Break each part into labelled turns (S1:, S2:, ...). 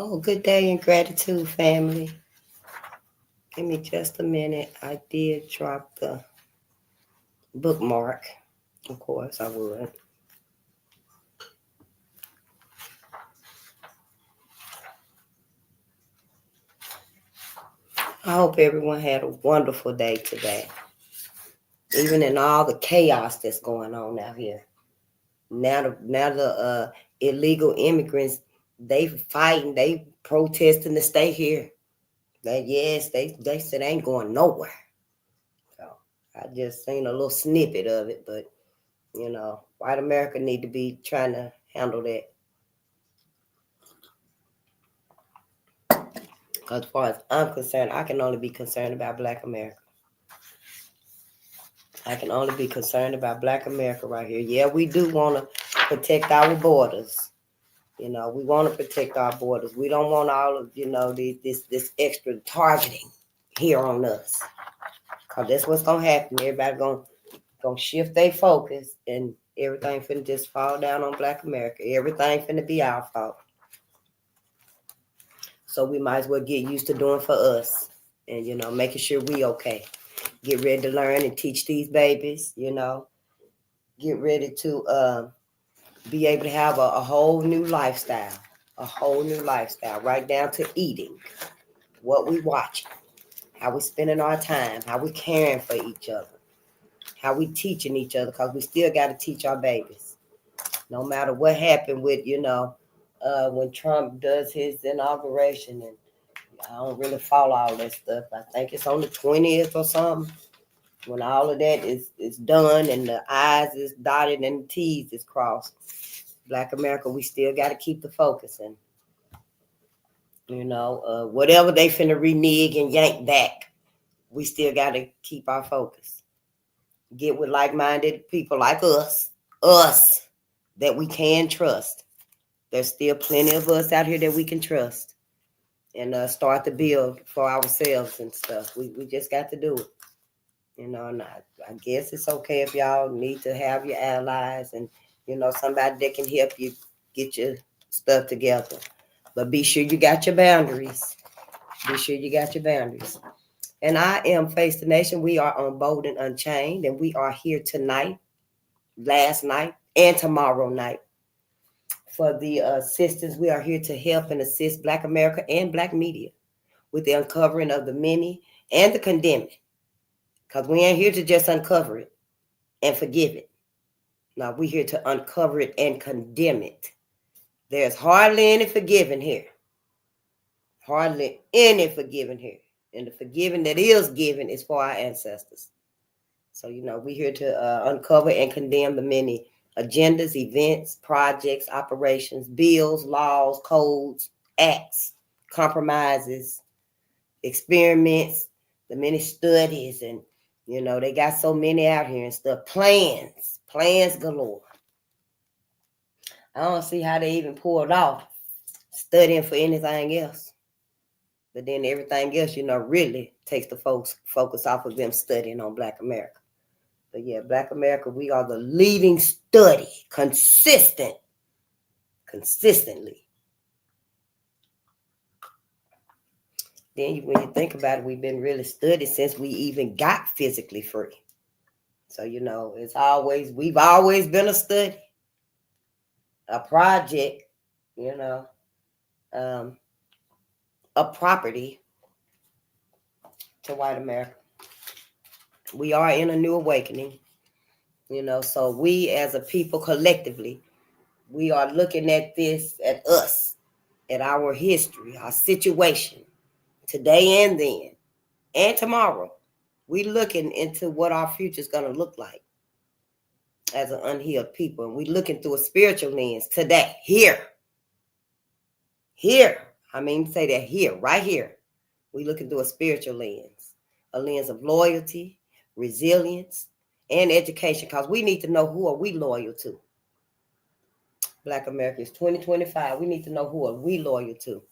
S1: Oh, good day and gratitude, family. Give me just a minute. I did drop the bookmark. Of course, I would. I hope everyone had a wonderful day today. Even in all the chaos that's going on out here. Now the illegal immigrants, they fighting, they protesting to stay here. They said they ain't going nowhere. So I just seen a little snippet of it, but white America need to be trying to handle that. As far as I'm concerned, I can only be concerned about Black America. I can only be concerned about Black America right here. Yeah, we do want to protect our borders. We want to protect our borders. We don't want all of, this extra targeting here on us. Because that's what's going to happen. Everybody going to shift their focus and everything finna just fall down on Black America. Everything finna be our fault. So we might as well get used to doing for us and, making sure we okay. Get ready to learn and teach these babies, Get ready to be able to have a whole new lifestyle. A whole new lifestyle, right down to eating, what we watching, how we spending our time, how we caring for each other, how we teaching each other, because we still got to teach our babies. No matter what happened with, when Trump does his inauguration, and I don't really follow all that stuff. I think it's on the 20th or something. When all of that is done and the I's is dotted and the T's is crossed, Black America, we still got to keep the focus. And, whatever they finna renege and yank back, we still got to keep our focus. Get with like-minded people like us, that we can trust. There's still plenty of us out here that we can trust and start to build for ourselves and stuff. We just got to do it. And I guess it's okay if y'all need to have your allies and, somebody that can help you get your stuff together. But be sure you got your boundaries. Be sure you got your boundaries. And I am Face the Nation. We are on Bolden Unchained, and we are here tonight, last night, and tomorrow night. For the assistance, we are here to help and assist Black America and Black media with the uncovering of the many and the condemning. Because we ain't here to just uncover it and forgive it. No, we're here to uncover it and condemn it. There's hardly any forgiving here. Hardly any forgiving here. And the forgiving that is given is for our ancestors. So, we're here to uncover and condemn the many agendas, events, projects, operations, bills, laws, codes, acts, compromises, experiments, the many studies, and they got so many out here and stuff. Plans galore. I don't see how they even pulled off studying for anything else. But then everything else, really takes the focus off of them studying on Black America. But yeah, Black America, we are the leading study, consistently. Then when you think about it, we've been really studied since we even got physically free. So, we've always been a study, a project, a property to white America. We are in a new awakening, so we as a people collectively, we are looking at this, at us, at our history, our situation, today and then, and tomorrow. We looking into what our future is going to look like as an unhealed people. And we looking through a spiritual lens today, here. Say that here, right here. We looking through a spiritual lens, a lens of loyalty, resilience, and education, because we need to know who are we loyal to. Black America is 2025. We need to know who are we loyal to.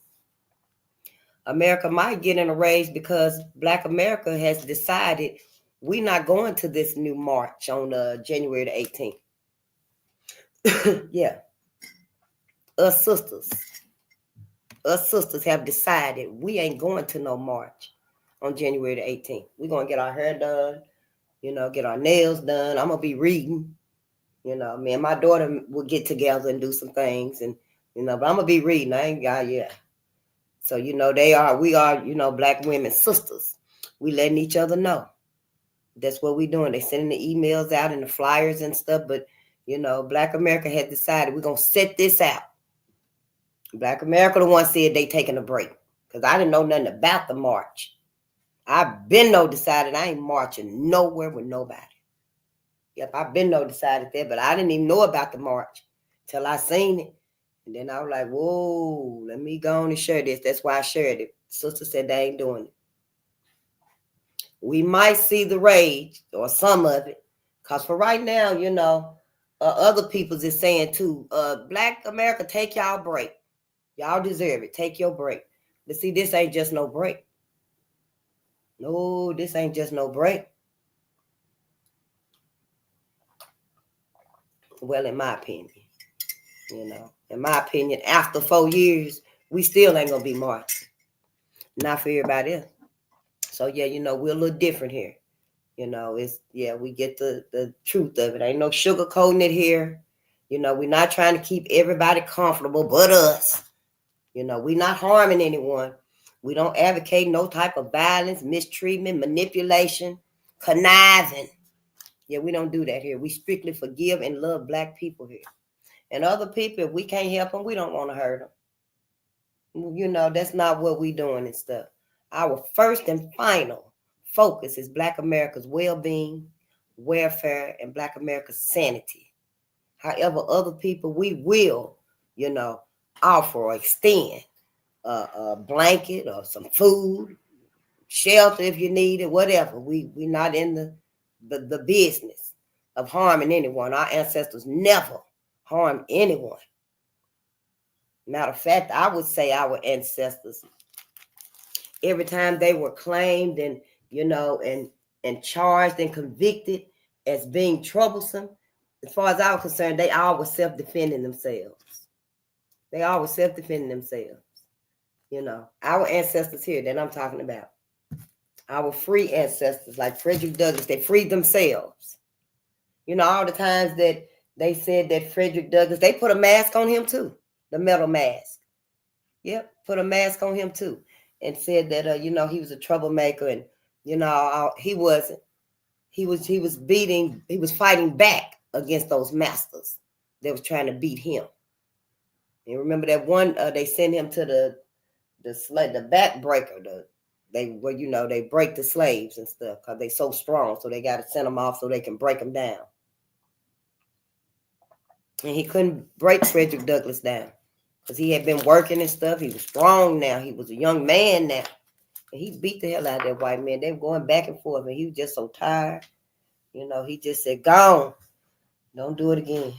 S1: America might get in a rage because Black America has decided we're not going to this new march on January the 18th. Yeah. Us sisters. us sisters have decided we ain't going to no march on January the 18th. We're going to get our hair done, get our nails done. I'm going to be reading. Me and my daughter will get together and do some things. And, but I'm going to be reading. I ain't got, yeah. So, we are, Black women sisters. We letting each other know. That's what we doing. They sending the emails out and the flyers and stuff. But, Black America had decided we're going to set this out. Black America, the one said they taking a break. Because I didn't know nothing about the march. I've been decided I ain't marching nowhere with nobody. Yep, I've been decided that, but I didn't even know about the march till I seen it. And then I was like, whoa, let me go on and share this. That's why I shared it. Sister said they ain't doing it. We might see the rage or some of it. Because for right now, other people's is saying too, Black America, take y'all break. Y'all deserve it. Take your break. But see, this ain't just no break. No, this ain't just no break. Well, in my opinion, after 4 years, we still ain't going to be marching. Not for everybody else. So, yeah, we're a little different here. We get the truth of it. Ain't no sugarcoating it here. We're not trying to keep everybody comfortable but us. We're not harming anyone. We don't advocate no type of violence, mistreatment, manipulation, conniving. Yeah, we don't do that here. We strictly forgive and love Black people here. And other people, if we can't help them, we don't want to hurt them. That's not what we doing and stuff. Our first and final focus is Black America's well-being, welfare, and Black America's sanity. However, other people, we will, offer or extend a blanket or some food, shelter if you need it, whatever. We not in the business of harming anyone. Our ancestors never harmed anyone. Matter of fact, I would say our ancestors, every time they were claimed and and charged and convicted as being troublesome, as far as I was concerned, they all were self-defending themselves. They all were self-defending themselves. Our ancestors here that I'm talking about, our free ancestors like Frederick Douglass, they freed themselves. All the times that they said that Frederick Douglass, they put a mask on him too, the metal mask. Yep, put a mask on him too, and said that he was a troublemaker, and he wasn't. He was fighting back against those masters that was trying to beat him. And remember that one, they sent him to the backbreaker. They break the slaves and stuff because they so strong, so they got to send them off so they can break them down. And he couldn't break Frederick Douglass down because he had been working and stuff. He was strong now. He was a young man now. And he beat the hell out of that white man. They were going back and forth, and he was just so tired. He just said, "Gone. Don't do it again."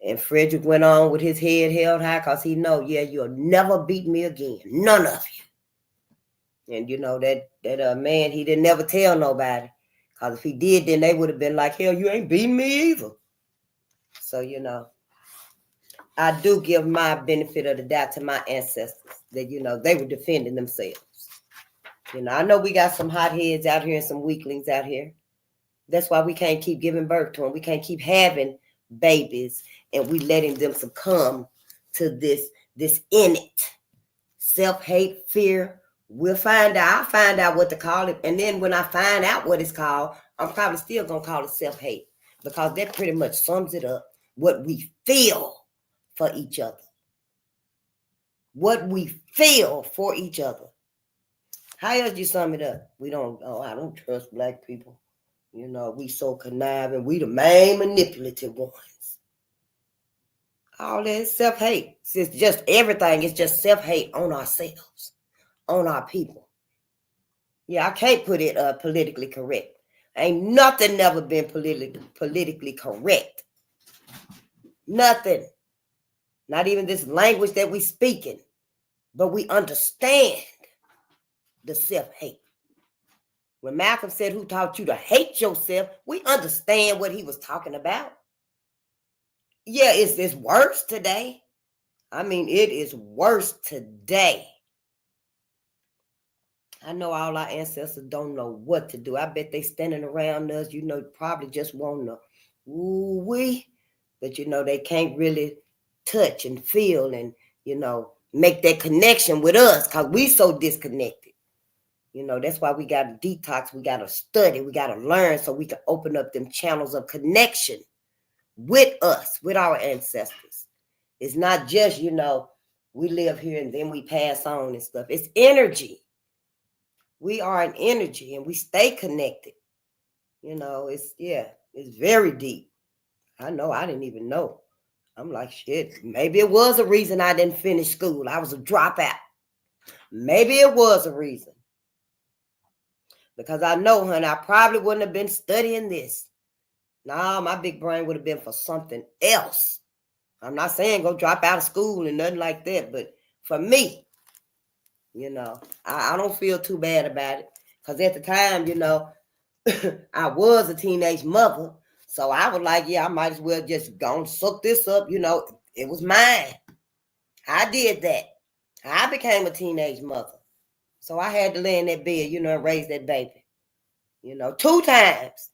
S1: And Frederick went on with his head held high because he know, yeah, you'll never beat me again. None of you. And that man, he didn't never tell nobody. Because if he did, then they would have been like, hell, you ain't beating me either. So, I do give my benefit of the doubt to my ancestors that, they were defending themselves. I know we got some hotheads out here and some weaklings out here. That's why we can't keep giving birth to them. We can't keep having babies and we letting them succumb to this innate self-hate, fear. We'll find out. I'll find out what to call it. And then when I find out what it's called, I'm probably still going to call it self-hate because that pretty much sums it up. What we feel for each other. What we feel for each other. How else do you sum it up? I don't trust Black people. We so conniving. We the main manipulative ones. All that self-hate. It's just everything. It's just self-hate on ourselves, on our people. Yeah, I can't put it politically correct. Ain't nothing never been politically correct. Nothing. Not even this language that we speaking. But we understand the self-hate. When Malcolm said, who taught you to hate yourself, we understand what he was talking about. Yeah, it's worse today. I mean, it is worse today. I know all our ancestors don't know what to do. I bet they standing around us, probably just want to, ooh-wee. But, they can't really touch and feel and, make that connection with us because we so disconnected. That's why we got to detox. We got to study. We got to learn so we can open up them channels of connection with us, with our ancestors. It's not just, we live here and then we pass on and stuff. It's energy. We are an energy and we stay connected. It's very deep. I know, I didn't even know. I'm like, shit, maybe it was a reason I didn't finish school. I was a dropout. Maybe it was a reason. Because I know, honey, I probably wouldn't have been studying this. Nah, my big brain would have been for something else. I'm not saying go drop out of school and nothing like that, but for me, I don't feel too bad about it. Because at the time, I was a teenage mother. So I was like, yeah, I might as well just go and suck this up. It was mine. I did that. I became a teenage mother. So I had to lay in that bed, and raise that baby. 2 times.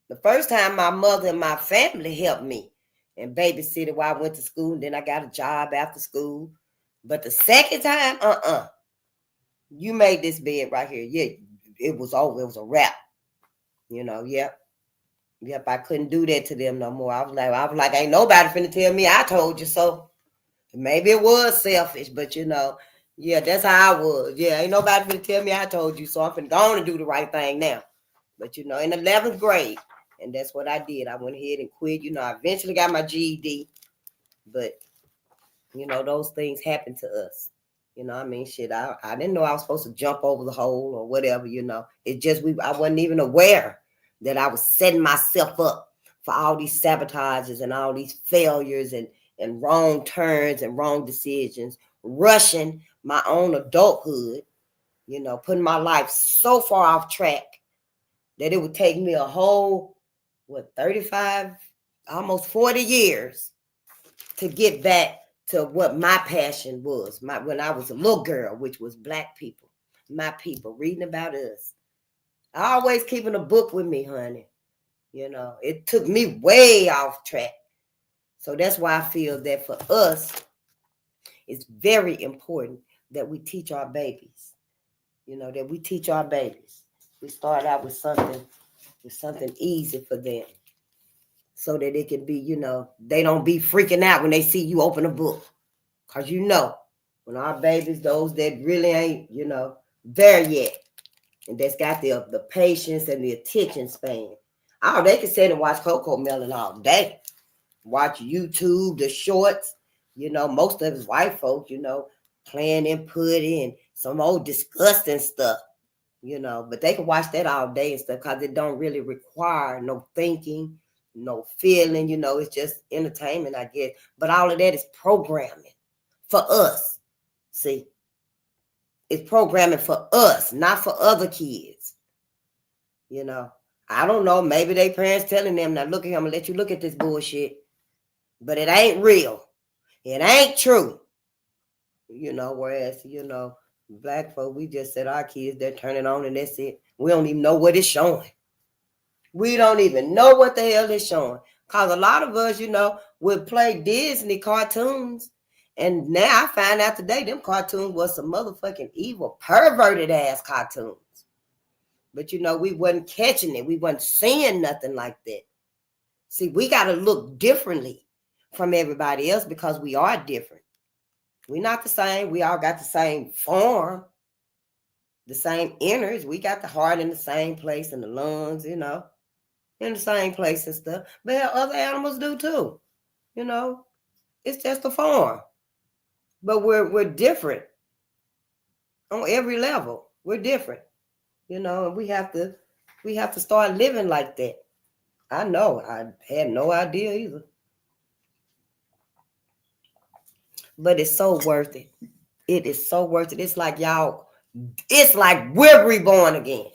S1: The first time my mother and my family helped me and babysitted while I went to school. And then I got a job after school. But the second time, you made this bed right here. Yeah, it was over. It was a wrap. Yep, I couldn't do that to them no more. I was like, ain't nobody finna tell me I told you so. Maybe it was selfish, but yeah, that's how I was. Yeah, ain't nobody finna tell me I told you so. I'm finna go on and do the right thing now. But in 11th grade, and that's what I did. I went ahead and quit. I eventually got my GED, but those things happen to us. Shit, I didn't know I was supposed to jump over the hole or whatever. It just I wasn't even aware that I was setting myself up for all these sabotages and all these failures and wrong turns and wrong decisions, rushing my own adulthood, putting my life so far off track that it would take me a whole, 35, almost 40 years to get back to what my passion was. When I was a little girl, which was Black people, my people, reading about us. I always keeping a book with me, honey. It took me way off track. So that's why I feel that for us, it's very important that we teach our babies. That we teach our babies. We start out with something easy for them. So that it can be, they don't be freaking out when they see you open a book. Because when our babies, those that really ain't, there yet, and that's got the patience and the attention span. Oh, they can sit and watch Coco Melon all day. Watch YouTube, the shorts. Most of us white folk, playing and putting some old disgusting stuff. But they can watch that all day and stuff because it don't really require no thinking, no feeling, it's just entertainment, I guess. But all of that is programming for us. See, it's programming for us, not for other kids. I don't know. Maybe they parents telling them, now look at him and let you look at this bullshit. But it ain't real. It ain't true. Whereas, Black folk, we just said our kids, they're turning on and that's it. We don't even know what it's showing. We don't even know what the hell it's showing. Because a lot of us, would play Disney cartoons. And now I find out today, them cartoons was some motherfucking evil, perverted ass cartoons. But, we wasn't catching it. We wasn't seeing nothing like that. See, we got to look differently from everybody else because we are different. We're not the same. We all got the same form, the same innards. We got the heart in the same place and the lungs, in the same place and stuff. But other animals do too. It's just a form. But we're different on every level. We're different. And we have to start living like that. I know. I had no idea either. But it's so worth it. It is so worth it. It's like we're reborn again.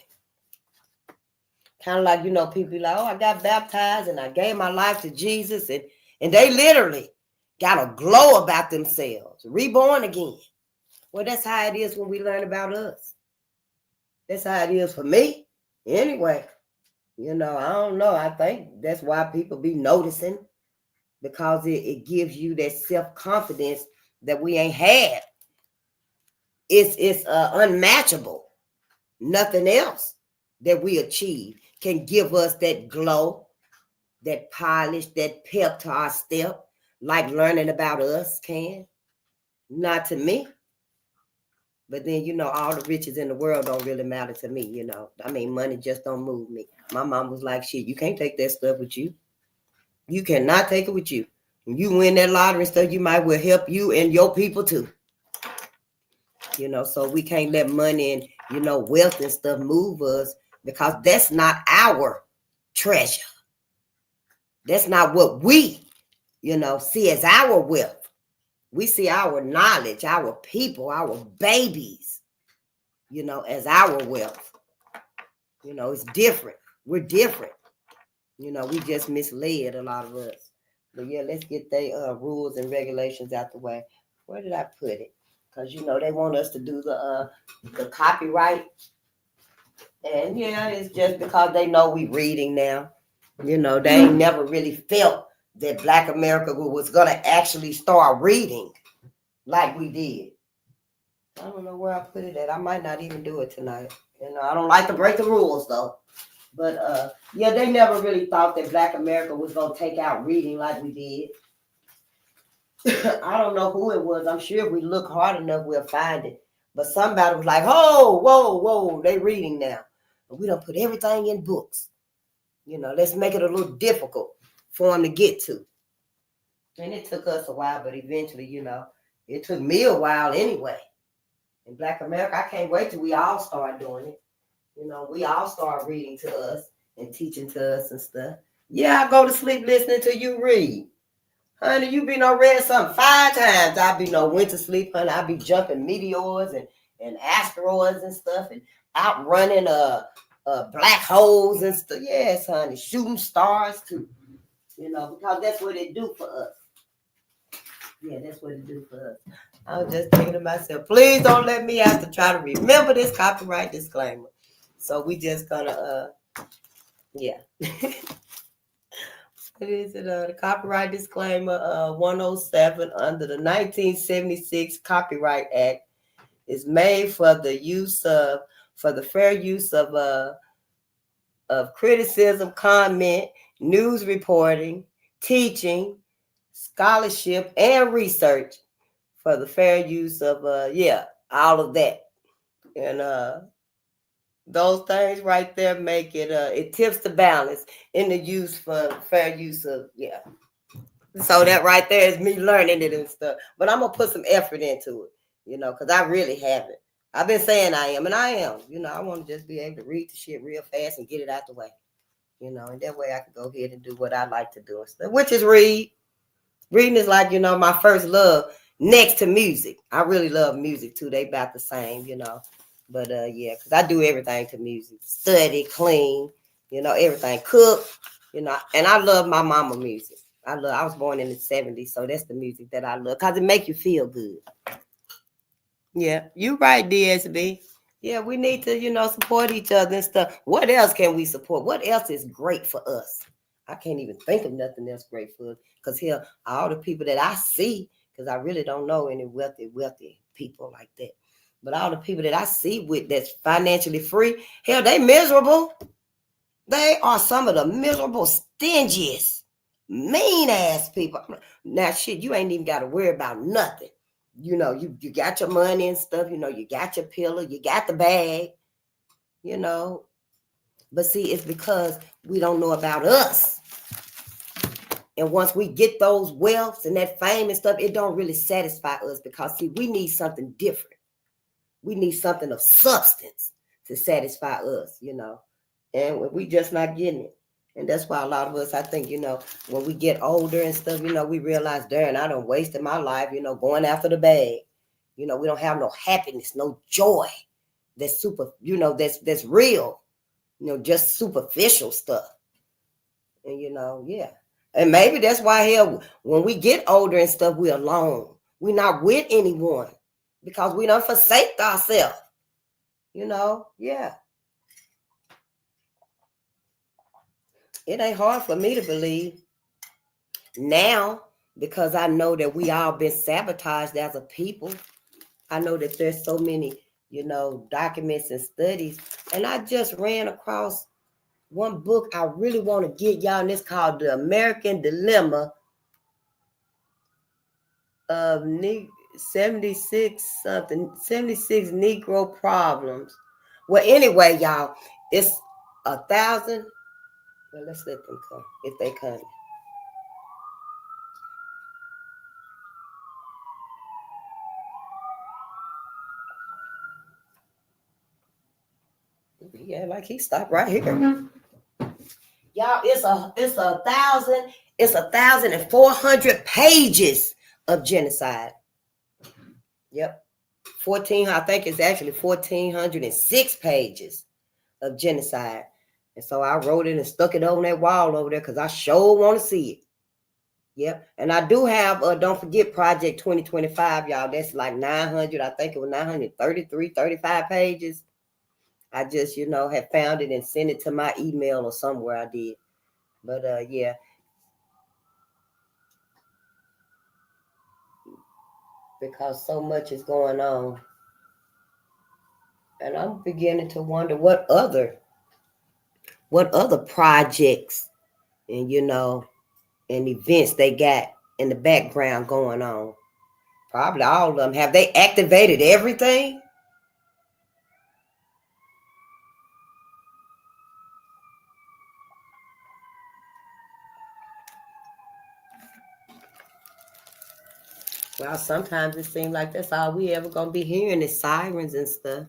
S1: Kind of like, people be like, oh, I got baptized and I gave my life to Jesus. And they literally, got a glow about themselves, reborn again. Well, that's how it is when we learn about us. That's how it is for me. Anyway, I don't know. I think that's why people be noticing, because it gives you that self-confidence that we ain't had. It's unmatchable. Nothing else that we achieve can give us that glow, that polish, that pep to our step, like learning about us can. Not to me. But then, all the riches in the world don't really matter to me, I mean, money just don't move me. My mom was like, shit, you can't take that stuff with you. You cannot take it with you. When you win that lottery and stuff, you might well help you and your people too. So we can't let money and, wealth and stuff move us, because that's not our treasure. That's not what we, see as our wealth. We see our knowledge, our people, our babies, as our wealth. It's different. We're different. We just misled, a lot of us. But yeah, let's get the rules and regulations out the way. Where did I put it? Because, they want us to do the copyright. And yeah, it's just because they know we reading now. They ain't never really felt that Black America was going to actually start reading like we did. I don't know where I put it at. I might not even do it tonight. I don't like to break the rules, though. But, yeah, they never really thought that Black America was going to take out reading like we did. I don't know who it was. I'm sure if we look hard enough, we'll find it. But somebody was like, oh, whoa, they reading now. And we don't put everything in books. Let's make it a little difficult for them to get to. And it took us a while, but eventually, it took me a while anyway. In Black America, I can't wait till we all start doing it. We all start reading to us and teaching to us and stuff. Yeah, I go to sleep listening to you read. Honey, you read something 5 times. I went to sleep, honey. I be jumping meteors and asteroids and stuff, and outrunning black holes and stuff. Yes, honey, shooting stars too. Because that's what it do for us. Yeah, that's what it do for us. I was just thinking to myself, please don't let me have to try to remember this copyright disclaimer. So we just gonna, yeah. What is it? The copyright disclaimer 107 under the 1976 Copyright Act is made for the fair use of criticism, comment, news reporting, teaching, scholarship, and research, for the fair use of all of that. And those things right there make it it tips the balance in the use for fair use of So that right there is me learning it and stuff. But I'm gonna put some effort into it, because I really haven't. I've been saying I am, and I am. I want to just be able to read the shit real fast and get it out the way. And that way I can go ahead and do what I like to do and stuff, which is read. Reading is like, my first love next to music. I really love music too. They about the same, But yeah, because I do everything to music. Study, clean, everything. Cook, and I love my mama music. I was born in the 70s, so that's the music that I love, because it make you feel good. Yeah, you right, DSB. Yeah, we need to, support each other and stuff. What else can we support? What else is great for us? I can't even think of nothing else great for us. Because here, all the people that I see, because I really don't know any wealthy people like that. But all the people that I see with that's financially free, hell, they miserable. They are some of the miserable, stingiest, mean-ass people. Now, shit, you ain't even got to worry about nothing. You got your money and stuff. You got your pillow. You got the bag. But see, it's because we don't know about us. And once we get those wealths and that fame and stuff, it don't really satisfy us, because, see, we need something different. We need something of substance to satisfy us, and we just not getting it. And that's why a lot of us, I think, when we get older and stuff, we realize, darn, I done wasted my life, going after the bag. We don't have no happiness, no joy. That's super, that's real, just superficial stuff. And, yeah. And maybe that's why here, when we get older and stuff, we're alone. We're not with anyone because we don't forsake ourselves. Yeah. It ain't hard for me to believe now because I know that we all been sabotaged as a people. I know that there's so many, documents and studies. And I just ran across one book I really want to get y'all, and it's called The American Dilemma of 76 Negro Problems. Well, anyway, y'all, it's 1,000. Well, let's let them come if they come. Yeah, like he stopped right here. Y'all, it's 1,400 pages of genocide. Yep. I think it's actually 1,406 pages of genocide. And so I wrote it and stuck it on that wall over there because I sure want to see it. Yep. And I do have, don't forget Project 2025, y'all. That's like 900, I think it was 933, 35 pages. I just, had found it and sent it to my email or somewhere I did. But yeah. Because so much is going on. And I'm beginning to wonder what other projects and and events they got in the background going on. Probably all of them. Have they activated everything? Well, sometimes it seems like that's all we ever gonna be hearing is sirens and stuff.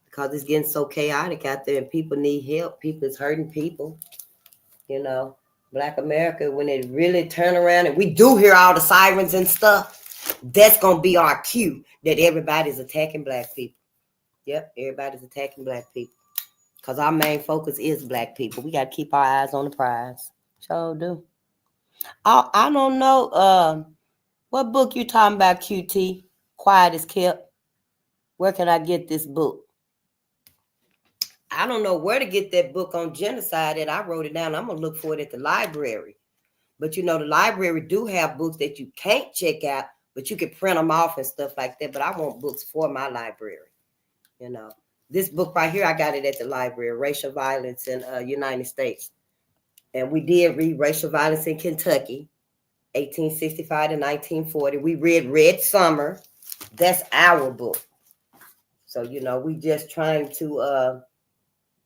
S1: Because it's getting so chaotic out there and people need help. People is hurting people. Black America, when it really turn around and we do hear all the sirens and stuff, that's gonna be our cue that everybody's attacking Black people. Yep, everybody's attacking Black people. Because our main focus is Black people. We got to keep our eyes on the prize. Sure do. I don't know what book you talking about, QT? Quiet as Kept. Where can I get this book? I don't know where to get that book on genocide that I wrote it down. I'm going to look for it at the library. But the library do have books that you can't check out, but you can print them off and stuff like that. But I want books for my library. This book right here, I got it at the library, Racial Violence in United States. And we did read Racial Violence in Kentucky, 1865 to 1940. We read Red Summer. That's our book. So, we just trying to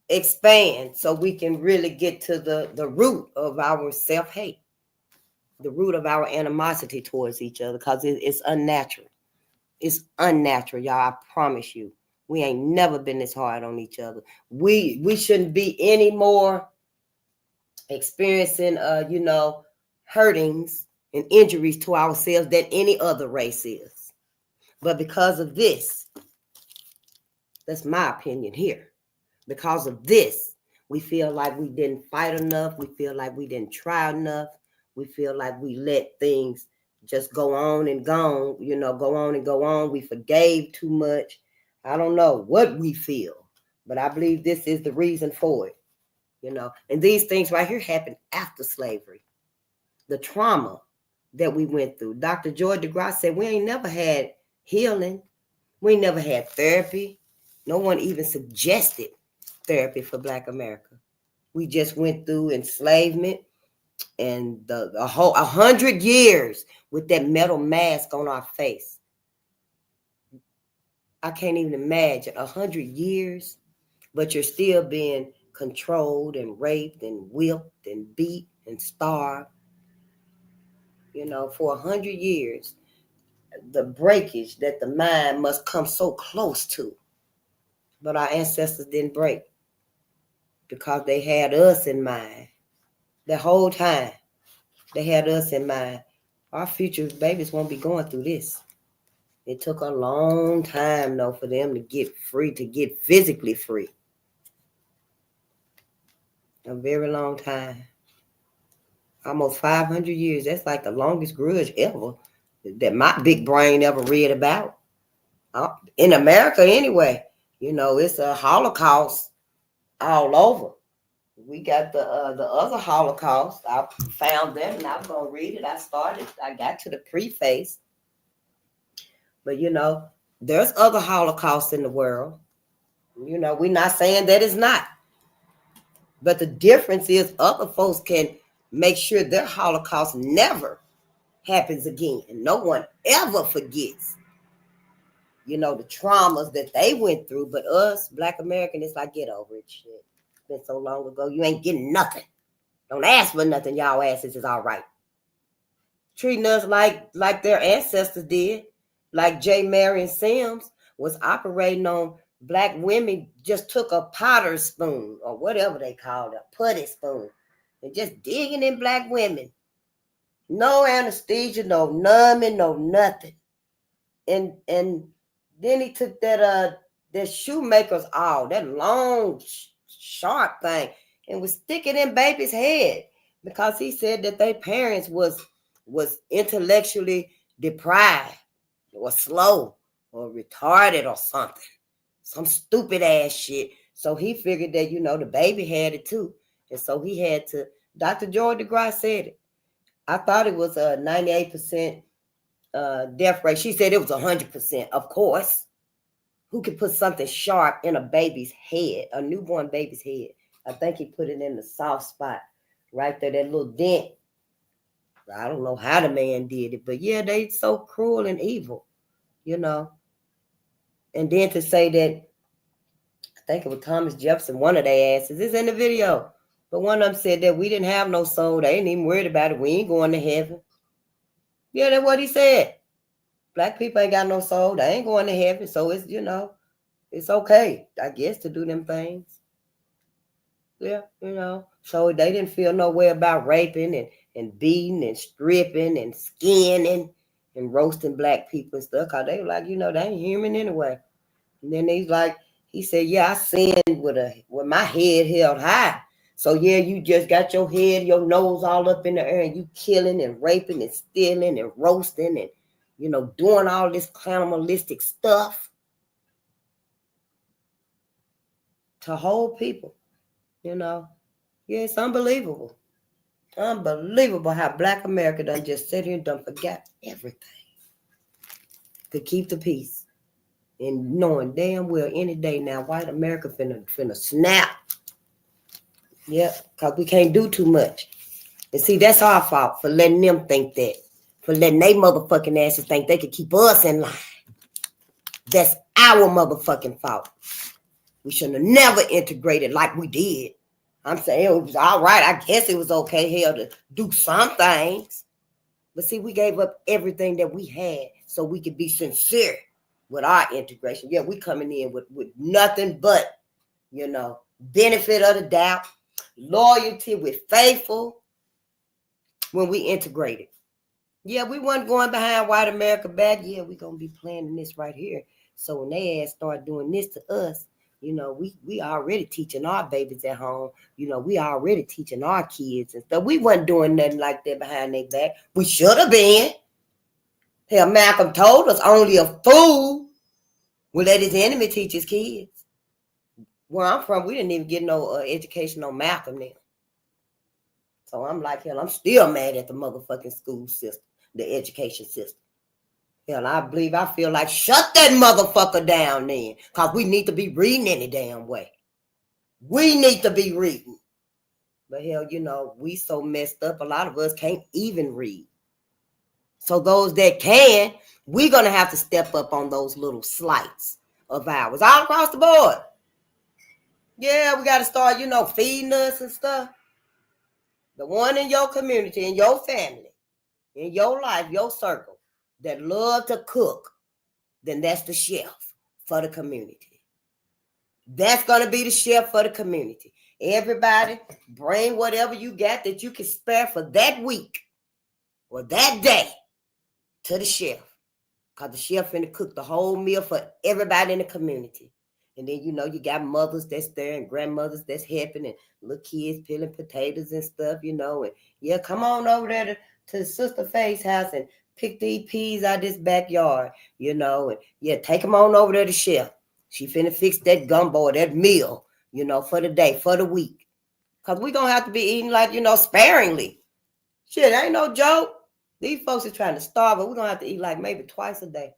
S1: expand so we can really get to the root of our self-hate, the root of our animosity towards each other, because it's unnatural. It's unnatural, y'all. I promise you. We ain't never been this hard on each other. We shouldn't be any more experiencing, hurtings and injuries to ourselves than any other race is. But because of this, that's my opinion here. Because of this, we feel like we didn't fight enough. We feel like we didn't try enough. We feel like we let things just go on and go on and go on. We forgave too much. I don't know what we feel, but I believe this is the reason for it. And these things right here happened after slavery. The trauma that we went through. Dr. George DeGrasse said we ain't never had healing. We ain't never had therapy. No one even suggested therapy for Black America. We just went through enslavement and the whole 100 years with that metal mask on our face. I can't even imagine 100 years, but you're still being controlled and raped and whipped and beat and starved. For 100 years, the breakage that the mind must come so close to. But our ancestors didn't break because they had us in mind. The whole time, they had us in mind. Our future babies won't be going through this. It took a long time, though, for them to get free, to get physically free. A very long time. Almost 500 years. That's like the longest grudge ever that my big brain ever read about. In America anyway. It's a Holocaust all over. We got the other Holocaust. I found that and I was going to read it. I got to the preface. But, there's other Holocausts in the world. We're not saying that it's not. But the difference is other folks can make sure their Holocaust never happens again. No one ever forgets, the traumas that they went through. But us, Black American, it's like, get over it, shit. It's been so long ago. You ain't getting nothing. Don't ask for nothing. Y'all asses is all right. Treating us like their ancestors did. Like J. Marion Sims was operating on Black women, just took a potter's spoon or whatever they called it, a putty spoon, and just digging in Black women. No anesthesia, no numbing, no nothing. And then he took that shoemaker's awl, that long, sharp thing, and was sticking in baby's head because he said that their parents was intellectually deprived or slow or retarded or something. Some stupid ass shit. So he figured that, the baby had it too. And so he had to, Dr. George DeGrasse said it. I thought it was a 98% death rate. She said it was 100%. Of course. Who could put something sharp in a baby's head, a newborn baby's head? I think he put it in the soft spot right there, that little dent. I don't know how the man did it, but yeah, they so cruel and evil, And then to say that, I think it was Thomas Jefferson, one of their asses, it's in the video. But one of them said that we didn't have no soul. They ain't even worried about it. We ain't going to heaven. Yeah, that's what he said. Black people ain't got no soul. They ain't going to heaven. So it's, it's okay, I guess, to do them things. Yeah, So they didn't feel no way about raping and beating and stripping and skinning and roasting Black people and stuff. Because they were like, they ain't human anyway. And then he said, yeah, I sinned with my head held high. So yeah, you just got your head, your nose all up in the air, and you killing and raping and stealing and roasting and, doing all this cannibalistic stuff to whole people, Yeah, it's unbelievable. Unbelievable how Black America done just sit here and done forgot everything to keep the peace. And knowing damn well any day now, white America finna snap. Yep, because we can't do too much. And see, that's our fault for letting them think that. For letting they motherfucking asses think they could keep us in line. That's our motherfucking fault. We shouldn't have never integrated like we did. I'm saying it was all right. I guess it was okay, hell, to do some things. But see, we gave up everything that we had so we could be sincere with our integration. Yeah, we coming in with nothing but, benefit of the doubt, loyalty, we're faithful when we integrated. Yeah, we weren't going behind white America back. Yeah, we're going to be planning this right here. So when they ass start doing this to us, we already teaching our babies at home. We already teaching our kids and stuff. We wasn't doing nothing like that behind their back. We should have been. Hell, Malcolm told us only a fool will let his enemy teach his kids. Where I'm from, we didn't even get no education on Malcolm now. So I'm like, hell, I'm still mad at the motherfucking school system, the education system. Hell, I feel like shut that motherfucker down then. Because we need to be reading any damn way. We need to be reading. But hell, we so messed up, a lot of us can't even read. So those that can, we're going to have to step up on those little slights of ours. All across the board. Yeah, we got to start, feeding us and stuff. The one in your community, in your family, in your life, your circle, that love to cook, then that's the chef for the community. That's going to be the chef for the community. Everybody, bring whatever you got that you can spare for that week or that day to the chef. Because the chef finna cook the whole meal for everybody in the community. And then, you got mothers that's there and grandmothers that's helping and little kids peeling potatoes and stuff, and yeah, come on over there to Sister Faye's house and pick these peas out this backyard, and yeah, take them on over there to Chef. She finna fix that gumbo or that meal, for the day, for the week. Because we going to have to be eating like, sparingly. Shit, ain't no joke. These folks are trying to starve, but we're going to have to eat like maybe twice a day.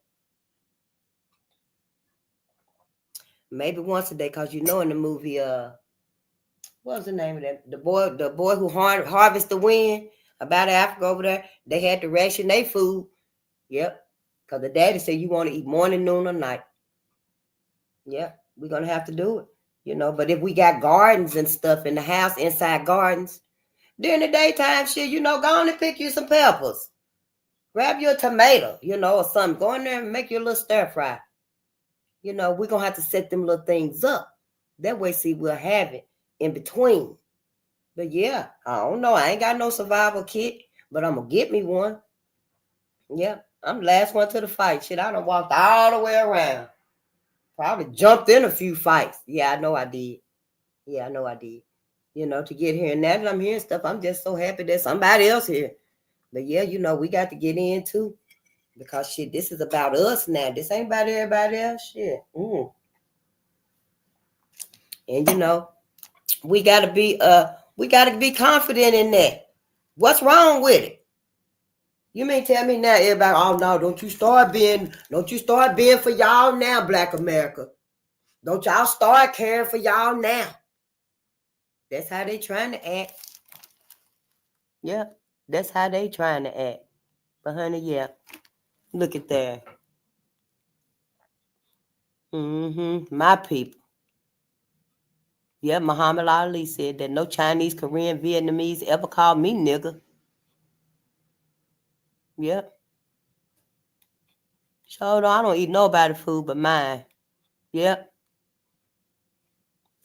S1: Maybe once a day, because in the movie, what was the name of that? The boy who harvested the wind, about Africa over there, they had to ration their food. Yep. Because the daddy said you want to eat morning, noon, or night. Yep. We're going to have to do it. But if we got gardens and stuff in the house, inside gardens, during the daytime, shit, go on and pick you some peppers. Grab you a tomato, or something. Go in there and make you a little stir fry. We're going to have to set them little things up. That way, see, we'll have it in between. But yeah, I don't know. I ain't got no survival kit, but I'm going to get me one. Yeah, I'm the last one to the fight. Shit, I done walked all the way around. Probably jumped in a few fights. Yeah, I know I did. To get here. And now that I'm hearing stuff, I'm just so happy that somebody else here. But yeah, we got to get in too. Because shit, this is about us now. This ain't about everybody else. Shit. And we gotta be confident in that. What's wrong with it? You mean tell me now, everybody, oh no, don't you start being for y'all now, Black America. Don't y'all start caring for y'all now. That's how they trying to act. Yeah, that's how they trying to act. But honey, yeah. Look at that. My people. Yeah, Muhammad Ali said that no Chinese, Korean, Vietnamese ever called me nigga. Yep. So I don't eat nobody's food but mine. Yep.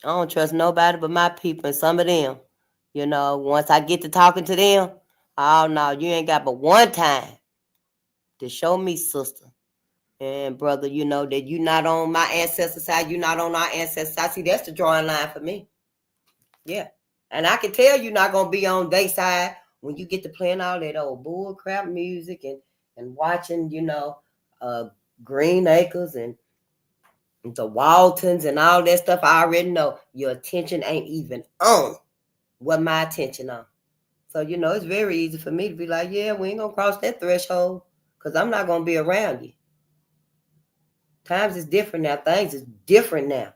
S1: I don't trust nobody but my people and some of them. Once I get to talking to them, oh no, you ain't got but one time to show me, sister. And brother, that you not on my ancestor side, you not on our ancestor side. See, that's the drawing line for me. Yeah. And I can tell you're not going to be on their side when you get to playing all that old bull crap music and watching, Green Acres and the Waltons and all that stuff. I already know your attention ain't even on what my attention on. So, it's very easy for me to be like, yeah, we ain't going to cross that threshold because I'm not going to be around you. Times is different now. Things is different now.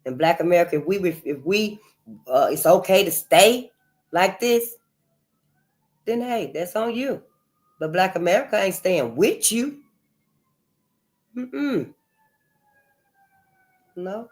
S1: In Black America, if we it's okay to stay like this, then hey, that's on you. But Black America ain't staying with you. No.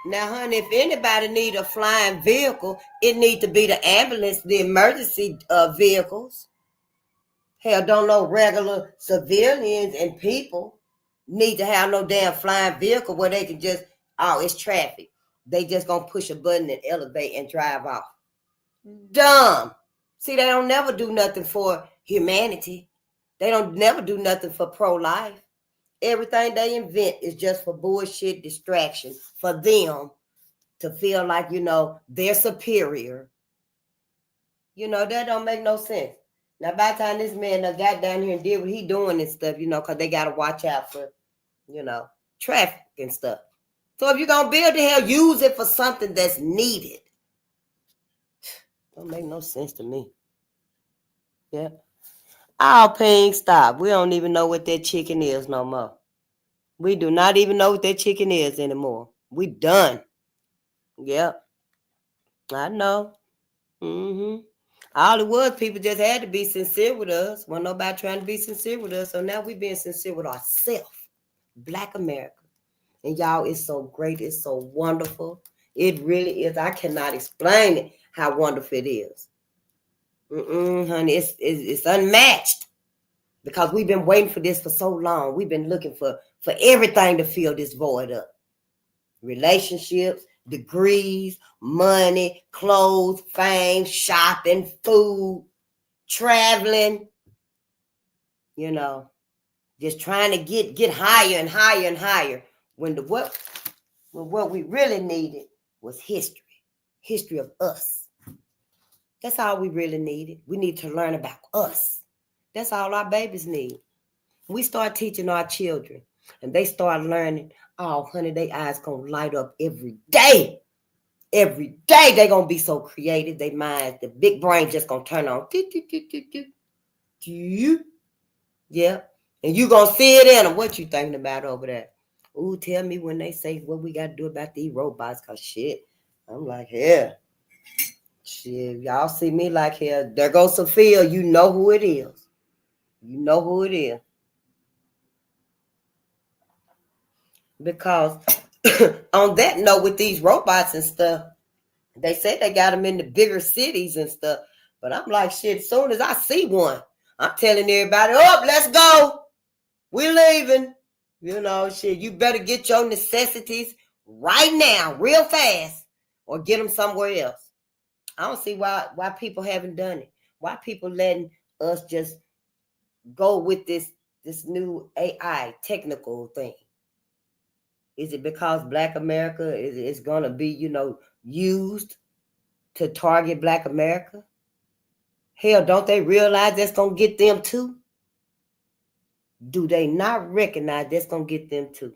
S1: Now, honey, if anybody need a flying vehicle, it need to be the ambulance, the emergency vehicles. Hell, don't no regular civilians and people need to have no damn flying vehicle where they can just, oh, it's traffic. They just gonna push a button and elevate and drive off. Dumb. See, they don't never do nothing for humanity. They don't never do nothing for pro-life. Everything they invent is just for bullshit distraction for them to feel like, they're superior. That don't make no sense. Now, by the time this man done got down here and did what he doing and stuff, because they got to watch out for, traffic and stuff. So if you're going to build the hell, use it for something that's needed. Don't make no sense to me. Yeah. All pain stop. We don't even know what that chicken is no more. We do not even know what that chicken is anymore. We done. Yep. I know. Mm-hmm. All it was, people just had to be sincere with us. Wasn't nobody trying to be sincere with us. So now we being sincere with ourselves. Black America. And y'all, it's so great. It's so wonderful. It really is. I cannot explain it, how wonderful it is. Honey, it's unmatched. Because we've been waiting for this for so long. We've been looking for everything to fill this void up. Relationships, degrees, money, clothes, fame, shopping, food, traveling, just trying to get higher and higher and higher. When what we really needed was history of us. That's all we really needed. We need to learn about us. That's all our babies need. We start teaching our children and they start learning, oh, honey, their eyes gonna light up every day. Every day they gonna be so creative. They mind, the big brain just gonna turn on. Yeah. And you gonna see it in them. What you thinking about over there? Ooh, tell me when they say what we gotta do about these robots, cause shit. I'm like, yeah. Shit, y'all see me like here. There goes Sophia. You know who it is. You know who it is. Because on that note, with these robots and stuff, they said they got them in the bigger cities and stuff. But I'm like, shit, as soon as I see one, I'm telling everybody, oh, let's go. We're leaving. Shit, you better get your necessities right now, real fast, or get them somewhere else. I don't see why people haven't done it. Why people letting us just go with this new AI technical thing? Is it because Black America is going to be, used to target Black America? Hell, don't they realize that's going to get them too? Do they not recognize that's going to get them too?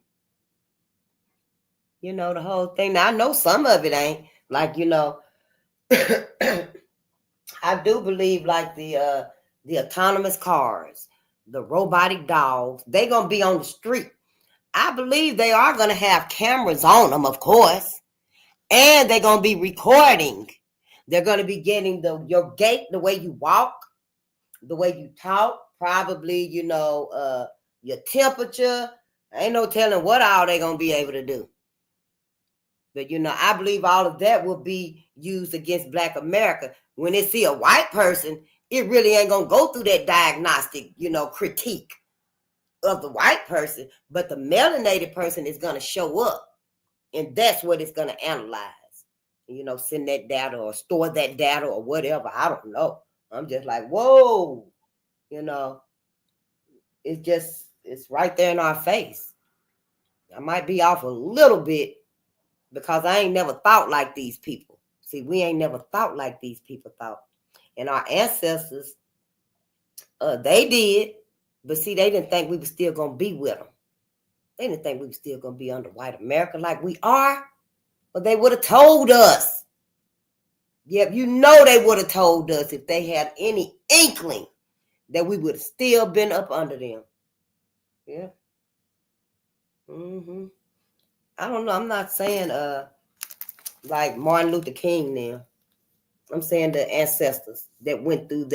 S1: The whole thing. Now, I know some of it ain't. Like, I do believe like the autonomous cars, the robotic dogs, they going to be on the street. I believe they are going to have cameras on them, of course. And they're going to be recording. They're going to be getting your gait, the way you walk, the way you talk, probably, your temperature. Ain't no telling what all they're going to be able to do. But, I believe all of that will be used against Black America. When they see a white person, it really ain't going to go through that diagnostic, critique of the white person. But the melanated person is going to show up. And that's what it's going to analyze. Send that data or store that data or whatever. I don't know. I'm just like, whoa. It's right there in our face. I might be off a little bit because I ain't never thought like these people. See, we ain't never thought like these people thought. And our ancestors, they did. But see, they didn't think we were still going to be with them. They didn't think we were still going to be under white America like we are. But they would have told us. Yep, they would have told us if they had any inkling that we would have still been up under them. Yeah. I don't know. I'm not saying like Martin Luther King now. I'm saying the ancestors that went through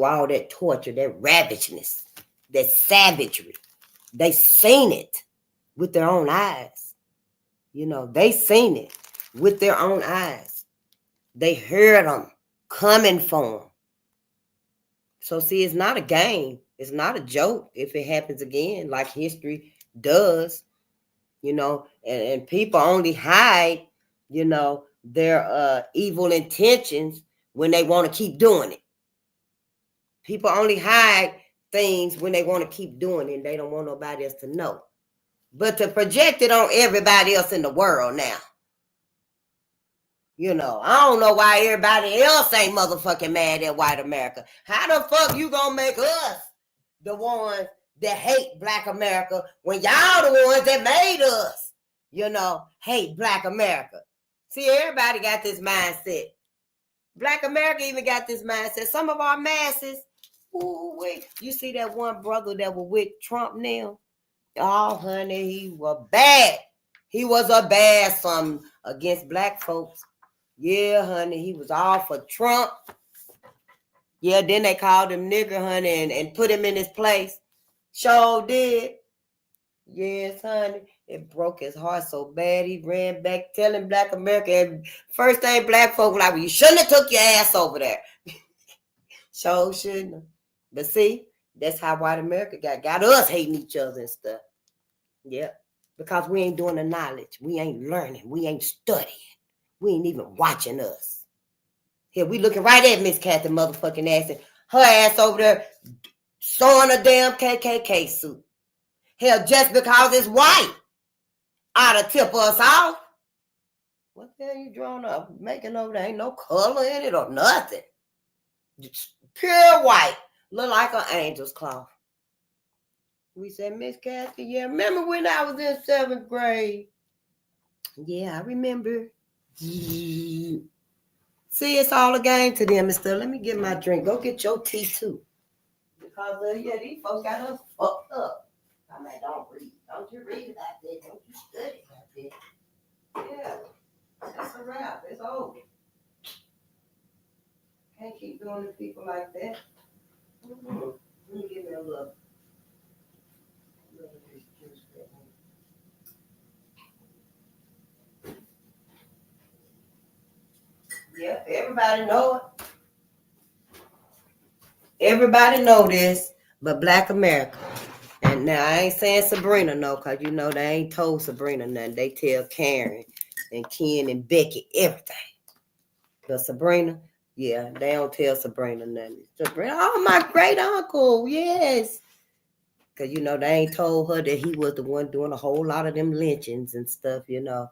S1: all that torture, that ravageness, that savagery. They seen it with their own eyes. They seen it with their own eyes. They heard them coming for them. So see, it's not a game. It's not a joke if it happens again, like history does, and people only hide, their evil intentions when they want to keep doing it. People only hide things when they want to keep doing it and they don't want nobody else to know. But to project it on everybody else in the world now. I don't know why everybody else ain't motherfucking mad at white America. How the fuck you gonna make us the ones that hate Black America when y'all the ones that made us, hate Black America? See, everybody got this mindset. Black America even got this mindset. Some of our masses, you see that one brother that was with Trump now? Oh, honey, he was bad. He was a bad son against black folks. Yeah, honey, he was all for Trump. Yeah, then they called him nigger, honey, and put him in his place. Sure did. Yes, honey. It broke his heart so bad he ran back telling black America. And first thing black folk like, well, you shouldn't have took your ass over there. Sure shouldn't have. But see, that's how white America got us hating each other and stuff. Yeah. Because we ain't doing the knowledge. We ain't learning. We ain't studying. We ain't even watching us. Here, we looking right at Miss Kathy motherfucking ass and her ass over there sewing a damn KKK suit. Hell, just because it's white ought to tip us off. What the hell you drawing up? Making over there ain't no color in it or nothing. Just pure white. Look like an angel's cloth. We said, Miss Kathy, yeah, remember when I was in 7th grade? Yeah, I remember. See, it's all a game to them and stuff. Let me get my drink. Go get your tea too. Because, yeah, these folks got us fucked up. I mean, don't read. Don't you read it like that. Don't you study like that. Yeah, that's a wrap. It's over. Can't keep doing to people like that. Mm-hmm. Let me give me a little juice. Yep, everybody know it. Everybody know this, but Black America. And now I ain't saying Sabrina no, because you know they ain't told Sabrina nothing. They tell Karen and Ken and Becky everything. But Sabrina, yeah, they don't tell Sabrina nothing. Sabrina, oh, my great uncle, yes. Because, you know, they ain't told her that he was the one doing a whole lot of them lynchings and stuff, you know.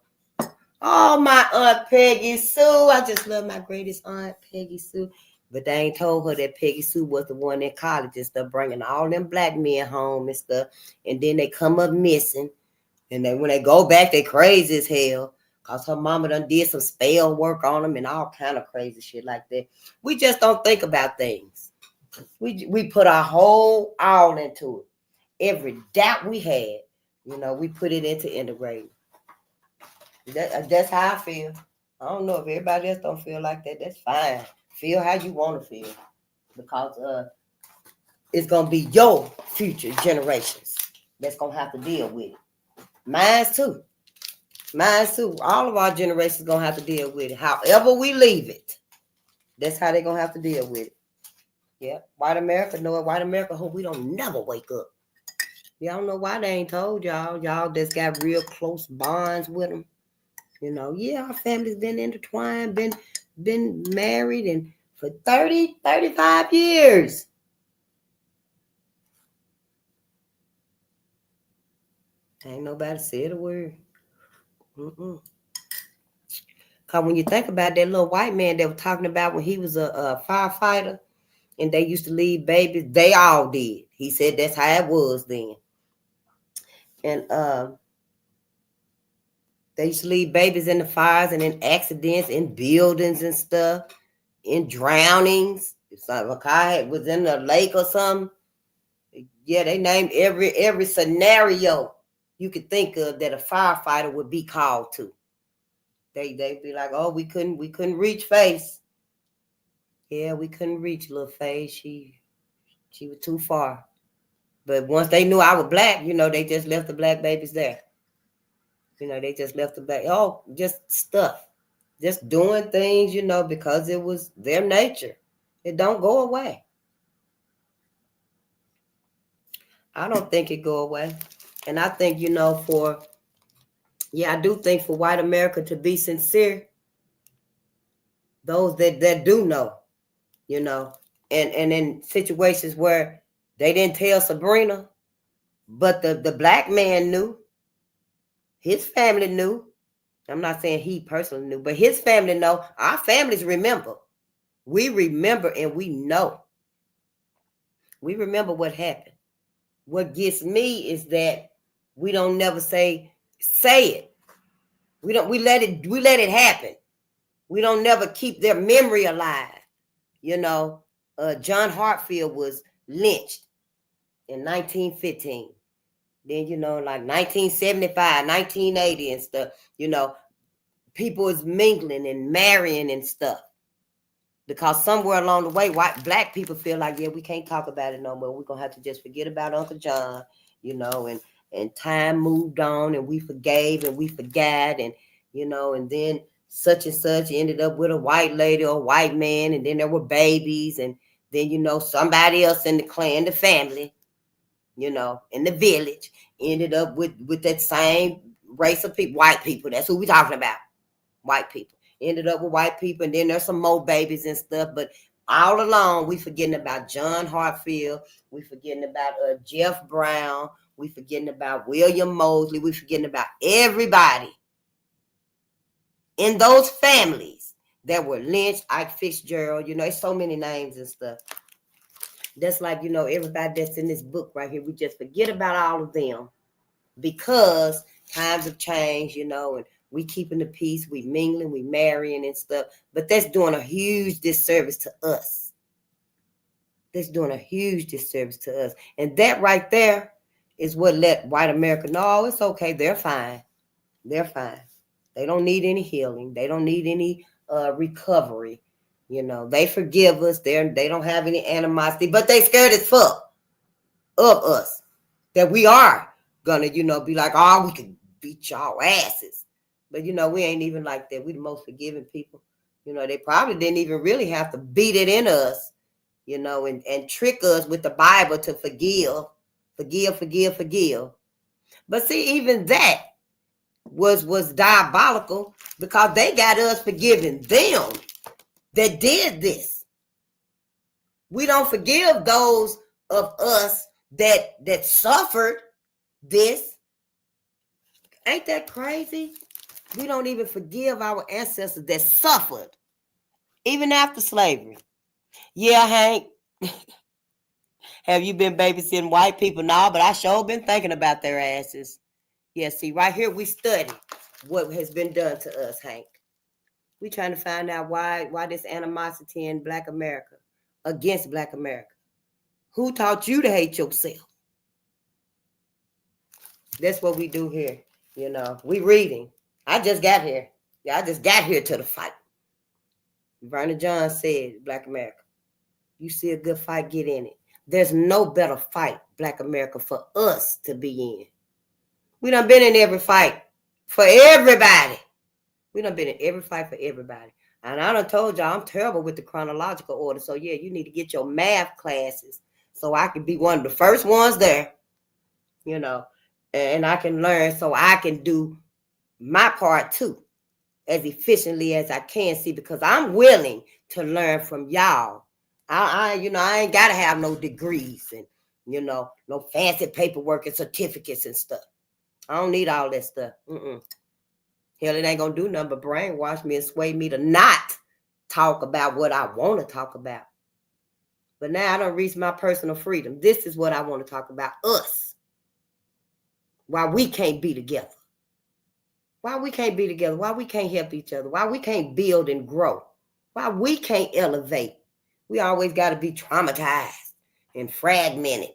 S1: Oh, my Aunt Peggy Sue. I just love my greatest aunt, Peggy Sue. But they ain't told her that Peggy Sue was the one in college and stuff, bringing all them black men home and stuff. And then they come up missing. And then when they go back, they crazy as hell. Because her mama done did some spell work on them and all kind of crazy shit like that. We just don't think about things. We put our whole all into it. Every doubt we had, you know, we put it into integrating. That's how I feel. I don't know if everybody else don't feel like that. That's fine. Feel how you want to feel. Because it's going to be your future generations that's going to have to deal with it. Mine too. All of our generations going to have to deal with it. However we leave it, that's how they're going to have to deal with it. Yeah. White America know it. White America hope we don't never wake up. Y'all know why they ain't told y'all. Y'all that's got real close bonds with them. You know, yeah, our family's been intertwined, been married and for 30, 35 years. Ain't nobody said a word. Because when you think about that little white man that was talking about when he was a firefighter and they used to leave babies, they all did. He said that's how it was then. And they used to leave babies in the fires and in accidents, in buildings and stuff, in drownings. If a car was in a lake or something, yeah, they named every scenario you could think of that a firefighter would be called to. They'd be like, oh, we couldn't reach Face. Yeah, we couldn't reach little Face. She was too far. But once they knew I was black, you know, they just left the black babies there. You know, they just left the black. Oh, just stuff. Just doing things, you know, because it was their nature. It don't go away. I don't think it go away. And I think, you know, I do think for white America to be sincere, those that do know, you know, and in situations where they didn't tell Sabrina, but the black man knew, his family knew. I'm not saying he personally knew, but his family know. Our families remember. We remember and we know. We remember what happened. What gets me is that we don't never say it. We let it happen. We don't never keep their memory alive. You know, John Hartfield was lynched in 1915. Then, like 1975, 1980 and stuff, people is mingling and marrying and stuff. Because somewhere along the way, black people feel like, yeah, we can't talk about it no more. We're going to have to just forget about Uncle John, and time moved on and we forgave and we forgot. And, and then such and such ended up with a white lady or a white man. And then there were babies. And then, somebody else in the clan, the family, in the village ended up with that same race of people, white people. That's who we're talking about, white people. Ended up with white people, and then there's some more babies and stuff. But all along, we forgetting about John Hartfield. We forgetting about Jeff Brown. We forgetting about William Mosley. We forgetting about everybody in those families that were lynched. Ike Fitzgerald. There's so many names and stuff. That's like, everybody that's in this book right here. We just forget about all of them because times have changed, and we keeping the peace, we mingling, we marrying and stuff. But that's doing a huge disservice to us. That's doing a huge disservice to us. And that right there is what let white America know it's okay. They're fine. They're fine. They don't need any healing. They don't need any recovery. They forgive us. They don't have any animosity, but they scared as fuck of us that we are gonna, be like, oh, we can beat y'all asses. But, we ain't even like that. We the most forgiving people. They probably didn't even really have to beat it in us, and trick us with the Bible to forgive. But see, even that was diabolical because they got us forgiving them that did this. We don't forgive those of us that suffered this. Ain't that crazy? We don't even forgive our ancestors that suffered, even after slavery. Yeah, Hank. Have you been babysitting white people? No, but I sure been thinking about their asses. Yeah, see, right here we study what has been done to us, Hank. We trying to find out why this animosity in Black America, against Black America. Who taught you to hate yourself? That's what we do here. We reading. I just got here. Yeah, I just got here to the fight. Vernon John said, Black America, you see a good fight, get in it. There's no better fight, Black America, for us to be in. We done been in every fight for everybody. We done been in every fight for everybody. And I done told y'all I'm terrible with the chronological order. So, yeah, you need to get your math classes so I can be one of the first ones there, and I can learn so I can do my part too, as efficiently as I can, see, because I'm willing to learn from y'all. I ain't got to have no degrees and, no fancy paperwork and certificates and stuff. I don't need all that stuff. Hell, it ain't going to do nothing but brainwash me and sway me to not talk about what I want to talk about. But now I don't reach my personal freedom. This is what I want to talk about, us. Why we can't be together. Why we can't be together. Why we can't help each other. Why we can't build and grow. Why we can't elevate. We always got to be traumatized and fragmented.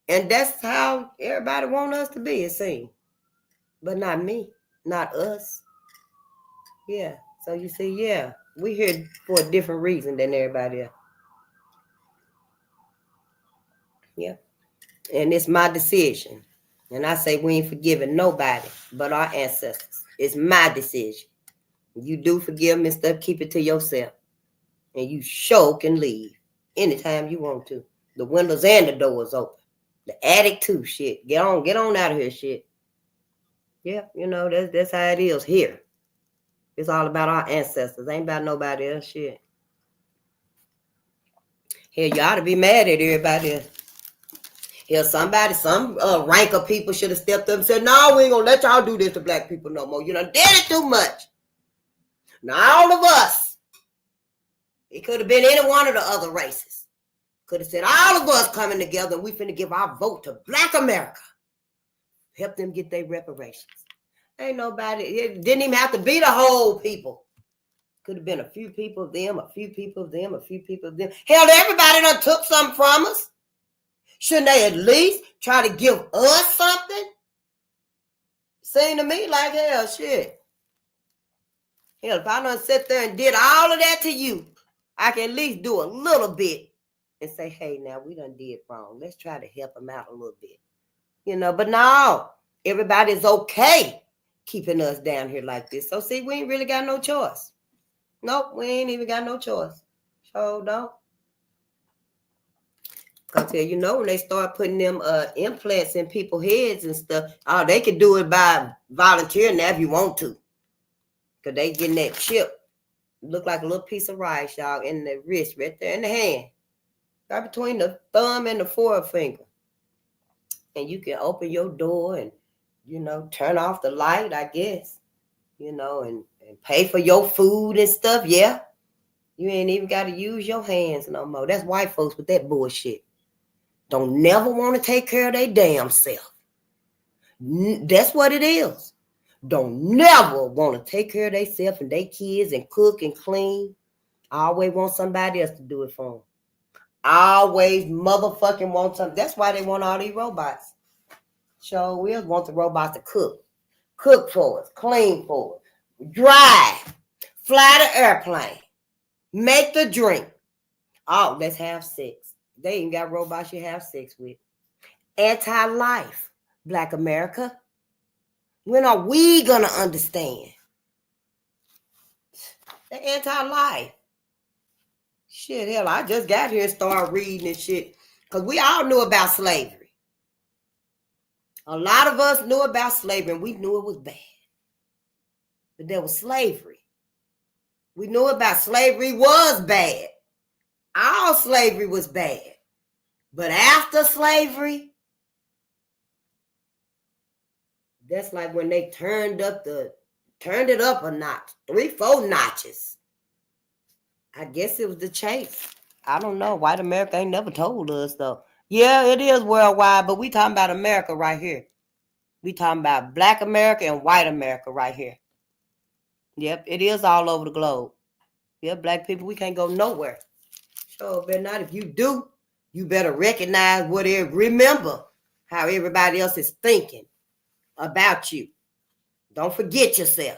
S1: And that's how everybody want us to be, it seems. But not me. Not us. Yeah. So you see, yeah, we here for a different reason than everybody else. Yeah. And it's my decision. And I say we ain't forgiving nobody but our ancestors. It's my decision. You do forgive me and stuff, keep it to yourself. And you sure can leave anytime you want to. The windows and the doors open. The attic too, shit. Get on out of here, shit. Yeah, that's how it is here. It's all about our ancestors. Ain't about nobody else, shit. Hell, you ought to be mad at everybody else. Hell, some rank of people should have stepped up and said, no, we ain't gonna let y'all do this to Black people no more. You done did it too much. Now, all of us, it could have been any one of the other races. Could have said, all of us coming together, we finna give our vote to Black America. Help them get their reparations. Ain't nobody, it didn't even have to be the whole people. Could have been a few people of them, a few people of them, a few people of them. Hell, everybody done took something from us. Shouldn't they at least try to give us something? Seemed to me like hell, shit. Hell, if I done sit there and did all of that to you, I can at least do a little bit and say, hey, now we done did wrong. Let's try to help them out a little bit. But no, everybody's okay keeping us down here like this. So see, we ain't really got no choice. Nope, we ain't even got no choice. So don't. Cause when they start putting them implants in people's heads and stuff, they can do it by volunteering now if you want to. Cause they getting that chip. Look like a little piece of rice, y'all, in the wrist, right there in the hand. Right between the thumb and the forefinger. And you can open your door and, turn off the light, I guess. And pay for your food and stuff, yeah. You ain't even got to use your hands no more. That's white folks with that bullshit. Don't never want to take care of their damn self. That's what it is. Don't never want to take care of themselves and their kids and cook and clean. Always want somebody else to do it for them. Always motherfucking want something. That's why they want all these robots. So we want the robots to cook for us, clean for us, drive, fly the airplane, make the drink. Oh, let's have sex. They ain't got robots you have sex with. Anti-life, Black America. When are we gonna understand? The anti-life. Shit, hell, I just got here and started reading and shit. Because we all knew about slavery. A lot of us knew about slavery and we knew it was bad. But there was slavery. We knew about slavery was bad. All slavery was bad. But after slavery, that's like when they turned it up a notch, 3-4 notches. I guess it was the chase. I don't know. White America ain't never told us though. Yeah, it is worldwide, but we talking about America right here. We talking about Black America and white America right here. Yep, it is all over the globe. Yep, Black people, we can't go nowhere. So, but not if you do, you better recognize remember how everybody else is thinking about you. Don't forget yourself.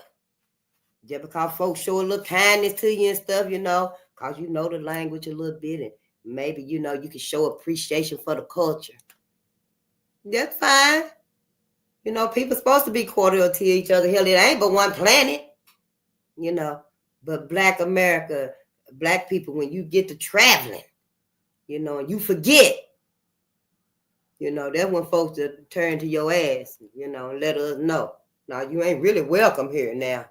S1: Just because folks show a little kindness to you and stuff, because you know the language a little bit and maybe, you can show appreciation for the culture. That's fine. People supposed to be cordial to each other. Hell, it ain't but one planet, But Black America, Black people, when you get to traveling, and you forget, that's when folks turn to your ass, and let us know. Now, you ain't really welcome here now.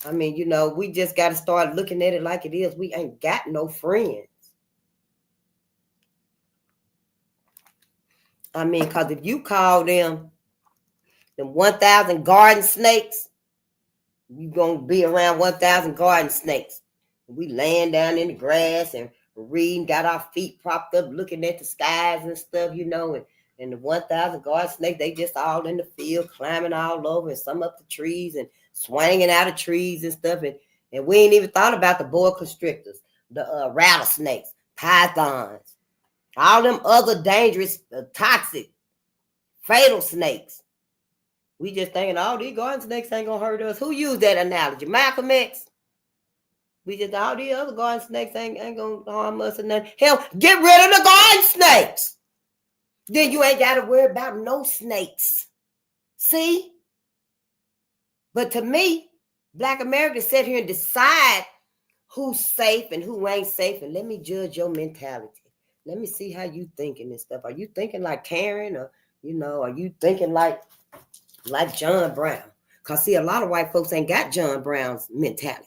S1: I mean, we just got to start looking at it like it is. We ain't got no friends. I mean, because if you call them 1,000 garden snakes, you going to be around 1,000 garden snakes. We laying down in the grass and reading, got our feet propped up, looking at the skies and stuff, and the 1,000 garden snakes, they just all in the field, climbing all over, and some up the trees and swinging out of trees and stuff. And we ain't even thought about the boa constrictors, the rattlesnakes, pythons, all them other dangerous, toxic, fatal snakes. We just thinking, these garden snakes ain't gonna hurt us. Who used that analogy? Malcolm X. We just, all these other garden snakes ain't gonna harm us or nothing. Hell, get rid of the garden snakes. Then you ain't got to worry about no snakes. See? But to me, Black Americans sit here and decide who's safe and who ain't safe. And let me judge your mentality. Let me see how you thinking and stuff. Are you thinking like Karen or, are you thinking like John Brown? Because, see, a lot of white folks ain't got John Brown's mentality.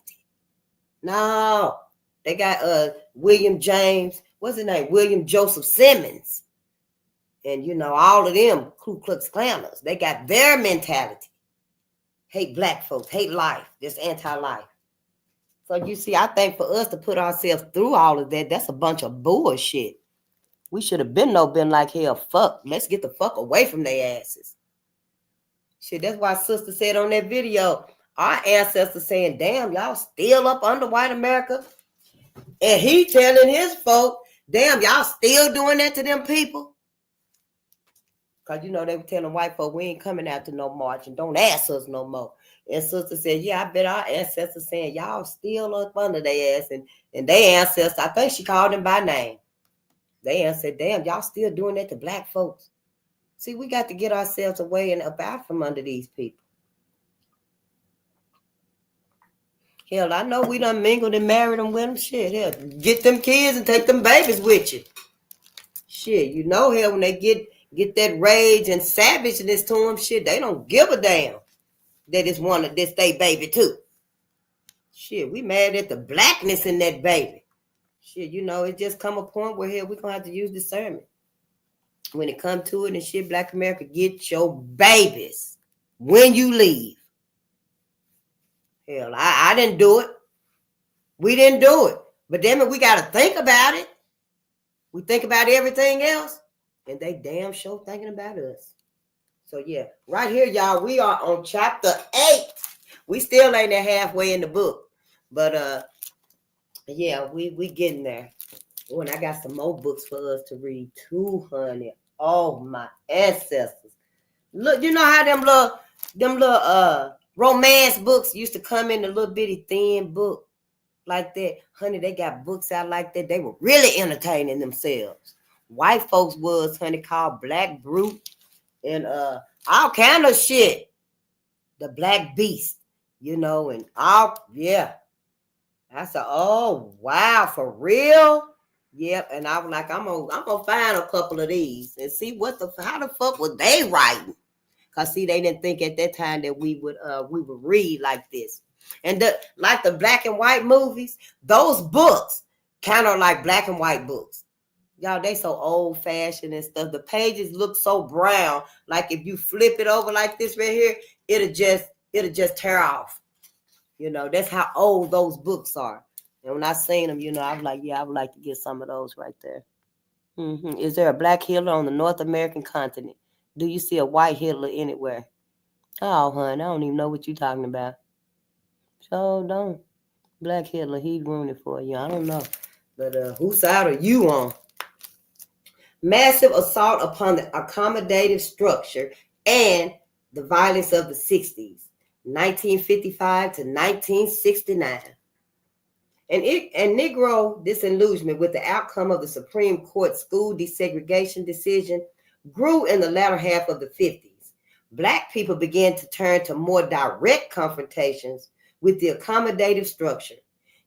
S1: No, they got William James, what's his name? William Joseph Simmons. And, all of them Ku Klux Klaners, they got their mentality. Hate Black folks, hate life, just anti-life. So you see, I think for us to put ourselves through all of that, that's a bunch of bullshit. We should have been like, hell, fuck. Let's get the fuck away from their asses. Shit, that's why sister said on that video, our ancestors saying, damn, y'all still up under white America. And he telling his folk, damn, y'all still doing that to them people. Because, they were telling white folk, we ain't coming out to no march and don't ask us no more. And sister said, yeah, I bet our ancestors saying, y'all still up under their ass. And they ancestors, I think she called them by name. They said, damn, y'all still doing that to black folks. See, we got to get ourselves away and up out from under these people. Hell, I know we done mingled and married them with them. Shit, hell, get them kids and take them babies with you. Shit, hell, when they get that rage and savageness to them, shit, they don't give a damn that it's one of this they baby too. Shit, we mad at the blackness in that baby. Shit, it just come a point where here we gonna have to use discernment. When it come to it and shit, Black America, get your babies when you leave. Hell, I didn't do it. We didn't do it. But damn it, we got to think about it. We think about everything else. And they damn sure thinking about us. So yeah, right here, y'all, we are on chapter 8. We still ain't that halfway in the book. But yeah, we getting there. Oh, and I got some more books for us to read too, honey. Oh, my ancestors. Look, you know how them little romance books used to come in a little bitty thin book like that? Honey, they got books out like that. They were really entertaining themselves. White folks was, honey, called Black Brute and all kind of shit. The Black Beast, and all, yeah. I said, oh, wow, for real? Yep, and I was like, I'm gonna find a couple of these and see how the fuck was they writing? Cause see, they didn't think at that time that we would read like this. And like the black and white movies, those books kind of like black and white books. Y'all, they so old fashioned and stuff. The pages look so brown. Like if you flip it over like this right here, it'll just tear off. That's how old those books are. And when I seen them, I was like, yeah, I would like to get some of those right there. Is there a black Hitler on the North American continent? Do you see a white Hitler anywhere? Oh, honey, I don't even know what you're talking about. So don't. Black Hitler, he ruined it for you. I don't know. But whose side are you on? Massive assault upon the accommodative structure and the violence of the 60s, 1955 to 1969. And Negro disillusionment with the outcome of the Supreme Court school desegregation decision grew in the latter half of the 50s. Black people began to turn to more direct confrontations with the accommodative structure.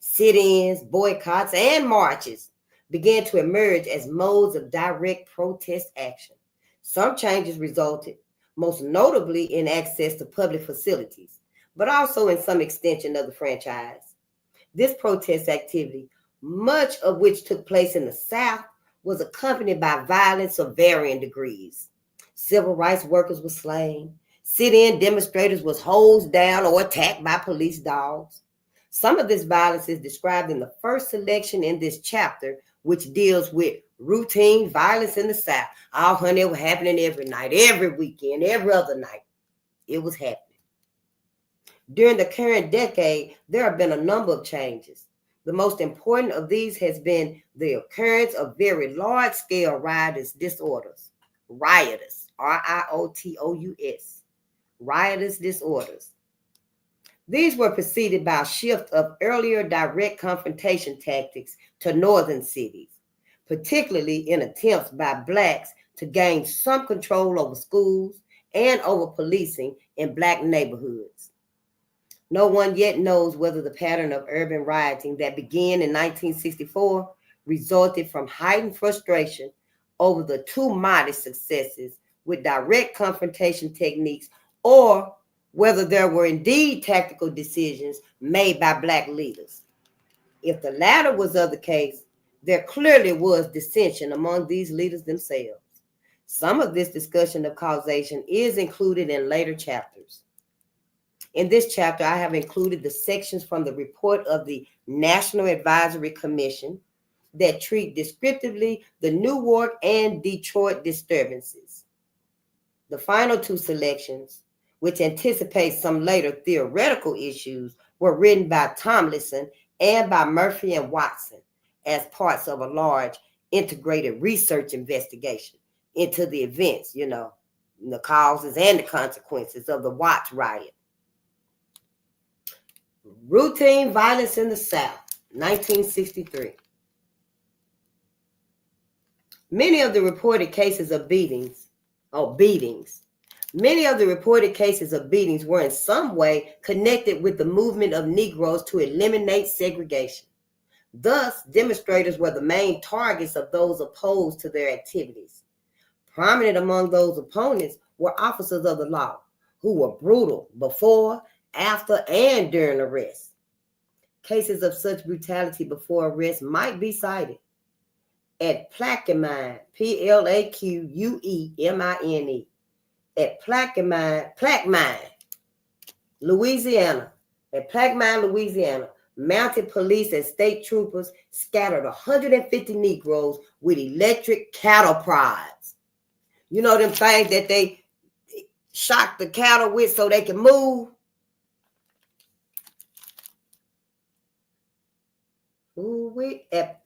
S1: Sit-ins, boycotts, and marches began to emerge as modes of direct protest action. Some changes resulted, most notably in access to public facilities, but also in some extension of the franchise. This protest activity, much of which took place in the South, was accompanied by violence of varying degrees. Civil rights workers were slain. Sit-in demonstrators was hosed down or attacked by police dogs. Some of this violence is described in the first selection in this chapter, which deals with routine violence in the South. Oh, honey, it was happening every night, every weekend, every other night. It was happening. During the current decade, there have been a number of changes. The most important of these has been the occurrence of very large-scale riotous disorders. Riotous, R-I-O-T-O-U-S. Riotous disorders. These were preceded by a shift of earlier direct confrontation tactics to northern cities, particularly in attempts by Blacks to gain some control over schools and over policing in Black neighborhoods. No one yet knows whether the pattern of urban rioting that began in 1964 resulted from heightened frustration over the too modest successes with direct confrontation techniques, or whether there were indeed tactical decisions made by Black leaders. If the latter was of the case, there clearly was dissension among these leaders themselves. Some of this discussion of causation is included in later chapters. In this chapter, I have included the sections from the report of the National Advisory Commission that treat descriptively the Newark and Detroit disturbances. The final two selections, which anticipate some later theoretical issues, were written by Tomlinson and by Murphy and Watson as parts of a large integrated research investigation into the events, the causes and the consequences of the Watts riot. Routine violence in the South, 1963. Many of the reported cases of beatings Many of the reported cases of beatings were in some way connected with the movement of Negroes to eliminate segregation. Thus, demonstrators were the main targets of those opposed to their activities. Prominent among those opponents were officers of the law who were brutal before, after, and during arrest. Cases of such brutality before arrest might be cited at Plaquemine, Plaquemine, at Plaquemine, Louisiana. At Plaquemine, Louisiana, mounted police and state troopers scattered 150 Negroes with electric cattle prods. You know them things that they shock the cattle with so they can move?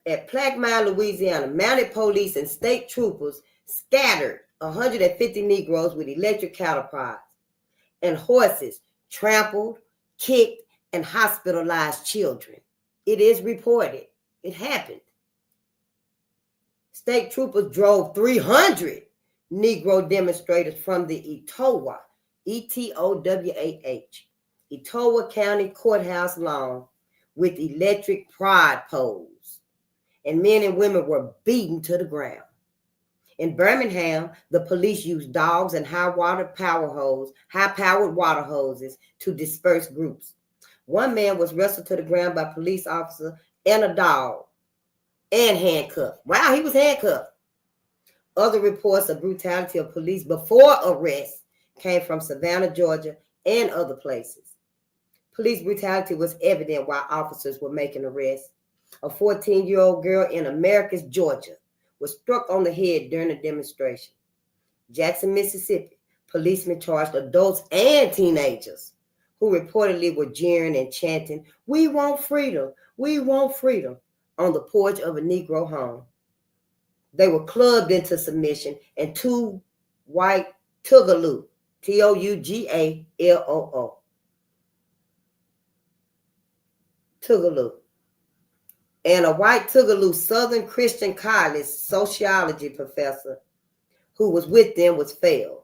S1: At Plaquemine, Louisiana, mounted police and state troopers scattered 150 Negroes with electric cattle prods, and horses trampled, kicked, and hospitalized children. It is reported. It happened. State troopers drove 300 Negro demonstrators from the Etowah, Etowah, Etowah County Courthouse lawn with electric prod poles, and men and women were beaten to the ground. In Birmingham, the police used dogs and high-powered water hoses to disperse groups. One man was wrestled to the ground by a police officer and a dog, and handcuffed. Wow, he was handcuffed. Other reports of brutality of police before arrest came from Savannah, Georgia, and other places. Police brutality was evident while officers were making arrests. A 14-year-old girl in Americus, Georgia, was struck on the head during a demonstration. Jackson, Mississippi, policemen charged adults and teenagers who reportedly were jeering and chanting, "We want freedom, we want freedom," on the porch of a Negro home. They were clubbed into submission, and two white Tougaloo, Tougaloo, Tougaloo, and a white Tougaloo Southern Christian College sociology professor who was with them was failed.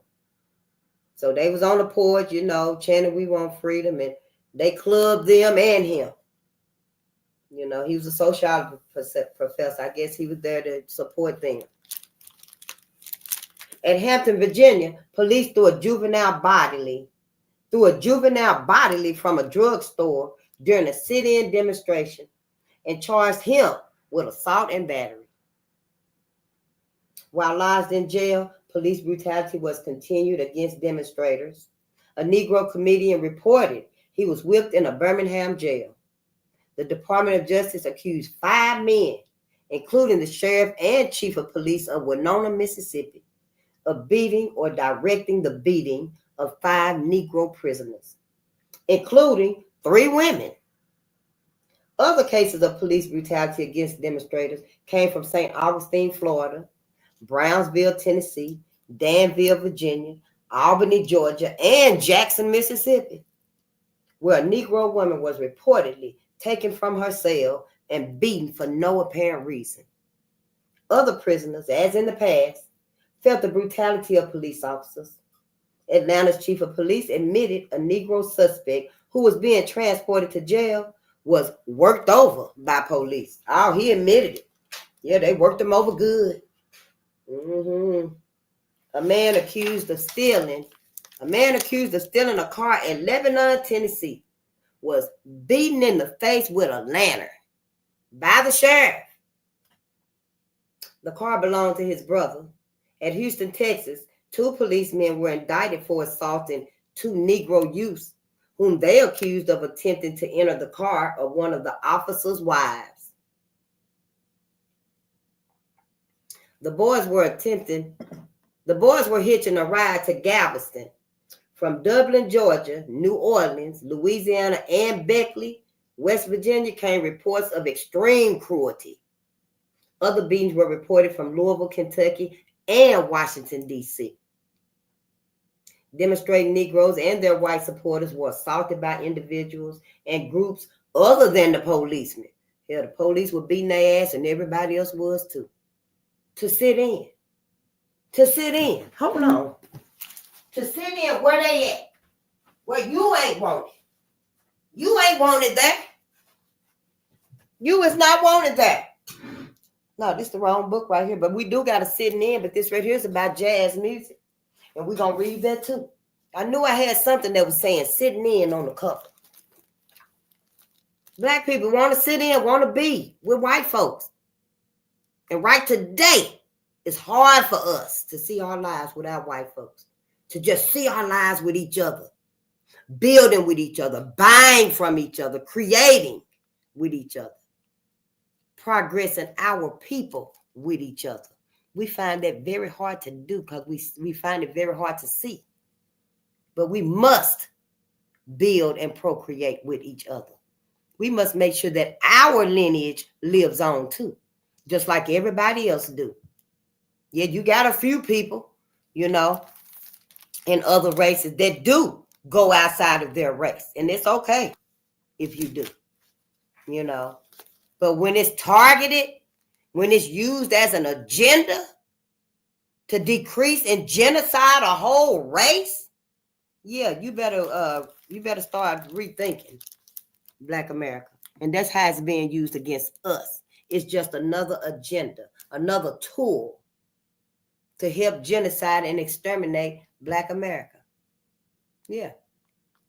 S1: So they was on the porch, chanting, "We want freedom," and they clubbed them and him. He was a sociology professor. I guess he was there to support them. At Hampton, Virginia, police threw a juvenile bodily from a drugstore during a sit-in demonstration and charged him with assault and battery. While lodged in jail, police brutality was continued against demonstrators. A Negro comedian reported he was whipped in a Birmingham jail. The Department of Justice accused 5 men, including the sheriff and chief of police of Winona, Mississippi, of beating or directing the beating of 5 Negro prisoners, including 3 women. Other cases of police brutality against demonstrators came from St. Augustine, Florida, Brownsville, Tennessee, Danville, Virginia, Albany, Georgia, and Jackson, Mississippi, where a Negro woman was reportedly taken from her cell and beaten for no apparent reason. Other prisoners, as in the past, felt the brutality of police officers. Atlanta's chief of police admitted a Negro suspect who was being transported to jail was worked over by police. Oh, he admitted it. Yeah, they worked him over good. A man accused of stealing a car at Lebanon, Tennessee, was beaten in the face with a lantern by the sheriff. The car belonged to his brother. At Houston, Texas, 2 policemen were indicted for assaulting 2 Negro youths whom they accused of attempting to enter the car of one of the officers' wives. The boys were hitching a ride to Galveston. From Dublin, Georgia, New Orleans, Louisiana, and Beckley, West Virginia, came reports of extreme cruelty. Other beatings were reported from Louisville, Kentucky, and Washington, D.C. Demonstrating Negroes and their white supporters were assaulted by individuals and groups other than the policemen. Hell, the police were beating their ass and everybody else was too. To sit in. To sit in. Hold on. To sit in where they at. Where you ain't wanted. You ain't wanted that. You is not wanted that. No, this is the wrong book right here. But we do got to sit in. But this right here is about jazz music. And we're going to read that too. I knew I had something that was saying sitting in on the cover. Black people want to sit in, want to be with white folks. And right today, it's hard for us to see our lives without white folks. To just see our lives with each other. Building with each other. Buying from each other. Creating with each other. Progressing our people with each other. We find that very hard to do because we find it very hard to see. But we must build and procreate with each other. We must make sure that our lineage lives on too, just like everybody else do. Yeah, you got a few people, in other races that do go outside of their race. And it's okay if you do, But when it's targeted, when it's used as an agenda to decrease and genocide a whole race, yeah, you better start rethinking Black America. And that's how it's being used against us. It's just another agenda, another tool to help genocide and exterminate Black America. Yeah,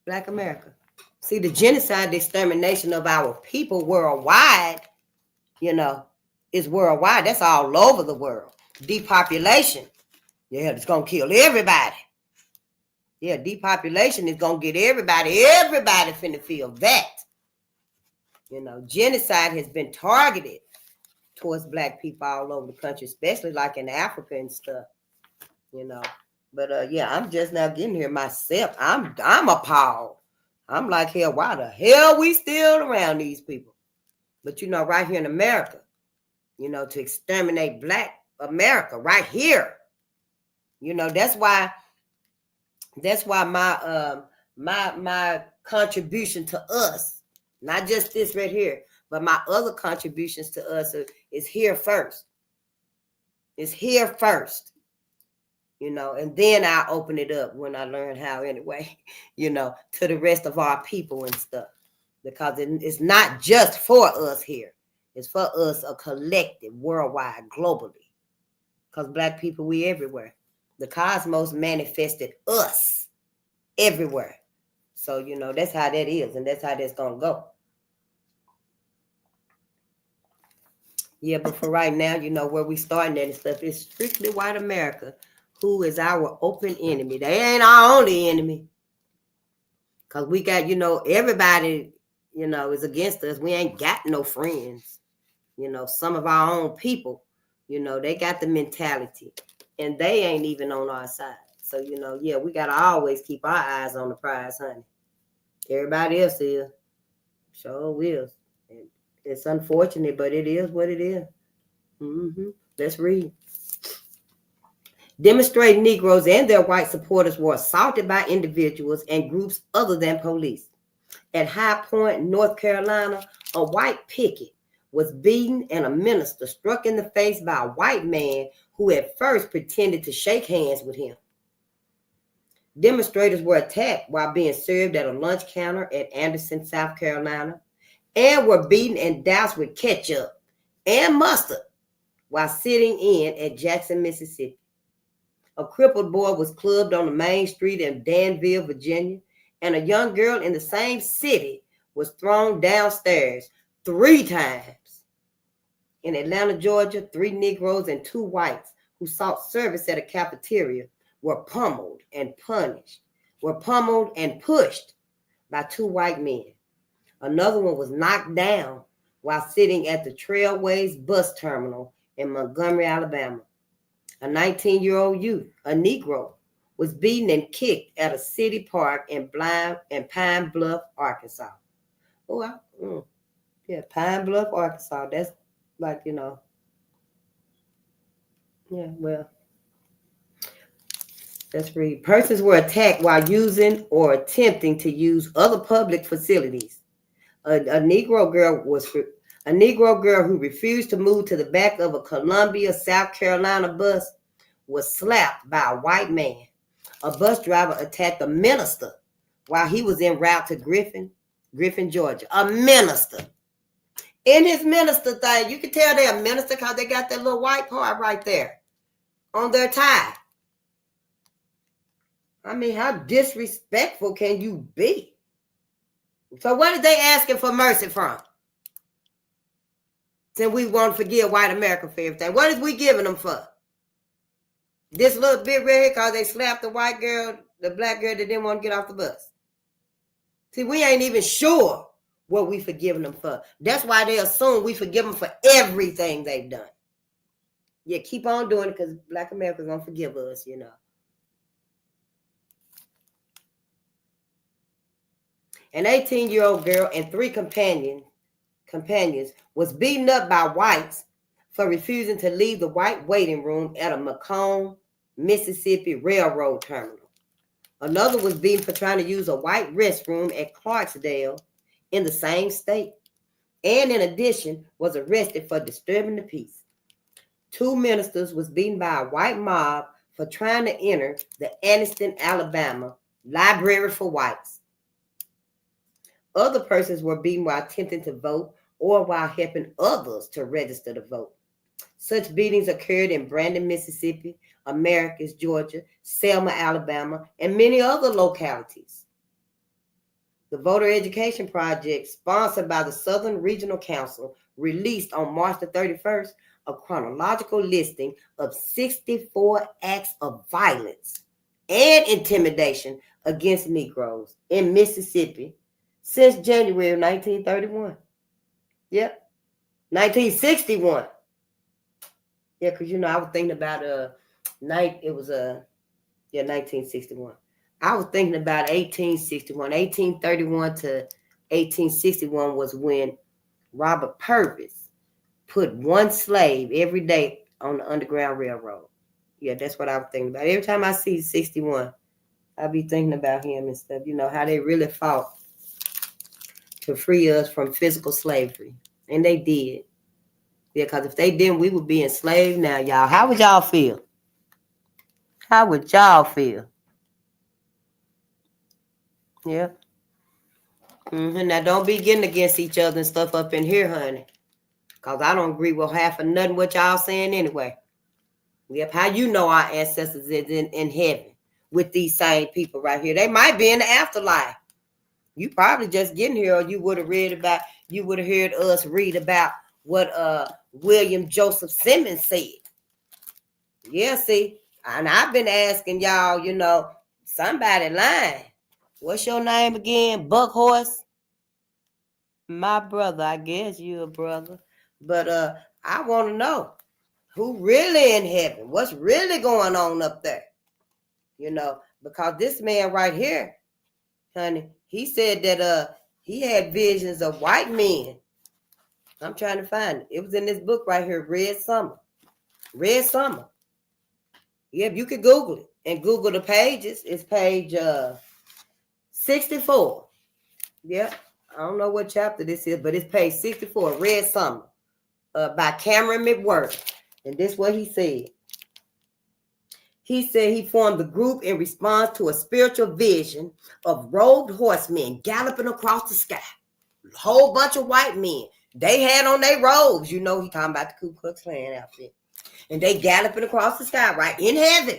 S1: Black America. See, the genocide, the extermination of our people worldwide, is worldwide. That's all over the world. Depopulation, yeah, it's going to kill everybody. Yeah, depopulation is going to get everybody finna feel that. Genocide has been targeted towards Black people all over the country, especially like in Africa and stuff, But yeah, I'm just now getting here myself. I'm appalled. I'm like, hell, why the hell we still around these people? But right here in America, to exterminate Black America right here. That's why my contribution to us, not just this right here, but my other contributions to us is here first. It's here first, and then I'll open it up when I learn how anyway, to the rest of our people and stuff. Because it's not just for us here. It's for us, a collective, worldwide, globally. Because Black people, we everywhere. The cosmos manifested us everywhere. So, that's how that is. And that's how that's going to go. Yeah, but for right now, where we starting at and stuff, it's strictly white America, who is our open enemy. They ain't our only enemy. Because we got, everybody, is against us. We ain't got no friends. Some of our own people, they got the mentality. And they ain't even on our side. So, yeah, we got to always keep our eyes on the prize, honey. Everybody else is. Sure will. And it's unfortunate, but it is what it is. Let's read. Demonstrating Negroes and their white supporters were assaulted by individuals and groups other than police. At High Point, North Carolina, a white picket was beaten and a minister struck in the face by a white man who at first pretended to shake hands with him. Demonstrators were attacked while being served at a lunch counter at Anderson, South Carolina, and were beaten and doused with ketchup and mustard while sitting in at Jackson, Mississippi. A crippled boy was clubbed on the main street in Danville, Virginia, and a young girl in the same city was thrown downstairs 3 times. In Atlanta, Georgia, 3 Negroes and 2 whites who sought service at a cafeteria were pummeled and pushed by 2 white men. Another one was knocked down while sitting at the Trailways bus terminal in Montgomery, Alabama. A 19-year-old youth, a Negro, was beaten and kicked at a city park in Pine Bluff, Arkansas. Yeah, Pine Bluff, Arkansas. That's like, yeah, well. Let's read. Persons were attacked while using or attempting to use other public facilities. A Negro girl who refused to move to the back of a Columbia, South Carolina bus was slapped by a white man. A bus driver attacked a minister while he was en route to Griffin, Georgia. A minister. In his minister thing, you can tell they're a minister because they got that little white part right there on their tie. I mean, how disrespectful can you be? So what are they asking for mercy from? Since we want to forgive white America for everything. What is we giving them for? This little bit right here because they slapped the white girl, the black girl that didn't want to get off the bus. See, we ain't even sure what we forgiving them for. That's why they assume we forgive them for everything they've done. Yeah, keep on doing it because Black America's going to forgive us, you know. An 18-year-old girl and 3 companions was beaten up by whites for refusing to leave the white waiting room at a Macomb, Mississippi railroad terminal. Another was beaten for trying to use a white restroom at Clarksdale in the same state, and in addition was arrested for disturbing the peace. 2 ministers was beaten by a white mob for trying to enter the Anniston, Alabama library for whites. Other persons were beaten while attempting to vote or while helping others to register to vote. Such beatings occurred in Brandon, Mississippi, Americus, Georgia, Selma, Alabama, and many other localities. The Voter Education Project, sponsored by the Southern Regional Council, released on March the 31st a chronological listing of 64 acts of violence and intimidation against Negroes in Mississippi since January of 1931. Yep. 1961. Yeah, because, you know, I was thinking about 1961. I was thinking about 1861. 1831 to 1861 was when Robert Purvis put 1 slave every day on the Underground Railroad. Yeah, that's what I was thinking about. Every time I see 61, I be thinking about him and stuff, you know, how they really fought to free us from physical slavery. And they did. Yeah, because if they didn't, we would be enslaved now, y'all. How would y'all feel? How would y'all feel? Yeah. Now, don't be getting against each other and stuff up in here, honey. Because I don't agree with half of nothing what y'all saying anyway. Yep, how you know our ancestors is in heaven with these same people right here? They might be in the afterlife. You probably just getting here, or you would have heard us read about what William Joseph Simmons said. Yeah, see, and I've been asking y'all, you know, somebody lying. What's your name again? Buckhorse? My brother, I guess you a brother. But I want to know who really in heaven. What's really going on up there? You know, because this man right here, honey, he said that he had visions of white men. I'm trying to find it. It was in this book right here, Red Summer. Red Summer. Yep, you could Google it and Google the pages. It's page 64. Yep, I don't know what chapter this is, but it's page 64, Red Summer, by Cameron McWhirter. And this is what he said. He said he formed the group in response to a spiritual vision of robed horsemen galloping across the sky. A whole bunch of white men. They had on their robes. You know, he talking about the Ku Klux Klan outfit. And they galloping across the sky, right? In heaven.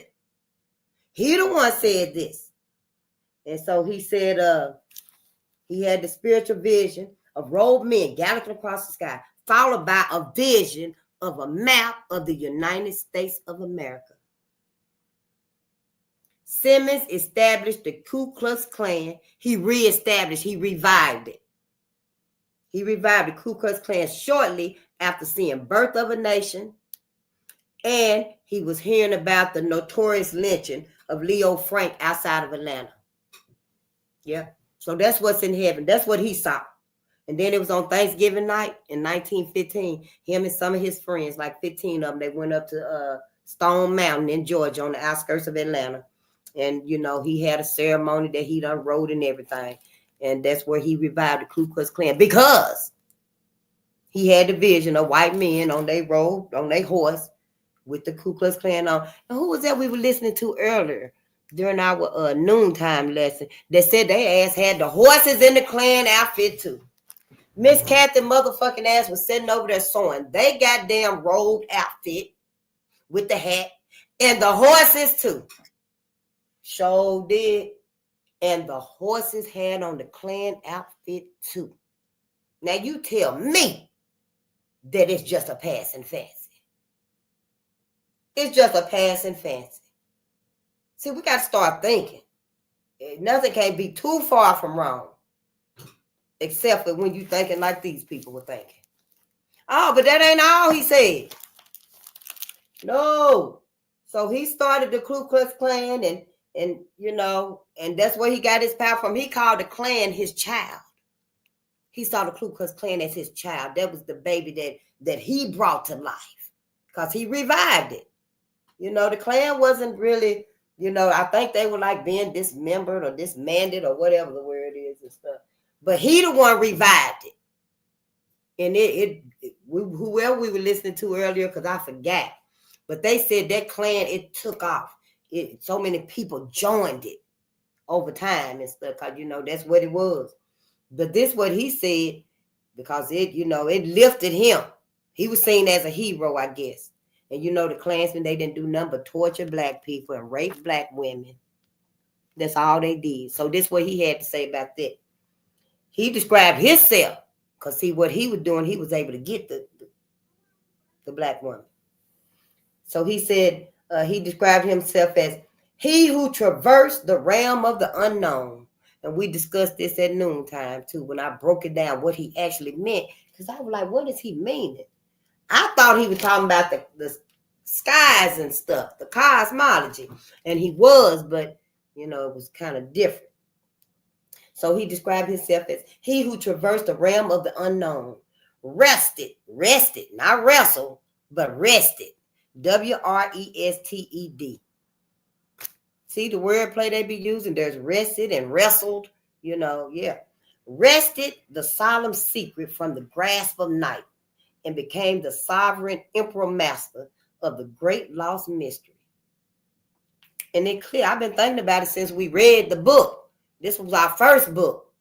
S1: He the one said this. And so he said he had the spiritual vision of robed men galloping across the sky, followed by a vision of a map of the United States of America. Simmons established the Ku Klux Klan. He revived it. He revived the Ku Klux Klan shortly after seeing Birth of a Nation, and he was hearing about the notorious lynching of Leo Frank outside of Atlanta. Yeah, so that's what's in heaven. That's what he saw. And then it was on Thanksgiving night in 1915. Him and some of his friends, like 15 of them, they went up to Stone Mountain in Georgia on the outskirts of Atlanta. And, you know, he had a ceremony that he done wrote and everything. And that's where he revived the Ku Klux Klan, because he had the vision of white men on their road, on their horse, with the Ku Klux Klan on. And who was that we were listening to earlier during our noontime lesson that said they ass had the horses in the Klan outfit too? Miss Kathy motherfucking ass was sitting over there sewing they goddamn robe outfit with the hat and the horses too. Sure did. And the horses had on the Klan outfit too. Now you tell me that it's just a passing fancy. It's just a passing fancy. See, we got to start thinking. Nothing can't be too far from wrong. Except for when you thinking like these people were thinking. Oh, but that ain't all he said. No. So he started the Ku Klux Klan, and you know, and that's where he got his power from. He called the Klan his child. He saw the Ku Klux Klan as his child. That was the baby that he brought to life, because he revived it. You know, the Klan wasn't really, you know, I think they were like being dismembered or disbanded or whatever the word is and stuff. But he the one revived it. And whoever we were listening to earlier, because I forgot, but they said that Klan, it took off. So many people joined it over time and stuff, because, you know, that's what it was. But this what he said, because it, you know, it lifted him. He was seen as a hero, I guess. And, you know, the Klansmen, they didn't do nothing but torture black people and rape black women. That's all they did. So this what he had to say about that. He described himself, because see what he was doing, he was able to get the black woman. So he said, he described himself as he who traversed the realm of the unknown. And we discussed this at noontime too, when I broke it down, what he actually meant. Because I was like, what does he mean? I thought he was talking about the skies and stuff, the cosmology. And he was, but, you know, it was kind of different. So he described himself as he who traversed the realm of the unknown, rested, not wrestled, but rested. W-R-E-S-T-E-D. See the wordplay they be using? There's rested and wrestled, you know, yeah. Rested the solemn secret from the grasp of night and became the sovereign emperor master of the great lost mystery. And it clear, I've been thinking about it since we read the book. This was our first book.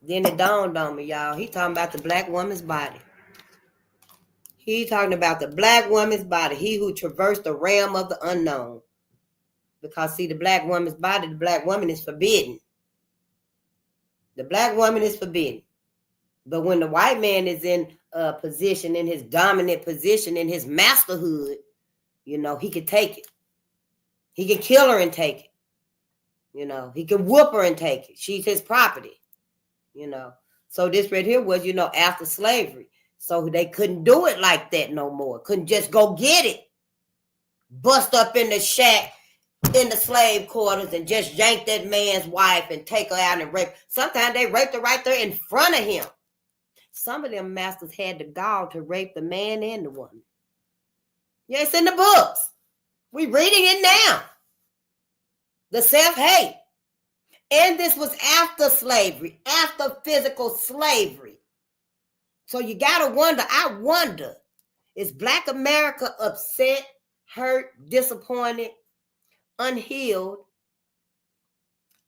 S1: Then it dawned on me, y'all. He talking about the black woman's body. He talking about the black woman's body. He who traversed the realm of the unknown. Because see, the black woman's body, the black woman is forbidden. The black woman is forbidden. But when the white man is in a position, in his dominant position, in his masterhood, you know, he can take it. He can kill her and take it. You know, he can whoop her and take it. She's his property. You know, so this right here was, you know, after slavery. So they couldn't do it like that no more. Couldn't just go get it. Bust up in the shack in the slave quarters and just yank that man's wife and take her out and rape. Sometimes they raped her right there in front of him. Some of them masters had the gall to rape the man and the woman. Yeah, it's in the books. We reading it now. The self-hate. And this was after slavery, after physical slavery. So you got to wonder, I wonder, is Black America upset, hurt, disappointed, unhealed,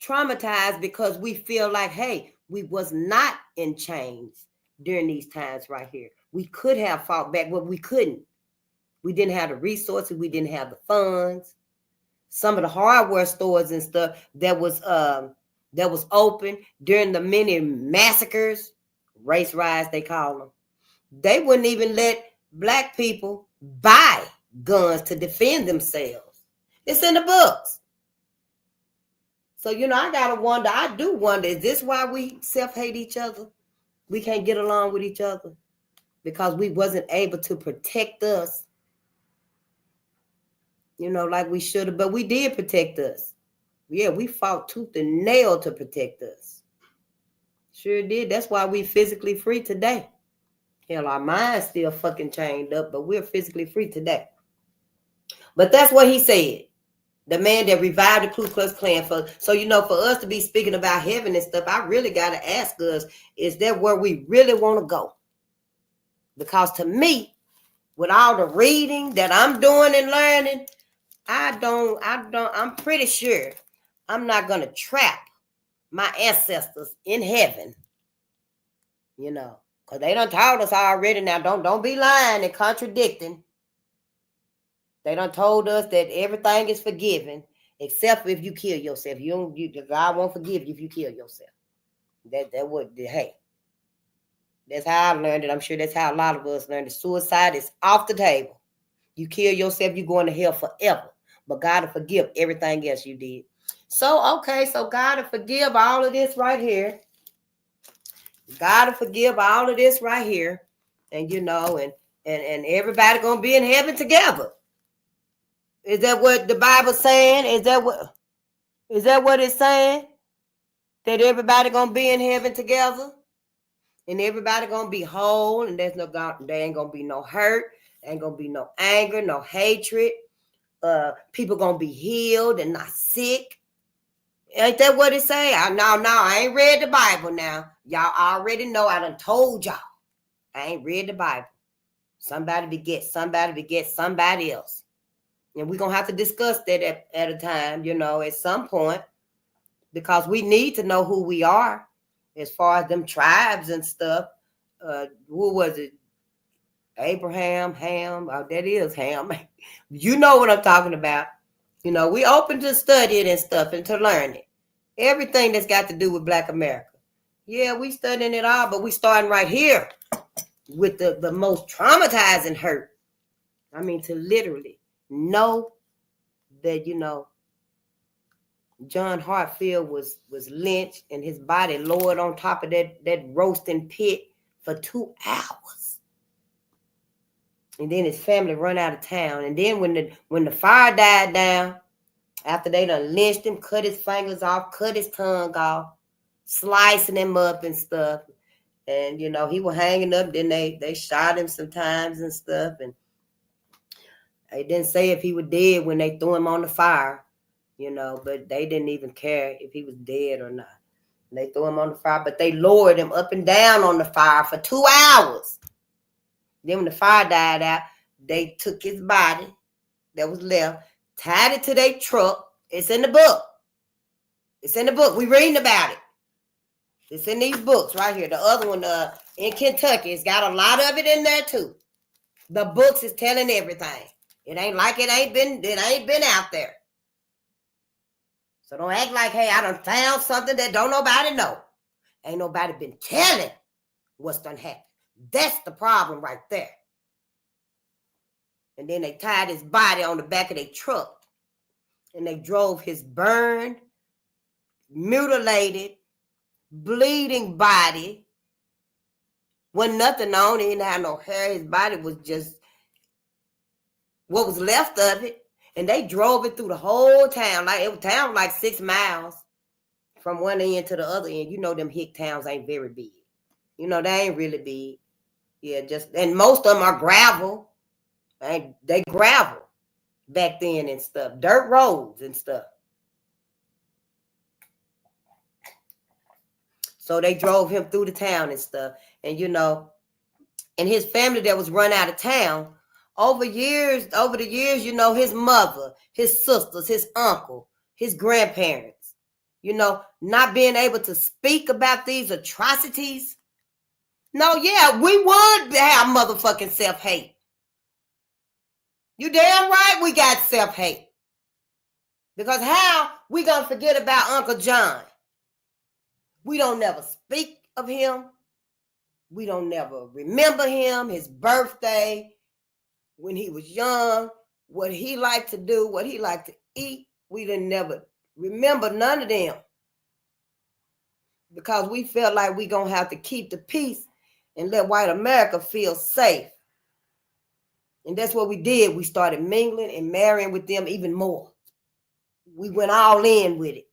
S1: traumatized because we feel like, hey, we was not in chains during these times right here. We could have fought back, but we couldn't. We didn't have the resources. We didn't have the funds. Some of the hardware stores and stuff that was open during the many massacres, race riots they call them, they wouldn't even let Black people buy guns to defend themselves. It's in the books. So, you know, I gotta wonder, I do wonder, is this why we self-hate each other? We can't get along with each other because we wasn't able to protect us, you know, like we should have, but we did protect us. Yeah, we fought tooth and nail to protect us. Sure did. That's why we physically free today. Hell, our mind's still fucking chained up, but we're physically free today. But that's what he said. The man that revived the Ku Klux Klan. So, for us to be speaking about heaven and stuff, I really got to ask us, is that where we really want to go? Because to me, with all the reading that I'm doing and learning, I'm pretty sure I'm not going to trap my ancestors in heaven, because they done told us already. Now, don't be lying and contradicting. They done told us that everything is forgiven, except if you kill yourself. God won't forgive you if you kill yourself. Hey, that's how I learned it. I'm sure that's how a lot of us learned it. Suicide is off the table. You kill yourself, you're going to hell forever. But God will forgive everything else you did. So God will forgive all of this right here. God will forgive all of this right here. And, and everybody going to be in heaven together. Is that what the Bible's saying? Is that what it's saying? That everybody going to be in heaven together? And everybody going to be whole, and there ain't going to be no hurt, ain't going to be no anger, no hatred. People going to be healed and not sick. Ain't that what it say? No, I ain't read the Bible now. Y'all already know I done told y'all. I ain't read the Bible. Somebody begets somebody else. And we're going to have to discuss that at a time, at some point, because we need to know who we are as far as them tribes and stuff. Who was it? Abraham, Ham. Oh, that is Ham. You know what I'm talking about. We open to study it and stuff and to learn it. Everything that's got to do with Black America. Yeah, we studying it all, but we starting right here with the most traumatizing hurt. I mean, to literally know that, John Hartfield was lynched and his body lowered on top of that roasting pit for 2 hours. And then his family run out of town. And then when the fire died down, after they done lynched him, cut his fingers off, cut his tongue off, slicing him up and stuff. And, he was hanging up. Then they shot him sometimes and stuff. And they didn't say if he was dead when they threw him on the fire, but they didn't even care if he was dead or not. And they threw him on the fire, but they lowered him up and down on the fire for 2 hours. Then when the fire died out, they took his body that was left, tied it to their truck. It's in the book. We reading about it. It's in these books right here. The other one in Kentucky, it's got a lot of it in there too. The books is telling everything. It ain't like it ain't been out there. So don't act like, hey, I done found something that don't nobody know. Ain't nobody been telling what's done happened. That's the problem right there. And then they tied his body on the back of their truck. And they drove his burned, mutilated, bleeding body. Wasn't nothing on it. He didn't have no hair. His body was just what was left of it. And they drove it through the whole town. Town was like 6 miles from one end to the other end. Them hick towns ain't very big. They ain't really big. Yeah, and most of them are gravel. They gravel back then and stuff. Dirt roads and stuff. So they drove him through the town and stuff. And, and his family that was run out of town, over the years, his mother, his sisters, his uncle, his grandparents, not being able to speak about these atrocities. No, yeah, we would have motherfucking self-hate. You damn right we got self-hate. Because how we gonna forget about Uncle John? We don't never speak of him. We don't never remember him, his birthday, when he was young, what he liked to do, what he liked to eat. We didn't never remember none of them. Because we felt like we gonna have to keep the peace and let white America feel safe. And that's what we did. We started mingling and marrying with them even more. We went all in with it.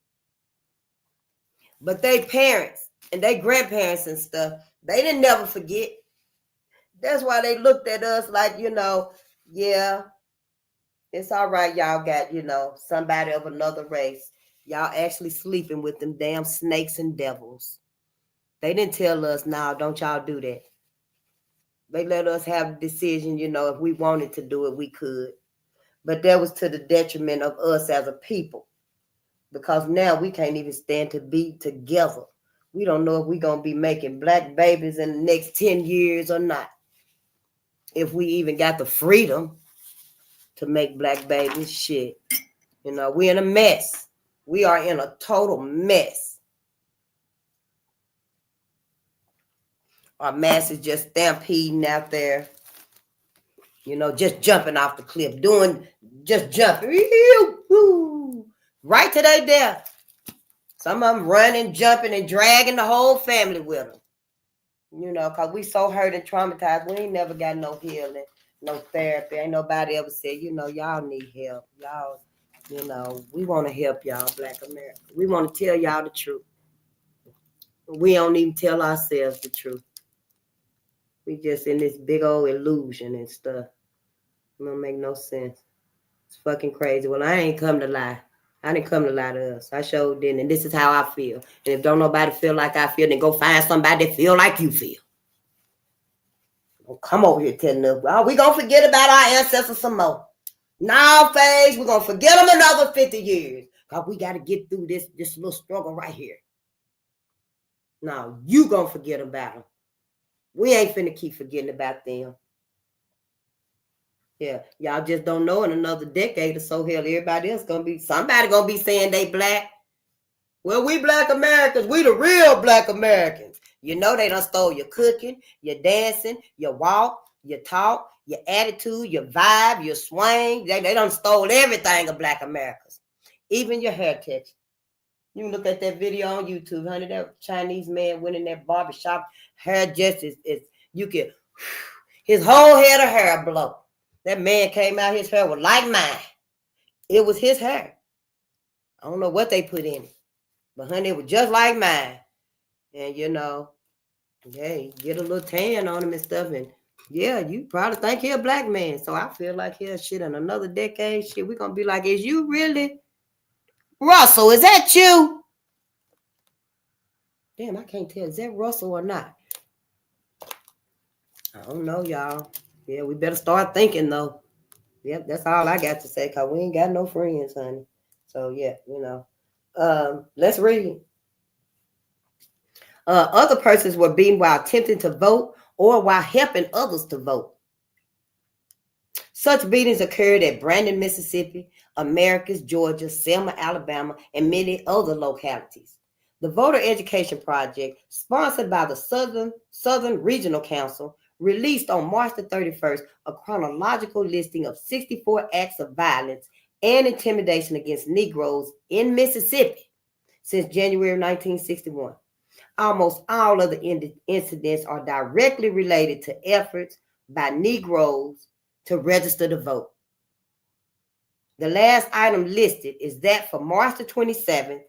S1: But they parents and they grandparents and stuff, they didn't never forget. That's why they looked at us like, yeah, It's all right. Y'all got, somebody of another race. Y'all actually sleeping with them damn snakes and devils. They didn't tell us, now, don't y'all do that. They let us have the decision, if we wanted to do it, we could. But that was to the detriment of us as a people. Because now we can't even stand to be together. We don't know if we're going to be making black babies in the next 10 years or not. If we even got the freedom to make black babies, shit. We're in a mess. We are in a total mess. Our mass is just stampeding out there. Just jumping off the cliff. Just jumping. Right to their death. Some of them running, jumping, and dragging the whole family with them. Because we so hurt and traumatized. We ain't never got no healing, no therapy. Ain't nobody ever said, y'all need help. Y'all, we want to help y'all, Black America. We want to tell y'all the truth. We don't even tell ourselves the truth. We just in this big old illusion and stuff. It don't make no sense. It's fucking crazy. Well, I ain't come to lie. I didn't come to lie to us. I sure didn't. And this is how I feel. And if don't nobody feel like I feel, then go find somebody that feel like you feel. Don't come over here telling us, well, we going to forget about our ancestors some more. Now, phase, we're going to forget them another 50 years. Because we got to get through this little struggle right here. Now, you going to forget about them. We ain't finna keep forgetting about them. Yeah, y'all just don't know in another decade or so, hell, everybody else somebody gonna be saying they black. Well, we Black Americans, we the real Black Americans. They done stole your cooking, your dancing, your walk, your talk, your attitude, your vibe, your swing. They done stole everything of Black Americans. Even your hair texture. You can look at that video on YouTube, honey. That Chinese man went in that barbershop, hair just is you can, his whole head of hair blow. That man came out, his hair was like mine. It was his hair. I don't know what they put in it. But honey, it was just like mine. And hey, get a little tan on him and stuff. And yeah, you probably think he a black man. So I feel like he'll shit in another decade. Shit, we're going to be like, is you really? Russell, is that you? Damn, I can't tell. Is that Russell or not? I don't know, y'all. Yeah, we better start thinking, though. Yep, that's all I got to say, because we ain't got no friends, honey. So, yeah, let's read. Other persons were beaten while attempting to vote or while helping others to vote. Such beatings occurred at Brandon, Mississippi, Americus, Georgia, Selma, Alabama, and many other localities. The Voter Education Project, sponsored by the Southern Regional Council, released on March the 31st a chronological listing of 64 acts of violence and intimidation against Negroes in Mississippi since January 1961. Almost all of the incidents are directly related to efforts by Negroes to register to vote. The last item listed is that for March the 27th,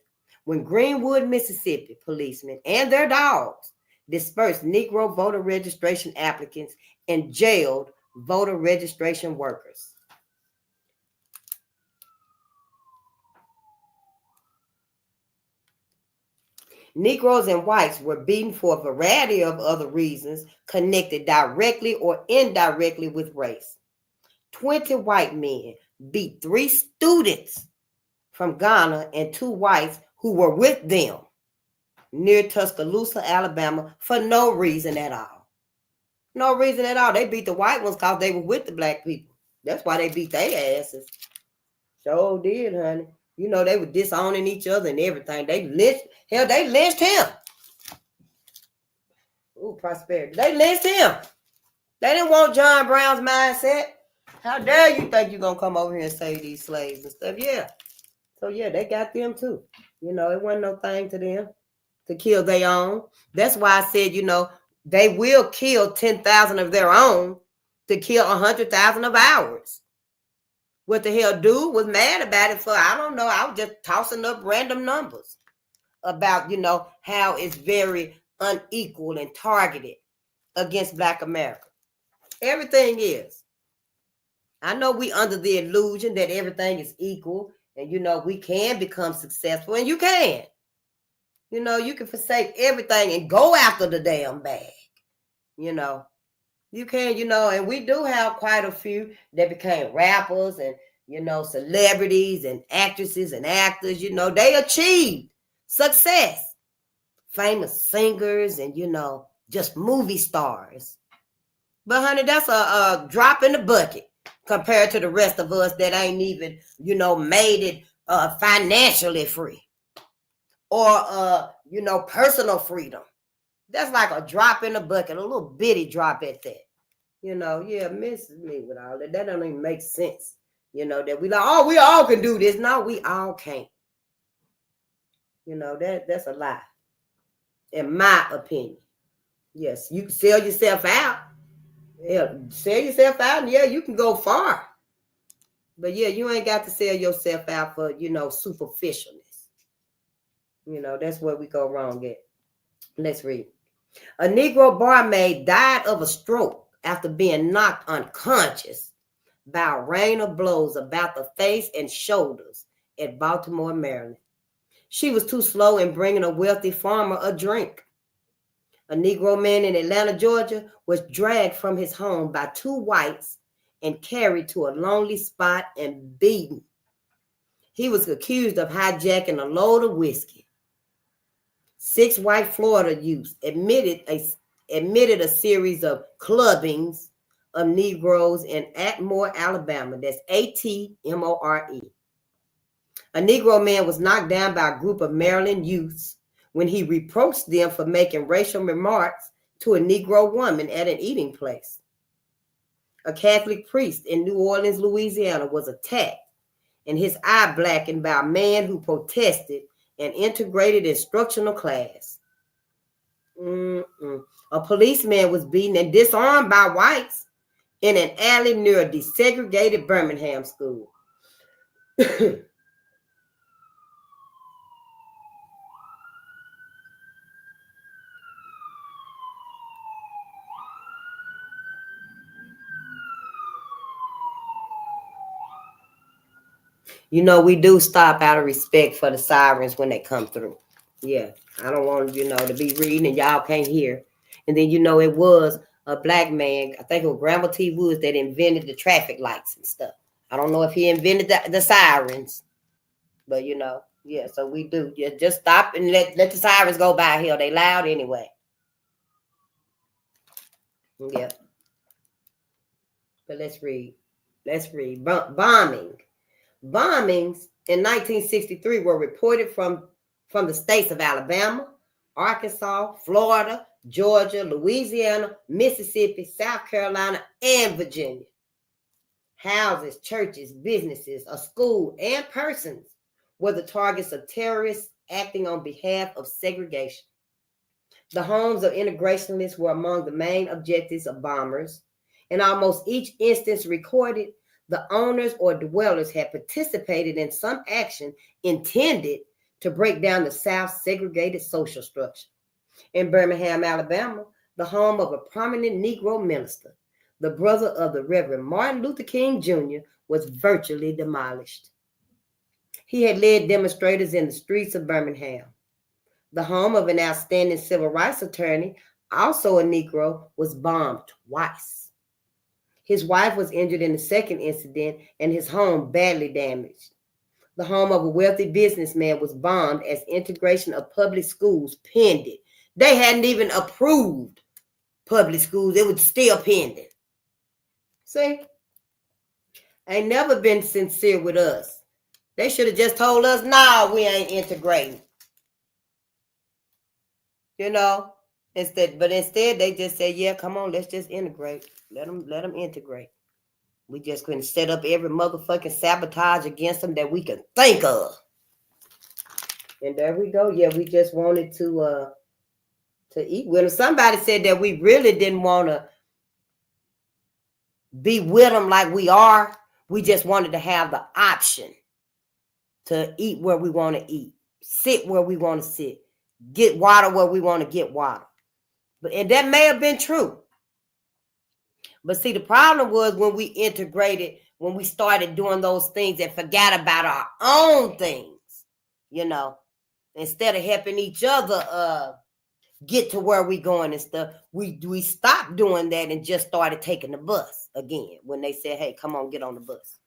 S1: when Greenwood, Mississippi policemen and their dogs dispersed Negro voter registration applicants and jailed voter registration workers. Negroes and whites were beaten for a variety of other reasons connected directly or indirectly with race. 20 white men beat 3 students from Ghana and 2 whites who were with them near Tuscaloosa, Alabama, for no reason at all. No reason at all. They beat the white ones because they were with the black people. That's why they beat their asses. Sure did, honey. They were disowning each other and everything. They lynched him. Ooh, prosperity. They lynched him. They didn't want John Brown's mindset. How dare you think you're going to come over here and save these slaves and stuff? Yeah. So, yeah, they got them too. It wasn't no thing to them to kill their own. That's why I said, they will kill 10,000 of their own to kill 100,000 of ours. What the hell dude was mad about it for, I don't know. I was just tossing up random numbers about, how it's very unequal and targeted against Black America. Everything is. I know we under the illusion that everything is equal and, we can become successful, and you can. You can forsake everything and go after the damn bag. You can, and we do have quite a few that became rappers and, celebrities and actresses and actors. They achieved success. Famous singers and, just movie stars. But, honey, that's a drop in the bucket compared to the rest of us that ain't even, made it financially free or, personal freedom. That's like a drop in the bucket, a little bitty drop at that. Misses me with all that. That don't even make sense. That we like, oh, we all can do this. No, we all can't. That's a lie. In my opinion. Yes, you can sell yourself out. Yeah, sell yourself out, and yeah, you can go far. But yeah, you ain't got to sell yourself out for, superficialness. That's where we go wrong at. Let's read. A Negro barmaid died of a stroke after being knocked unconscious by a rain of blows about the face and shoulders at Baltimore, Maryland. She was too slow in bringing a wealthy farmer a drink. A Negro man in Atlanta, Georgia, was dragged from his home by two whites and carried to a lonely spot and beaten. He was accused of hijacking a load of whiskey. 6 white Florida youths admitted a series of clubbings of Negroes in Atmore, Alabama. That's Atmore. A Negro man was knocked down by a group of Maryland youths when he reproached them for making racial remarks to a Negro woman at an eating place. A Catholic priest in New Orleans, Louisiana, was attacked and his eye blackened by a man who protested an integrated instructional class. A policeman was beaten and disarmed by whites in an alley near a desegregated Birmingham school. We do stop out of respect for the sirens when they come through. Yeah, I don't want, to be reading and y'all can't hear. And then, it was a black man, I think it was Grandma T. Woods, that invented the traffic lights and stuff. I don't know if he invented the sirens, but, yeah, so we do. Yeah, just stop and let the sirens go by here. They loud anyway. Yeah. But let's read. Bombing. Bombings in 1963 were reported from the states of Alabama, Arkansas, Florida, Georgia, Louisiana, Mississippi, South Carolina, and Virginia. Houses, churches, businesses, a school, and persons were the targets of terrorists acting on behalf of segregation. The homes of integrationists were among the main objectives of bombers. In almost each instance recorded, the owners or dwellers had participated in some action intended to break down the South's segregated social structure. In Birmingham, Alabama, the home of a prominent Negro minister, the brother of the Reverend Martin Luther King Jr., was virtually demolished. He had led demonstrators in the streets of Birmingham. The home of an outstanding civil rights attorney, also a Negro, was bombed twice. His wife was injured in the second incident and his home badly damaged. The home of a wealthy businessman was bombed as integration of public schools pended. They hadn't even approved public schools. It was still pending. See? Ain't never been sincere with us. They should have just told us, nah, we ain't integrating. Instead they just said, yeah, come on, let's just integrate. Let them integrate. We just couldn't set up every motherfucking sabotage against them that we could think of. And there we go. Yeah, we just wanted to eat with them. Somebody said that we really didn't want to be with them like we are. We just wanted to have the option to eat where we want to eat, sit where we want to sit, get water where we want to get water. And that may have been true. But see, the problem was when we integrated when we started doing those things and forgot about our own things, instead of helping each other get to where we going and stuff, we stopped doing that and just started taking the bus again when they said, hey, come on, get on the bus.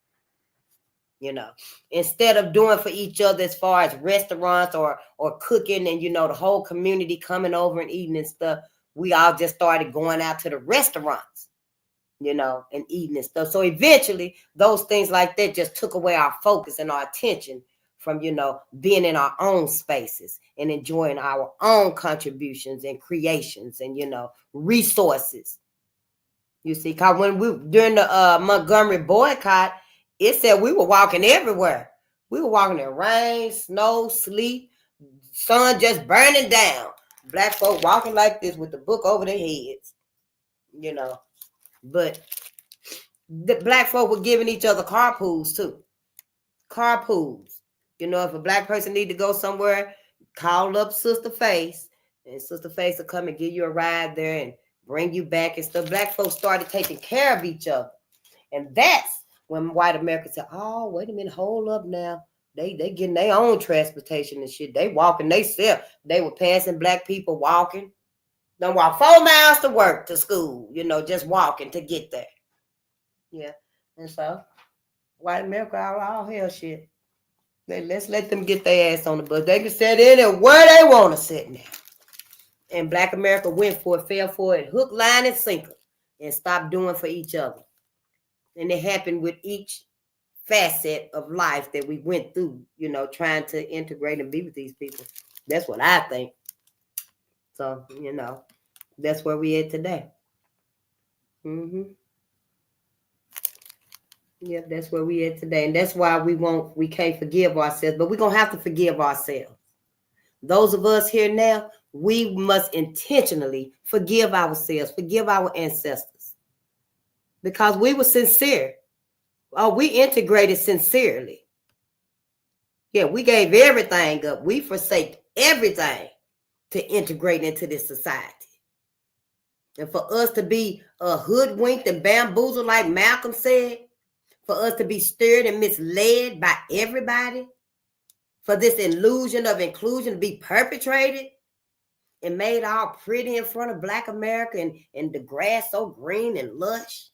S1: Instead of doing for each other as far as restaurants or cooking and, the whole community coming over and eating and stuff, we all just started going out to the restaurants, and eating and stuff. So eventually those things like that just took away our focus and our attention from, being in our own spaces and enjoying our own contributions and creations and, resources. You see, because during the Montgomery boycott, it said we were walking everywhere. We were walking in rain, snow, sleet, sun just burning down. Black folk walking like this with the book over their heads, But the black folk were giving each other carpools too. Carpools. If a black person need to go somewhere, call up Sister Face, and Sister Face will come and give you a ride there and bring you back and stuff. Black folks started taking care of each other. And that's when white America said, oh, wait a minute, hold up now. They getting their own transportation and shit. They walking themselves. They were passing black people walking. Don't walk 4 miles to work, to school, just walking to get there. Yeah. And so, white America, all hell shit. Let's let them get their ass on the bus. They can sit in and where they want to sit now. And black America went for it, fell for it, hook, line, and sinker, and stopped doing for each other. And it happened with each facet of life that we went through, trying to integrate and be with these people. That's what I think. So, that's where we at today. Yep, that's where we at today. And that's why we can't forgive ourselves, but we're going to have to forgive ourselves. Those of us here now, we must intentionally forgive ourselves, forgive our ancestors, because we were sincere. We integrated sincerely. Yeah, we gave everything up. We forsake everything to integrate into this society. And for us to be hoodwinked and bamboozled, like Malcolm said, for us to be stirred and misled by everybody, for this illusion of inclusion to be perpetrated and made all pretty in front of black America and the grass so green and lush.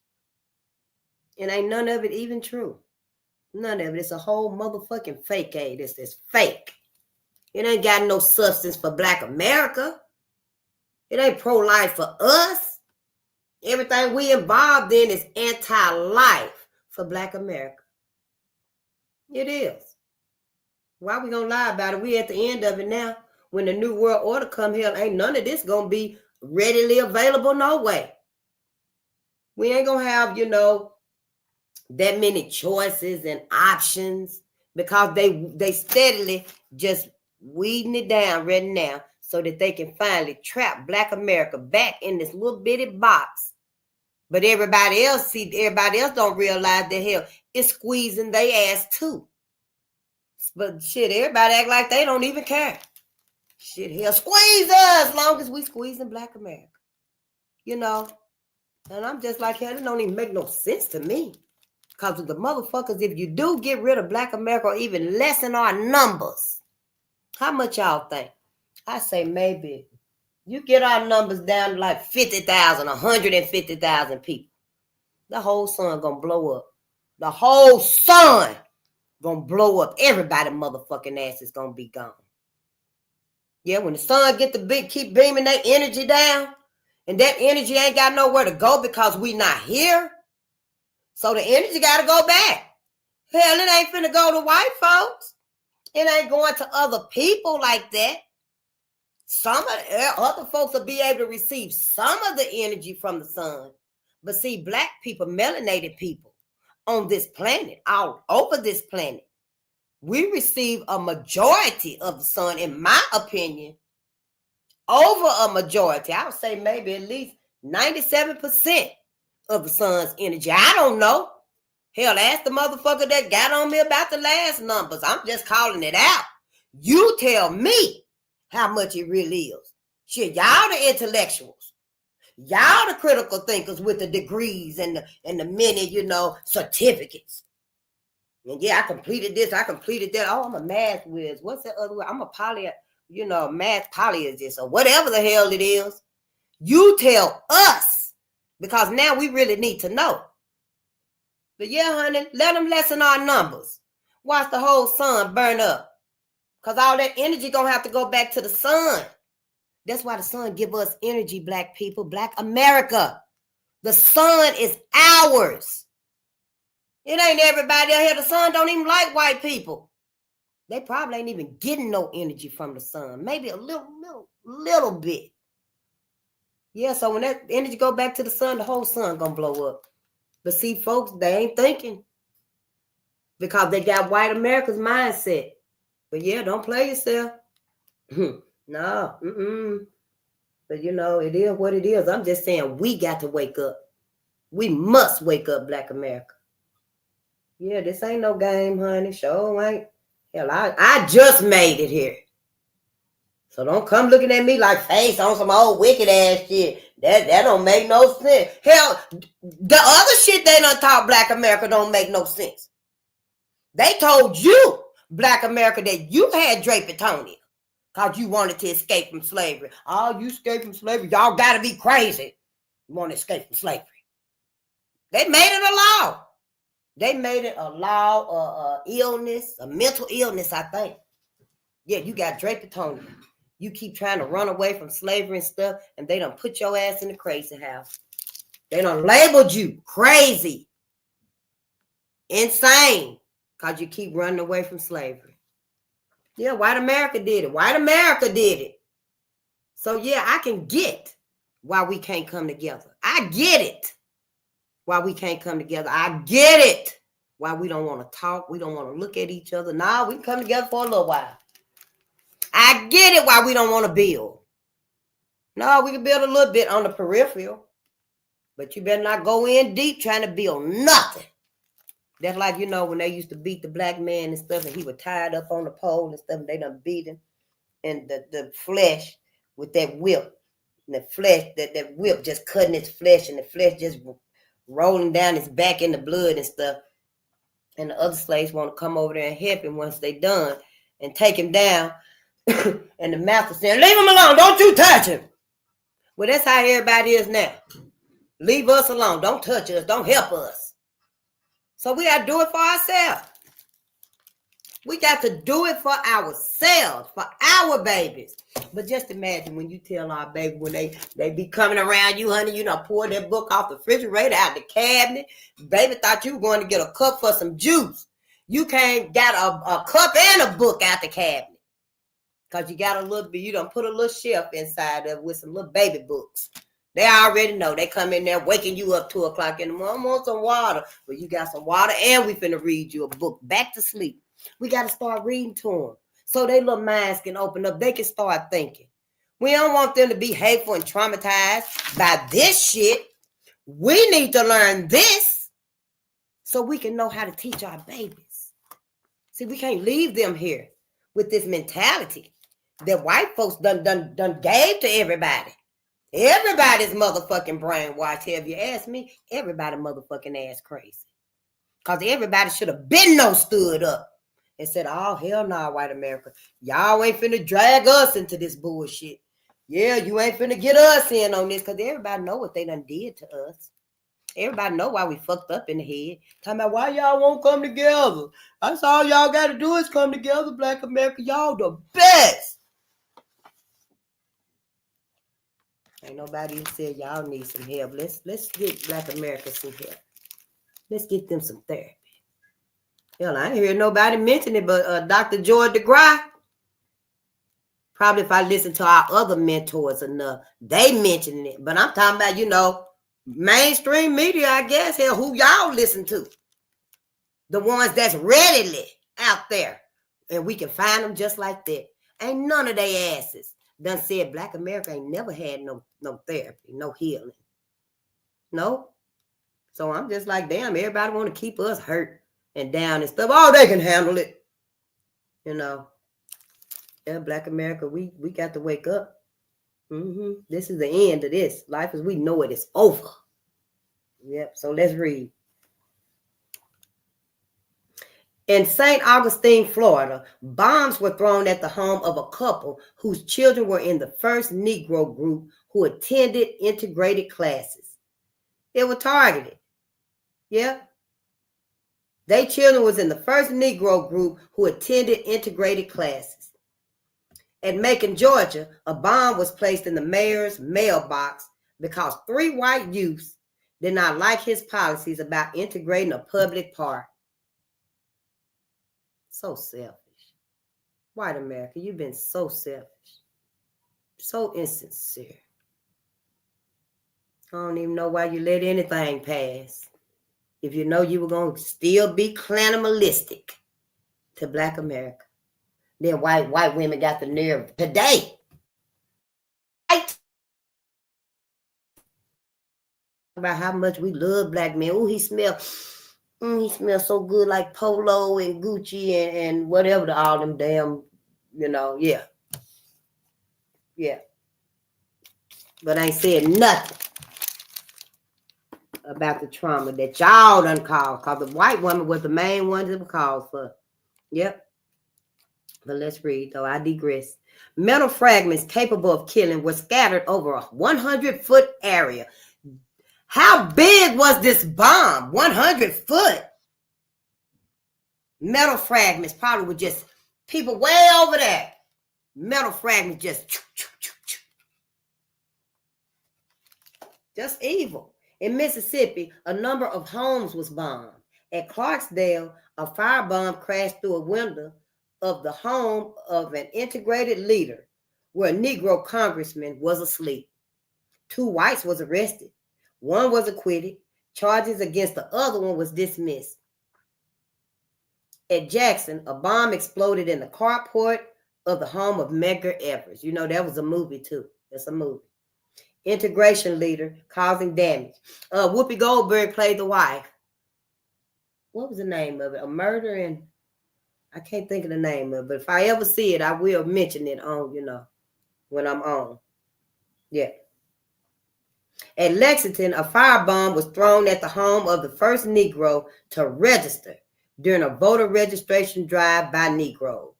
S1: And ain't none of it even true. None of it. It's a whole motherfucking fake aid. It's fake. It ain't got no substance for black America. It ain't pro-life for us. Everything we involved in is anti-life for black America. It is. Why we gonna lie about it? We at the end of it now. When the new world order come here, ain't none of this gonna be readily available no way. We ain't gonna have, that many choices and options, because they steadily just weeding it down right now so that they can finally trap black America back in this little bitty box. But everybody else don't realize that hell, it's squeezing their ass too. But shit, everybody act like they don't even care. Shit, hell, squeeze us as long as we squeezing black America. And I'm just like, hell, it don't even make no sense to me. Because of the motherfuckers, if you do get rid of black America or even lessen our numbers, how much y'all think? I say maybe you get our numbers down to like 50,000, 150,000 people. The whole sun gonna blow up. The whole sun gonna blow up. Everybody motherfucking ass is gonna be gone. Yeah, when the sun keep beaming that energy down, and that energy ain't got nowhere to go because we not here. So the energy gotta go back. Hell, it ain't finna go to white folks. It ain't going to other people like that. Some of the other folks will be able to receive some of the energy from the sun. But see, black people, melanated people on this planet, all over this planet, we receive a majority of the sun, in my opinion, over a majority. I would say maybe at least 97% of the sun's energy. I don't know. Hell, ask the motherfucker that got on me about the last numbers. I'm just calling it out. You tell me how much it really is. Shit, y'all the intellectuals. Y'all the critical thinkers with the degrees and the many, certificates. And yeah, I completed this, I completed that. Oh, I'm a math whiz. What's that other word? I'm a math polyologist or whatever the hell it is. You tell us, because now we really need to know. But yeah, honey, let them lessen our numbers. Watch the whole sun burn up. Because all that energy going to have to go back to the sun. That's why the sun give us energy, black people, black America. The sun is ours. It ain't everybody out here. The sun don't even like white people. They probably ain't even getting no energy from the sun. Maybe a little bit. Yeah, so when that energy go back to the sun, the whole sun gonna blow up. But see, folks, they ain't thinking. Because they got white America's mindset. But yeah, don't play yourself. No, But it is what it is. I'm just saying we got to wake up. We must wake up, black America. Yeah, this ain't no game, honey. Sure ain't. Hell, I just made it here. So don't come looking at me like face on some old wicked ass shit. That don't make no sense. Hell, the other shit they done taught black America don't make no sense. They told you, black America, that you had Drapetonia because you wanted to escape from slavery. Oh, you escape from slavery. Y'all got to be crazy. You want to escape from slavery. They made it a law. They made it a law, illness, a mental illness, I think. Yeah, you got Drapetonia. You keep trying to run away from slavery and stuff, and they done put your ass in the crazy house. They done labeled you crazy, insane, because you keep running away from slavery. Yeah, white America did it. White America did it. So yeah, I can get why we can't come together. I get it. Why we can't come together. I get it. Why we don't want to talk. We don't want to look at each other. Nah, we can come together for a little while. I get it why we don't want to build. No, we can build a little bit on the peripheral. But you better not go in deep trying to build nothing. That's like, when they used to beat the black man and stuff, and he was tied up on the pole and stuff, and they done beat him. And the flesh with that whip. And the flesh, that whip just cutting his flesh, and the flesh just rolling down his back in the blood and stuff. And the other slaves want to come over there and help him once they done and take him down. And the master saying, leave him alone. Don't you touch him. Well, that's how everybody is now. Leave us alone. Don't touch us. Don't help us. So we got to do it for ourselves. We got to do it for ourselves, for our babies. But just imagine when you tell our baby, when they be coming around you, honey, pour that book off the refrigerator, out the cabinet. Baby thought you were going to get a cup for some juice. You can't got a cup and a book out the cabinet. Because you got a little bit, you done put a little shelf inside of with some little baby books. They already know. They come in there waking you up 2 o'clock in the morning. I want some water. Well, you got some water and we finna read you a book. Back to sleep. We got to start reading to them so their little minds can open up. They can start thinking. We don't want them to be hateful and traumatized by this shit. We need to learn this so we can know how to teach our babies. See, we can't leave them here with this mentality that white folks done gave to everybody. Everybody's motherfucking brainwashed. If you ask me, everybody motherfucking ass crazy. Because everybody should have been stood up and said, oh, hell no, white America. Y'all ain't finna drag us into this bullshit. Yeah, you ain't finna get us in on this, because everybody know what they done did to us. Everybody know why we fucked up in the head. Talking about why y'all won't come together. That's all y'all got to do is come together, black America. Y'all the best. Ain't nobody even said y'all need some help. Let's get black America some help. Let's get them some therapy. Hell, I ain't hear nobody mention it, but Dr. George DeGrasse. Probably if I listen to our other mentors enough, they mentioning it. But I'm talking about, mainstream media, I guess. Hell, who y'all listen to? The ones that's readily out there. And we can find them just like that. Ain't none of they asses done said black America ain't never had no therapy, no healing. No. So I'm just like, damn, everybody want to keep us hurt and down and stuff. Oh, they can handle it. Yeah, black America, we got to wake up. This is the end of this. Life as we know it is over. Yep. So let's read. In St. Augustine, Florida, bombs were thrown at the home of a couple whose children were in the first Negro group who attended integrated classes. They were targeted. Yeah. Their children was in the first Negro group who attended integrated classes. At Macon, Georgia, a bomb was placed in the mayor's mailbox because 3 white youths did not like his policies about integrating a public park. So selfish. White America, you've been so selfish. So insincere. I don't even know why you let anything pass. If you know you were going to still be cannibalistic to Black America. Then white women got the nerve today. About how much we love Black men. Oh, he smells so good, like Polo and Gucci and whatever, all them damn, yeah. But I ain't said nothing about the trauma that y'all done caused, because the white woman was the main one that was caused for. Yep. But let's read, though. I digress. Metal fragments capable of killing were scattered over a 100-foot area. How big was this bomb? 100 foot. Metal fragments probably were just people way over there. Metal fragments just evil. In Mississippi, a number of homes was bombed. At Clarksdale, a firebomb crashed through a window of the home of an integrated leader where a Negro congressman was asleep. 2 whites was arrested. 1 was acquitted. Charges against the other one was dismissed. At Jackson, a bomb exploded in the carport of the home of Medgar Evers. You know, that was a movie too. That's a movie. Integration leader causing damage. Whoopi Goldberg played the wife. What was the name of it? A Murder in... I can't think of the name of it, but if I ever see it, I will mention it on, when I'm on. Yeah. At Lexington, a firebomb was thrown at the home of the first Negro to register during a voter registration drive by Negroes.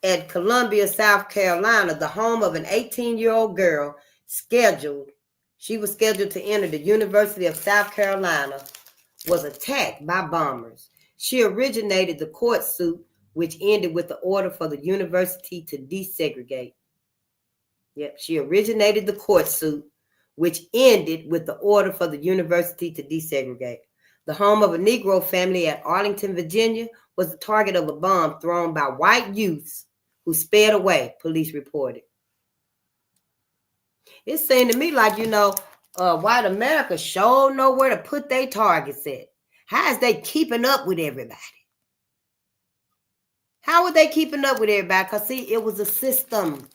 S1: At Columbia, South Carolina, the home of an 18-year-old girl she was scheduled to enter the University of South Carolina, was attacked by bombers. She originated the court suit, which ended with the order for the university to desegregate. Yep, she originated the court suit, which ended with the order for the university to desegregate. The home of a Negro family at Arlington, Virginia, was the target of a bomb thrown by white youths who sped away, police reported. It seemed to me like, white America sure know where to put their targets at. How is they keeping up with everybody? How were they keeping up with everybody? Because, see, it was a system.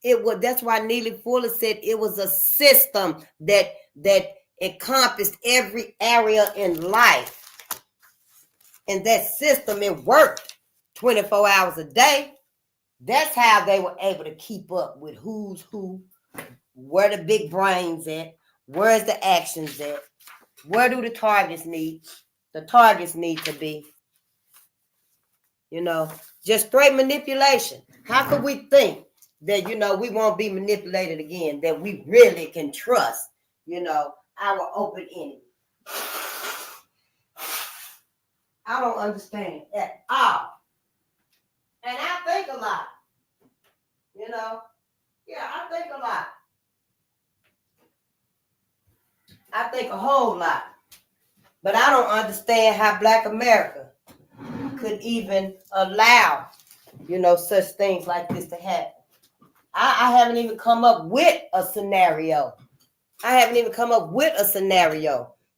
S1: That's why Neely Fuller said it was a system that encompassed every area in life. And that system, it worked 24 hours a day. That's how they were able to keep up with who's who, where the big brains at, where's the actions at, where do the targets need to be. Just straight manipulation. How could we think that, we won't be manipulated again, that we really can trust, our open enemy? I don't understand at all. And I think a lot. I think a lot. I think a whole lot. But I don't understand how Black America could even allow, such things like this to happen. I haven't even come up with a scenario.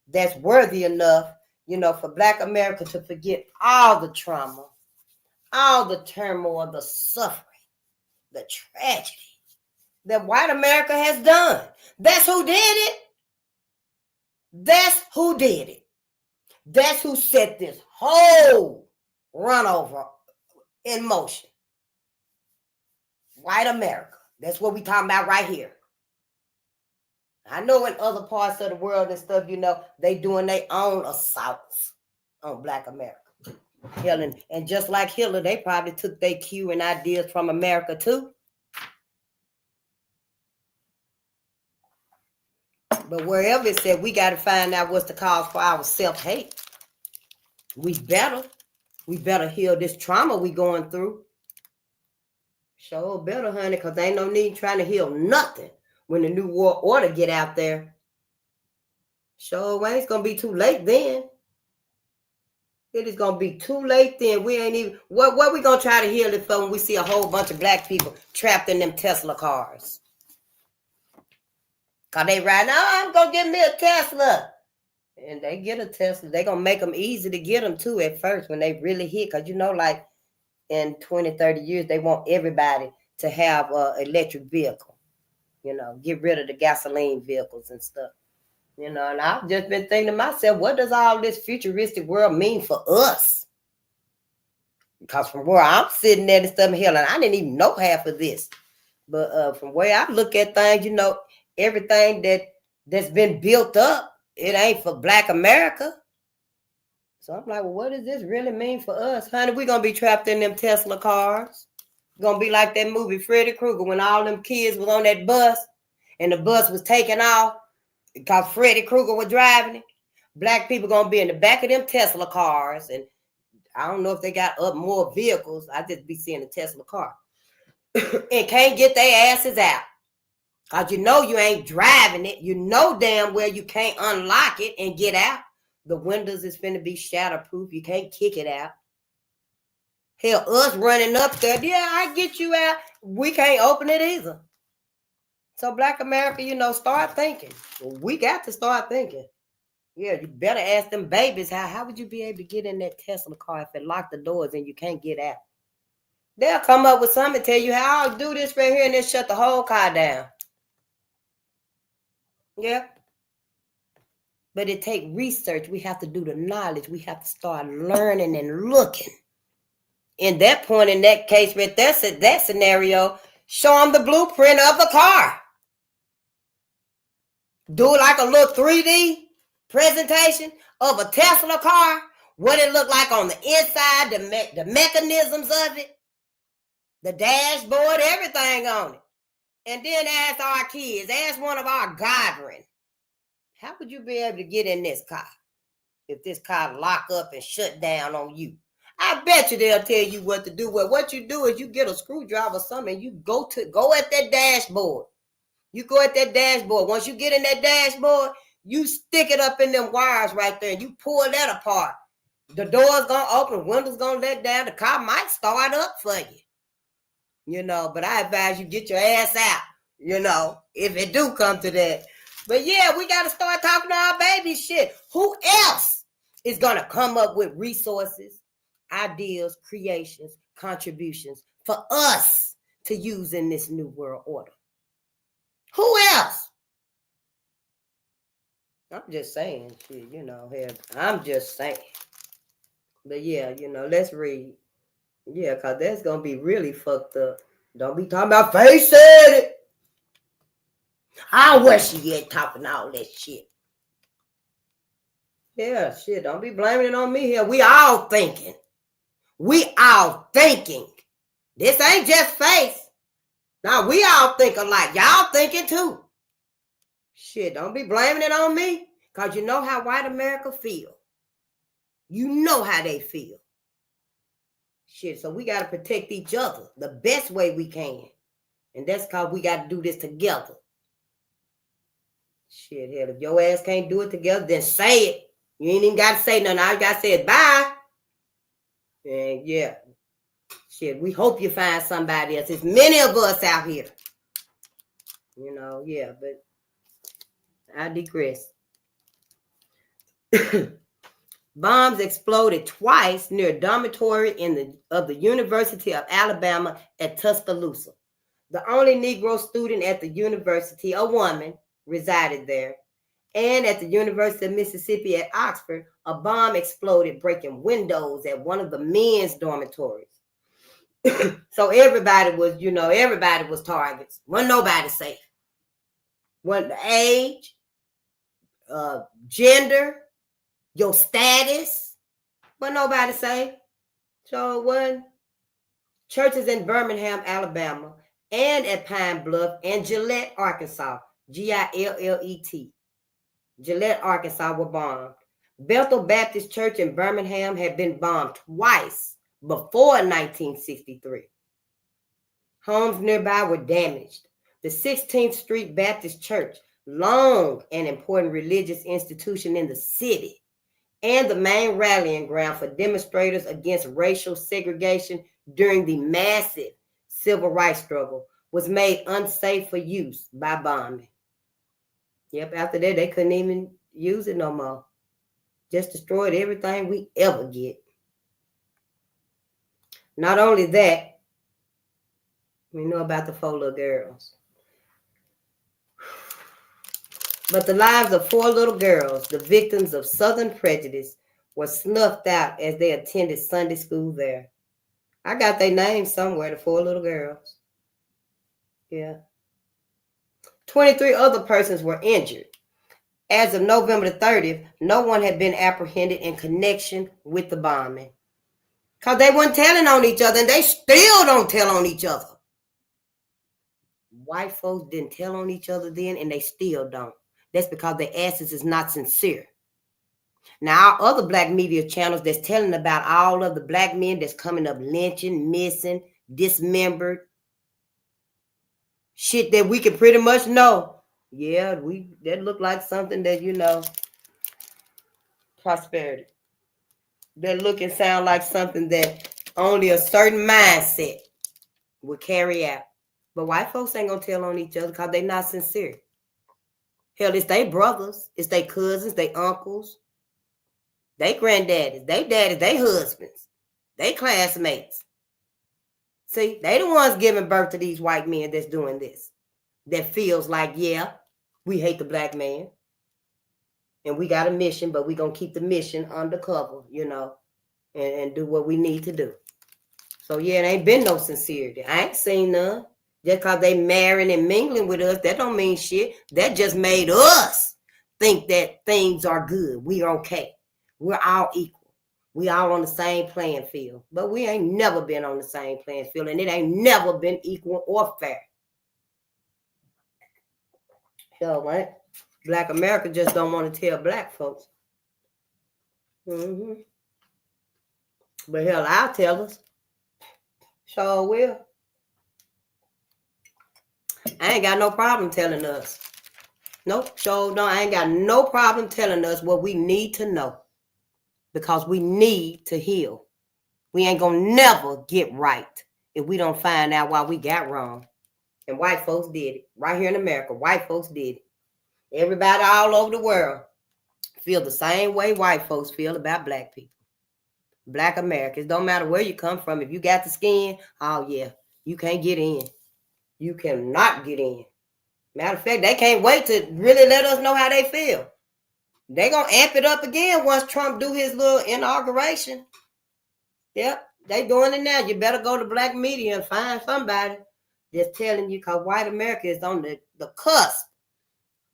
S1: That's worthy enough, for Black America to forget all the trauma, all the turmoil, the suffering, the tragedy that white America has done. That's who did it. That's who set this whole run over in motion. White America. That's what we talking about right here. I know in other parts of the world and stuff, they doing their own assaults on Black America. And just like Hitler, they probably took their cue and ideas from America too. But wherever it said, we got to find out what's the cause for our self-hate. We better heal this trauma we going through. Sure better, honey, because ain't no need trying to heal nothing when the new world order get out there. Sure, it's going to be too late then. It is going to be too late then. We ain't even, what we going to try to heal it for when we see a whole bunch of Black people trapped in them Tesla cars? Because they right now, I'm going to get me a Tesla. And they get a Tesla. They going to make them easy to get them too at first when they really hit. Because like in 20, 30 years, they want everybody to have an electric vehicle. Get rid of the gasoline vehicles and stuff. And I've just been thinking to myself, what does all this futuristic world mean for us? Because from where I'm sitting at and stuff in hell, and I didn't even know half of this. But from where I look at things, everything that's been built up, it ain't for Black America. So I'm like, well, what does this really mean for us? Honey, we're going to be trapped in them Tesla cars. Going to be like that movie Freddy Krueger when all them kids was on that bus and the bus was taking off because Freddy Krueger was driving it. Black people going to be in the back of them Tesla cars. And I don't know if they got up more vehicles. I just be seeing a Tesla car. And can't get their asses out. Because you ain't driving it. Damn well you can't unlock it and get out. The windows is finna be shatterproof. You can't kick it out. Hell, us running up there, yeah, I get you out. We can't open it either. So Black America, start thinking. Well, we got to start thinking. Yeah, you better ask them babies, how would you be able to get in that Tesla car if it locked the doors and you can't get out? They'll come up with something and tell you how I'll do this right here and then shut the whole car down. Yeah. But it takes research. We have to do the knowledge. We have to start learning and looking. In that point, in that case, right there, that scenario, show them the blueprint of the car. Do like a little 3D presentation of a Tesla car. What it look like on the inside, the mechanisms of it, the dashboard, everything on it. And then ask our kids, ask one of our godbrethren, how would you be able to get in this car if this car lock up and shut down on you? I bet you they'll tell you what to do. Well, what you do is you get a screwdriver or something and you go at that dashboard. You go at that dashboard. Once you get in that dashboard, you stick it up in them wires right there and you pull that apart. The door's going to open, windows going to let down. The car might start up for you. But I advise you get your ass out, if it do come to that. But yeah, we got to start talking to our baby shit. Who else is going to come up with resources, ideas, creations, contributions for us to use in this new world order? Who else? I'm just saying shit, I'm just saying. But yeah, let's read. Yeah, because that's going to be really fucked up. Don't be talking about face it. I wish she ain't talking all that shit. Yeah, shit. Don't be blaming it on me here. We all thinking. This ain't just face. Now, we all think alike. Y'all thinking too. Shit, don't be blaming it on me. Because you know how white America feel. You know how they feel. Shit, so we got to protect each other the best way we can. And that's because we got to do this together. Shit, hell, if your ass can't do it together, then say it. You ain't even got to say nothing. All you got to say is bye. And yeah. Shit, we hope you find somebody else. There's many of us out here. Yeah, but I digress. Bombs exploded twice near a dormitory of the University of Alabama at Tuscaloosa. The only Negro student at the university, a woman, resided there. And at the University of Mississippi at Oxford, a bomb exploded, breaking windows at one of the men's dormitories. So everybody was targets. Wasn't nobody safe. Wasn't the age, gender, your status. Wasn't nobody safe. So it wasn't. Churches in Birmingham, Alabama, and at Pine Bluff and Gillette, Arkansas, Gillet, Gillette, Arkansas, were bombed. Bethel Baptist Church in Birmingham had been bombed twice before 1963. Homes nearby were damaged. The 16th Street Baptist Church, long an important religious institution in the city, and the main rallying ground for demonstrators against racial segregation during the massive civil rights struggle, was made unsafe for use by bombing. Yep, after that, they couldn't even use it no more. Just destroyed everything we ever get. Not only that, we know about the 4 little girls. But the lives of 4 little girls, the victims of Southern prejudice, were snuffed out as they attended Sunday school there. I got their names somewhere, the 4 little girls. Yeah. 23 other persons were injured. As of November the 30th, no one had been apprehended in connection with the bombing. Because they weren't telling on each other, and they still don't tell on each other. White folks didn't tell on each other then, and they still don't. That's because their asses is not sincere. Now, our other black media channels that's telling about all of the black men that's coming up lynching, missing, dismembered, shit that we can pretty much know. Yeah, that look like something that, prosperity. That look and sound like something that only a certain mindset would carry out. But white folks ain't gonna tell on each other because they not sincere. Hell, it's they brothers, it's they cousins, they uncles, they granddaddies, they daddies, they husbands, they classmates. See, they the ones giving birth to these white men that's doing this. That feels like, yeah, we hate the black man. And we got a mission, but we gonna keep the mission undercover, and do what we need to do. So yeah, it ain't been no sincerity. I ain't seen none. Just because they marrying and mingling with us, that don't mean shit. That just made us think that things are good. We are okay. We're all equal. We all on the same playing field. But we ain't never been on the same playing field, and it ain't never been equal or fair. Hell, right? Black America just don't want to tell black folks. Mm-hmm. But hell, I'll tell us. Sure will. I ain't got no problem telling us. Nope, sure no. I ain't got no problem telling us what we need to know. Because we need to heal. We ain't gonna never get right if we don't find out why we got wrong. And white folks did it. Right here in America, white folks did it. Everybody all over the world feel the same way white folks feel about black people. Black Americans, don't matter where you come from. If you got the skin, oh yeah, you can't get in. You cannot get in. Matter of fact, they can't wait to really let us know how they feel. They gonna amp it up again once Trump do his little inauguration. Yep, they doing it now. You better go to black media and find somebody that's telling you, because white America is on the cusp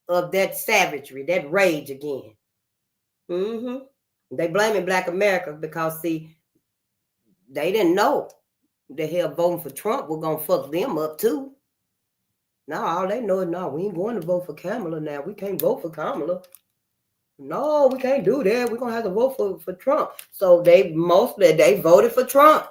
S1: of that savagery, that rage again. Mm-hmm. They blaming black America because, see, they didn't know the hell voting for Trump was going to fuck them up too. Now all they know is, no, we ain't going to vote for Kamala now. We can't vote for Kamala. No, we can't do that. We're going to have to vote for Trump. So they voted for Trump.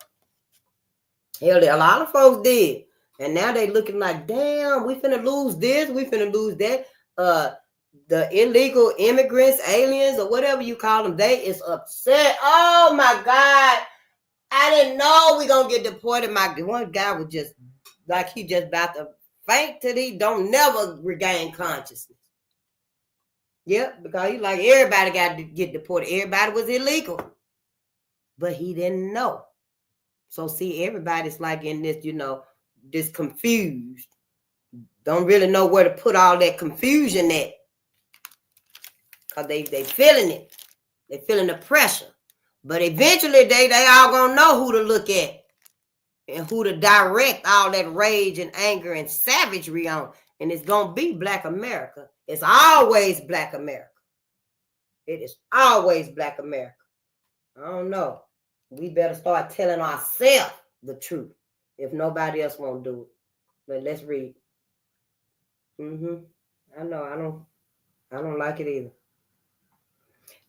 S1: Hell, a lot of folks did. And now they looking like, damn, we finna lose this. We finna lose that. The illegal immigrants, aliens, or whatever you call them, they is upset. Oh, my God. I didn't know we going to get deported. One guy was just like he just about to faint till he don't never regain consciousness. Yep, because he like, everybody got to get deported. Everybody was illegal. But he didn't know. So see, everybody's like in this, this confused. Don't really know where to put all that confusion at. Because they feeling it. They feeling the pressure. But eventually they all gonna know who to look at. and who to direct all that rage and anger and savagery on. And it's going to be Black America. It's always Black America. It is always Black America. I don't know. We better start telling ourselves the truth if nobody else won't do it. But let's read. I know. I don't like it either.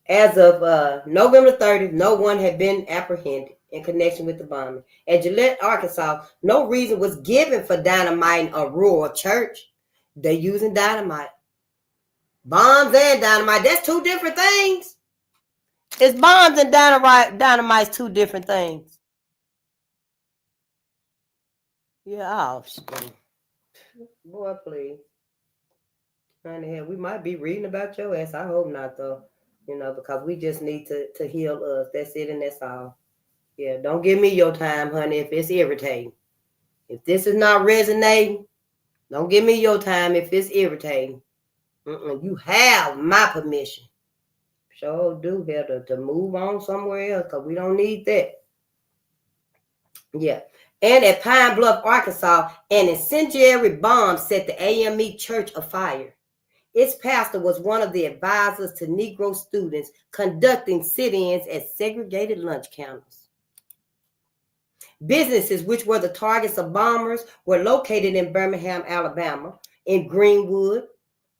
S1: As of November 30th, no one had been apprehended in connection with the bombing. At Gillette, Arkansas, no reason was given for dynamiting a rural church. They're using dynamite. Bombs and dynamite, that's two different things. It's bombs and dynamite's two different things. Yeah, boy, please. Honey, we might be reading about your ass. I hope not, though. Because we just need to heal us. That's it and that's all. Yeah, don't give me your time, honey, if it's irritating. If this is not resonating, don't give me your time if it's irritating. You have my permission. Sure do have to move on somewhere else because we don't need that. Yeah. And at Pine Bluff, Arkansas, an incendiary bomb set the AME church afire. Its pastor was one of the advisors to Negro students conducting sit-ins at segregated lunch counters. Businesses which were the targets of bombers were located in Birmingham, Alabama, in Greenwood,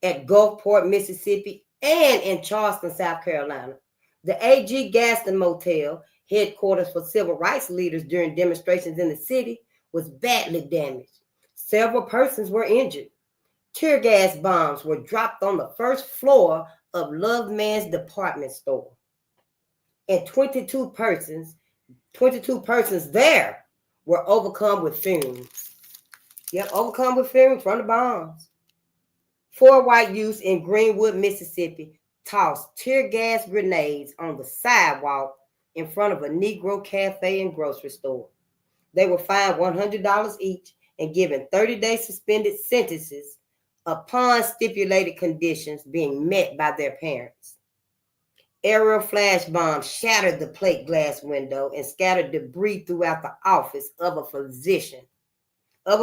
S1: at Gulfport, Mississippi, and in Charleston, South Carolina. The A.G. Gaston Motel, headquarters for civil rights leaders during demonstrations in the city, was badly damaged. Several persons were injured. Tear gas bombs were dropped on the first floor of Love Man's department store. And 22 persons there were overcome with fumes. Yep, overcome with fumes from the bombs. 4 white youths in Greenwood, Mississippi, tossed tear gas grenades on the sidewalk in front of a Negro cafe and grocery store. They were fined $100 each and given 30-day suspended sentences upon stipulated conditions being met by their parents. Aerial flash bombs shattered the plate glass window and scattered debris throughout the office of a physician, a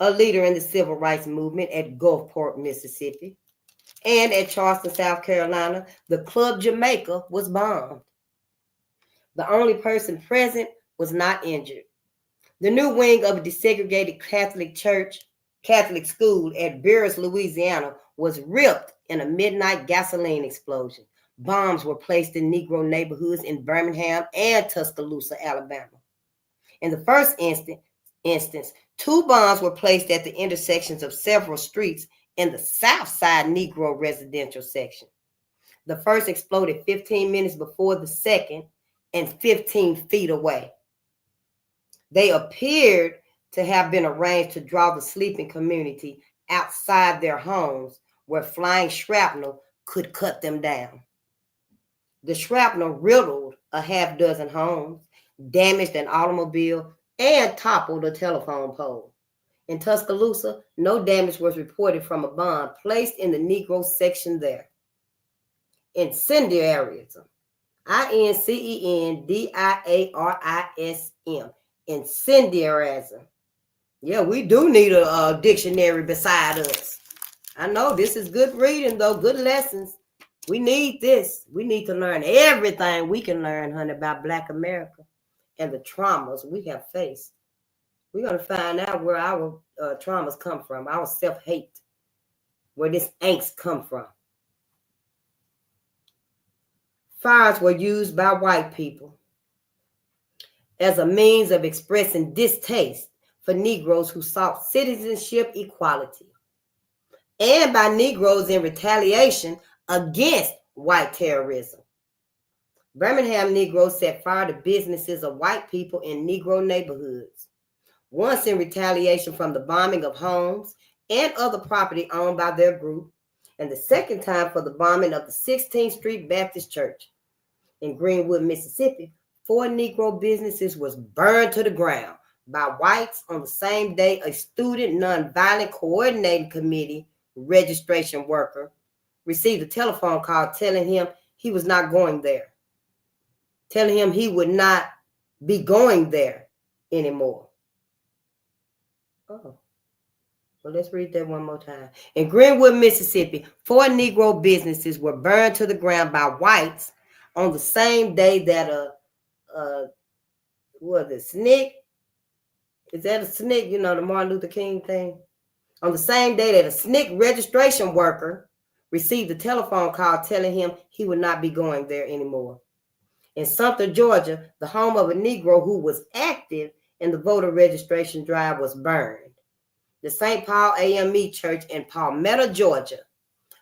S1: leader in the civil rights movement at Gulfport, Mississippi. And at Charleston, South Carolina, the Club Jamaica was bombed. The only person present was not injured. The new wing of a desegregated Catholic school at Beers, Louisiana, was ripped in a midnight gasoline explosion. Bombs were placed in Negro neighborhoods in Birmingham and Tuscaloosa, Alabama. In the first instance, 2 bombs were placed at the intersections of several streets in the South Side Negro residential section. The first exploded 15 minutes before the second and 15 feet away. They appeared to have been arranged to draw the sleeping community outside their homes where flying shrapnel could cut them down. The shrapnel riddled a half dozen homes, damaged an automobile, and toppled a telephone pole. In Tuscaloosa, no damage was reported from a bomb placed in the Negro section there. Incendiarism. Incendiarism. Incendiarism. Yeah, we do need a dictionary beside us. I know this is good reading, though, good lessons. We need this. We need to learn everything we can learn, honey, about Black America and the traumas we have faced. We're going to find out where our traumas come from, our self-hate, where this angst come from. Fires were used by white people as a means of expressing distaste for Negroes who sought citizenship equality, and by Negroes in retaliation against white terrorism. Birmingham Negroes set fire to businesses of white people in Negro neighborhoods, once in retaliation from the bombing of homes and other property owned by their group, and the second time for the bombing of the 16th Street Baptist Church. In Greenwood, Mississippi, 4 Negro businesses was burned to the ground by whites on the same day a student nonviolent coordinating committee registration worker received a telephone call telling him he was not going there, telling him he would not be going there. anymore. Oh. Well, let's read that one more time. In Greenwood, Mississippi, 4 Negro businesses were burned to the ground by whites on the same day that a SNCC? Is that a SNCC? You know, the Martin Luther King thing? On the same day that a SNCC registration worker received a telephone call telling him he would not be going there anymore. In Sumter, Georgia, the home of a Negro who was active in the voter registration drive was burned. The St. Paul AME Church in Palmetto, Georgia,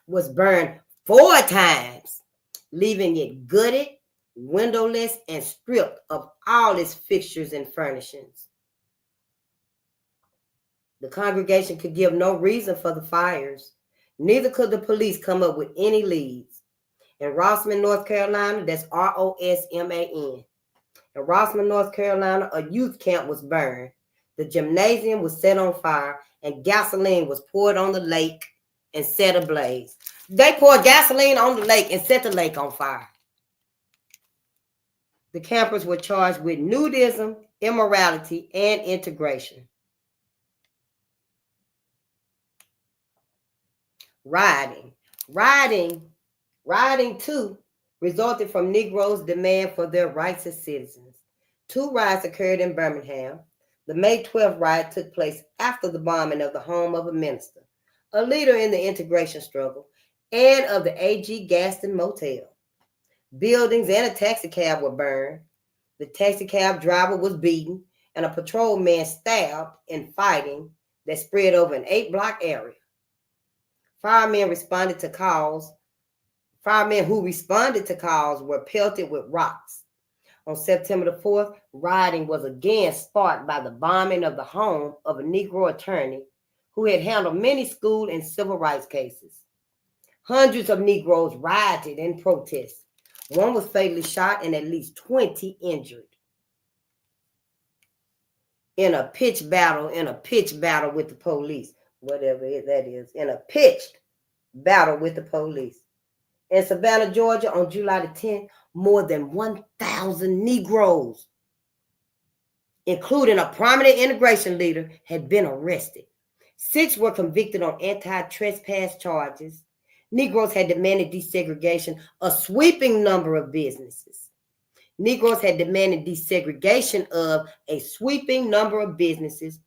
S1: was burned 4 times, leaving it gutted, windowless, and stripped of all its fixtures and furnishings. The congregation could give no reason for the fires. Neither could the police come up with any leads. In Rossman, North Carolina, that's Rosman. In Rossman, North Carolina, a youth camp was burned. The gymnasium was set on fire, and gasoline was poured on the lake and set ablaze. They poured gasoline on the lake and set the lake on fire. The campers were charged with nudism, immorality, and integration. Rioting, too, resulted from Negroes' demand for their rights as citizens. 2 riots occurred in Birmingham. The May 12th riot took place after the bombing of the home of a minister, a leader in the integration struggle, and of the A.G. Gaston Motel. Buildings and a taxi cab were burned. The taxi cab driver was beaten, and a patrolman stabbed in fighting that spread over an 8-block area. Firemen who responded to calls were pelted with rocks. On September the 4th, rioting was again sparked by the bombing of the home of a Negro attorney who had handled many school and civil rights cases. Hundreds of Negroes rioted in protest. One was fatally shot and at least 20 injured. In a pitched battle with the police, whatever that is, in a pitched battle with the police. In Savannah, Georgia, on July the 10th, more than 1,000 Negroes, including a prominent integration leader, had been arrested. 6 were convicted on anti-trespass charges. Negroes had demanded desegregation of a sweeping number of businesses.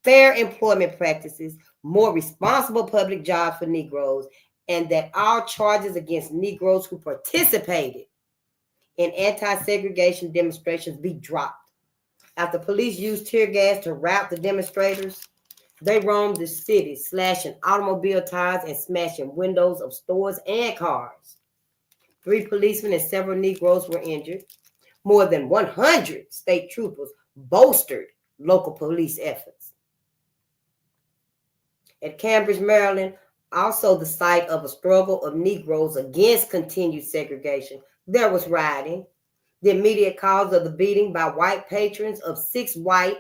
S1: Fair employment practices, more responsible public jobs for Negroes, and that all charges against Negroes who participated in anti-segregation demonstrations be dropped. After police used tear gas to rout the demonstrators, they roamed the city, slashing automobile tires and smashing windows of stores and cars. 3 policemen and several Negroes were injured. More than 100 state troopers bolstered local police efforts. At Cambridge, Maryland, also the site of a struggle of Negroes against continued segregation, there was rioting. The immediate cause of the beating by white patrons of 6 white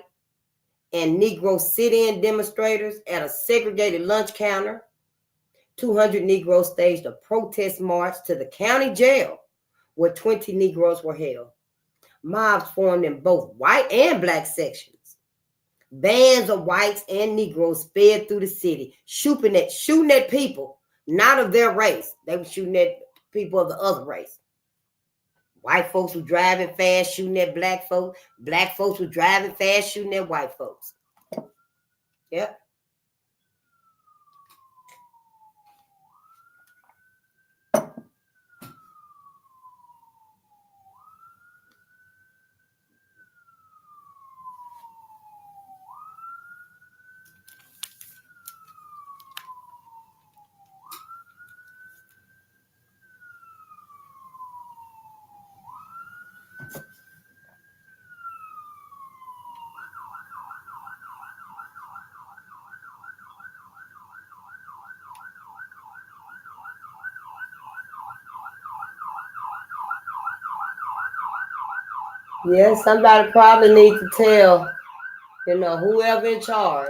S1: and Negro sit-in demonstrators at a segregated lunch counter. 200 Negroes staged a protest march to the county jail where 20 Negroes were held. Mobs formed in both white and black sections. Bands of whites and Negroes sped through the city, shooting at people not of their race. They were shooting at people of the other race. White folks were driving fast, shooting at black folks. Black folks were driving fast, shooting at white folks. Yep. Yeah, somebody probably needs to tell, whoever in charge.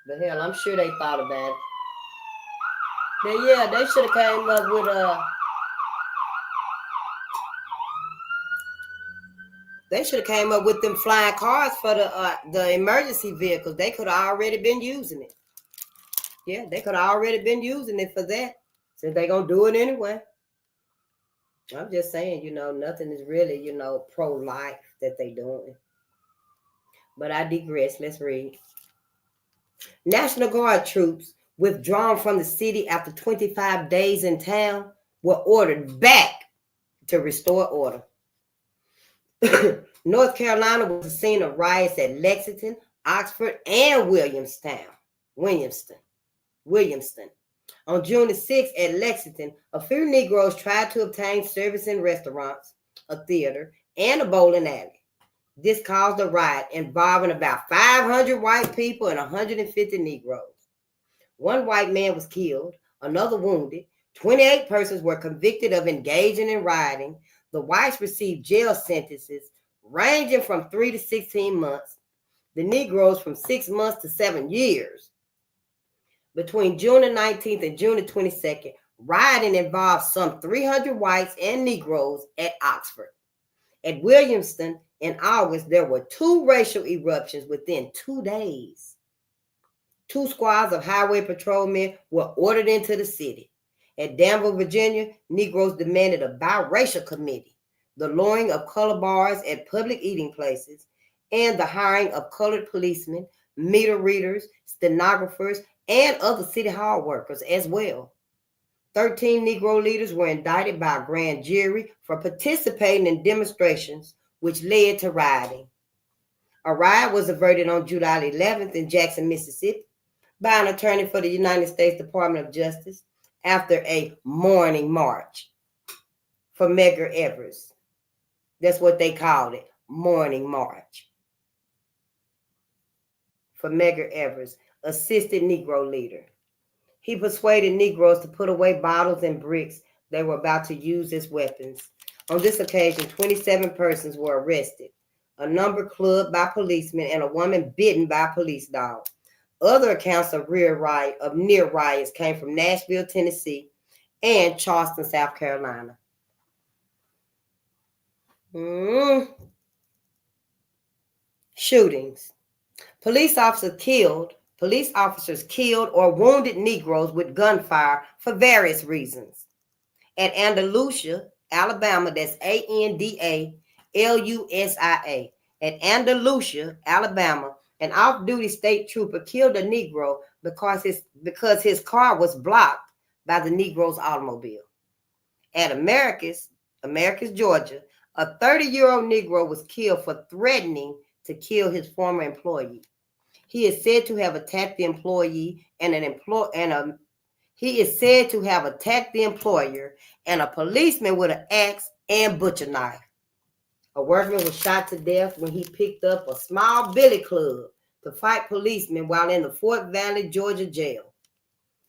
S1: But hell, I'm sure they thought about it. They should have came up with They should have came up with them flying cars for the emergency vehicles. They could have already been using it. Yeah, they could have already been using it for that. Since they gonna do it anyway. I'm just saying, nothing is really, pro-life that they doing. But I digress. Let's read. National Guard troops withdrawn from the city after 25 days in town were ordered back to restore order. North Carolina was the scene of riots at Lexington, Oxford, and Williamston. On June the 6th at Lexington, a few Negroes tried to obtain service in restaurants, a theater, and a bowling alley. This caused a riot involving about 500 white people and 150 Negroes. One white man was killed, another wounded. 28 persons were convicted of engaging in rioting. The whites received jail sentences ranging from 3 to 16 months. The Negroes from 6 months to 7 years. Between June the 19th and June the 22nd, rioting involved some 300 whites and Negroes at Oxford. At Williamston in August, there were 2 racial eruptions within 2 days. 2 squads of highway patrolmen were ordered into the city. At Danville, Virginia, Negroes demanded a biracial committee, the lowering of color bars at public eating places, and the hiring of colored policemen, meter readers, stenographers, and other city hall workers as well. 13 Negro leaders were indicted by a grand jury for participating in demonstrations which led to rioting. A riot was averted on July 11th in Jackson, Mississippi by an attorney for the United States Department of Justice after a mourning march for Medgar Evers. That's what they called it, mourning march. For Medgar Evers, assisted Negro leader. He persuaded Negroes to put away bottles and bricks they were about to use as weapons. On this occasion, 27 persons were arrested, a number clubbed by policemen and a woman bitten by a police dog. Other accounts of near riots came from Nashville, Tennessee, and Charleston, South Carolina. Shootings. Police officers killed or wounded Negroes with gunfire for various reasons. At Andalusia, Alabama, that's Andalusia. At Andalusia, Alabama, an off-duty state trooper killed a Negro because his car was blocked by the Negro's automobile. At Americus, Georgia, a 30-year-old Negro was killed for threatening to kill his former employee. He is said to have attacked the employee he is said to have attacked the employer and a policeman with an axe and butcher knife. A workman was shot to death when he picked up a small billy club to fight policemen while in the Fort Valley, Georgia jail.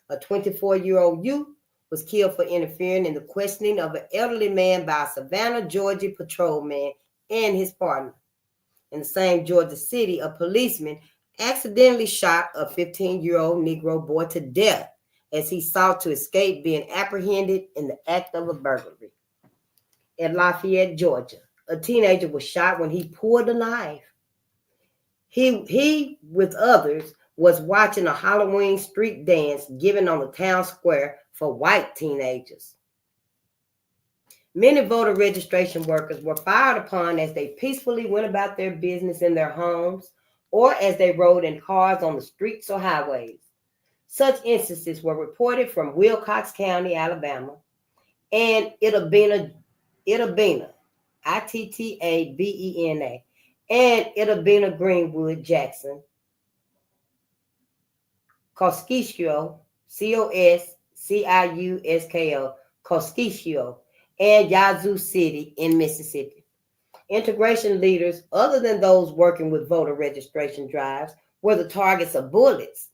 S1: A 24-year-old youth was killed for interfering in the questioning of an elderly man by a Savannah, Georgia patrolman and his partner. In the same Georgia city, a policeman accidentally shot a 15-year-old Negro boy to death as he sought to escape being apprehended in the act of a burglary. At Lafayette, Georgia, a teenager was shot when he pulled a knife. He with others, was watching a Halloween street dance given on the town square for white teenagers. Many voter registration workers were fired upon as they peacefully went about their business in their homes or as they rode in cars on the streets or highways. Such instances were reported from Wilcox County, Alabama, and Itabena, Itabena, and Itabena Greenwood, Jackson, Cosquisco, Cosciusco, Cosquisco, and Yazoo City in Mississippi. Integration leaders, other than those working with voter registration drives, were the targets of bullets.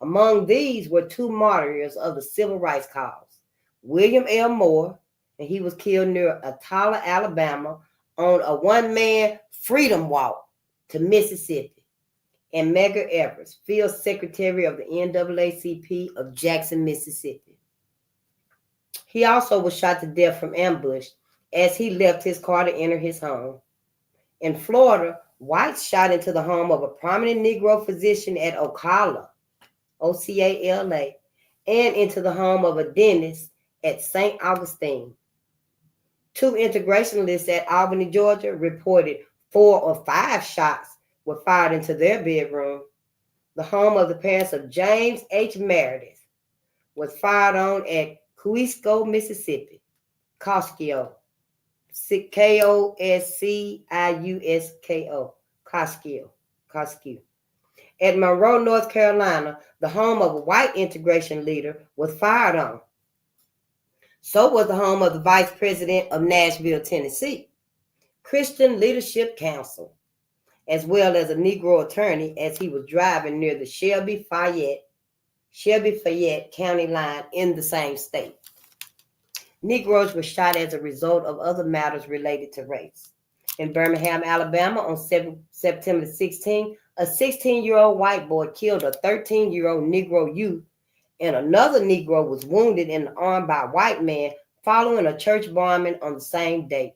S1: Among these were 2 martyrs of the civil rights cause. William L. Moore, and he was killed near Attala, Alabama, on a one-man freedom walk to Mississippi, and Medgar Evers, field secretary of the NAACP of Jackson, Mississippi. He also was shot to death from ambush as he left his car to enter his home. In Florida, whites shot into the home of a prominent Negro physician at Ocala, Ocala, and into the home of a dentist at St. Augustine. 2 integrationists at Albany, Georgia, reported 4 or 5 shots were fired into their bedroom. The home of the parents of James H. Meredith was fired on at Cusco, Mississippi. Coscio. Kosciusko. Coscio. At Monroe, North Carolina, the home of a white integration leader was fired on. So was the home of the vice president of Nashville, Tennessee, Christian Leadership Council, as well as a Negro attorney as he was driving near the Shelby-Fayette County line in the same state. Negroes were shot as a result of other matters related to race. In Birmingham, Alabama, on September 16, a 16-year-old white boy killed a 13-year-old Negro youth, and another Negro was wounded in the arm by a white man following a church bombing on the same date.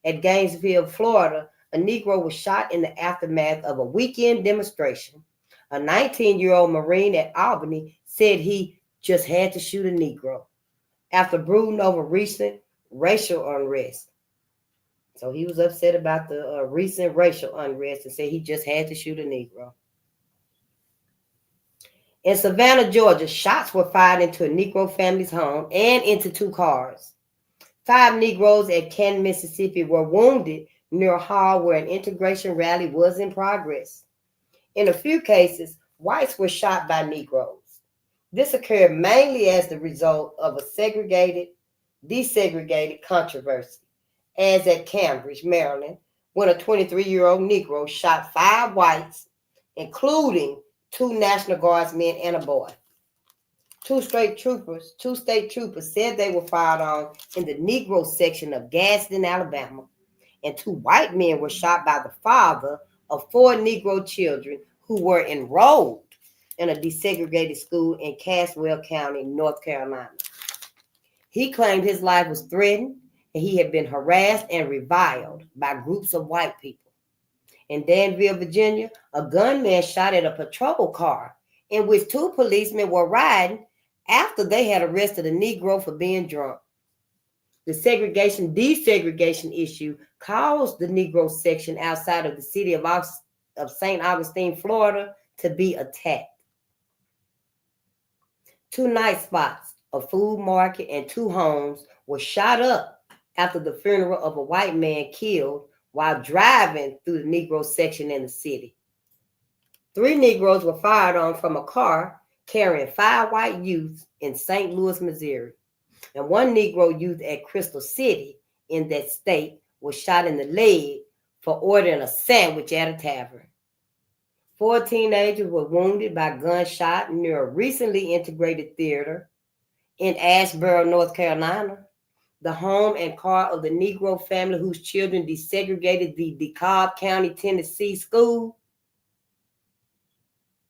S1: At Gainesville, Florida, a Negro was shot in the aftermath of a weekend demonstration. A 19-year-old Marine at Albany said he just had to shoot a Negro after brooding over recent racial unrest. So he was upset about the recent racial unrest and said he just had to shoot a Negro. In Savannah, Georgia, shots were fired into a Negro family's home and into 2 cars. 5 Negroes at Canton, Mississippi were wounded near a hall where an integration rally was in progress. In a few cases, whites were shot by Negroes. This occurred mainly as the result of a desegregated controversy, as at Cambridge, Maryland, when a 23-year-old Negro shot 5 whites, including 2 National Guardsmen and a boy. 2 state troopers said they were fired on in the Negro section of Gadsden, Alabama, and 2 white men were shot by the father of 4 Negro children who were enrolled in a desegregated school in Caswell County, North Carolina. He claimed his life was threatened and he had been harassed and reviled by groups of white people. In Danville, Virginia, a gunman shot at a patrol car in which 2 policemen were riding after they had arrested a Negro for being drunk. The desegregation issue caused the Negro section outside of the city of St. Augustine, Florida, to be attacked. 2 night spots, a food market, and 2 homes were shot up after the funeral of a white man killed while driving through the Negro section in the city. 3 Negroes were fired on from a car carrying 5 white youths in St. Louis, Missouri. And 1 Negro youth at Crystal City in that state was shot in the leg for ordering a sandwich at a tavern. 4 teenagers were wounded by gunshot near a recently integrated theater in Asheboro, North Carolina. The home and car of the Negro family whose children desegregated the DeKalb County, Tennessee school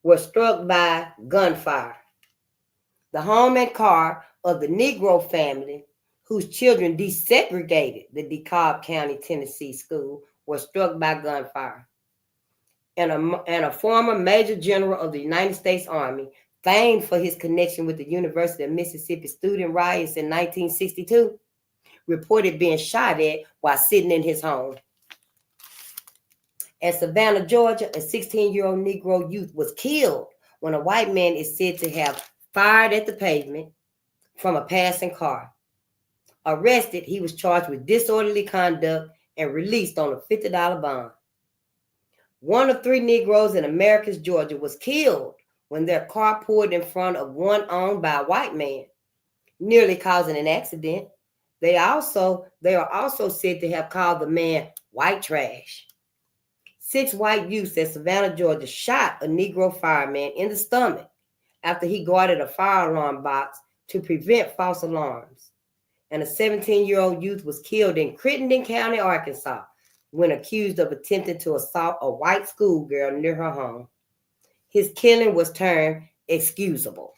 S1: were struck by gunfire. The home and car of the Negro family whose children desegregated the DeKalb County, Tennessee school were struck by gunfire. And a former Major General of the United States Army, famed for his connection with the University of Mississippi student riots in 1962, reported being shot at while sitting in his home. At Savannah, Georgia, a 16-year-old Negro youth was killed when a white man is said to have fired at the pavement from a passing car. Arrested, he was charged with disorderly conduct and released on a $50 bond. 1 of 3 Negroes in Americus, Georgia, was killed when their car pulled in front of one owned by a white man, nearly causing an accident. They are also said to have called the man white trash. 6 white youths at Savannah, Georgia, shot a Negro fireman in the stomach after he guarded a fire alarm box to prevent false alarms. And a 17-year-old youth was killed in Crittenden County, Arkansas, when accused of attempting to assault a white schoolgirl near her home. His killing was termed excusable.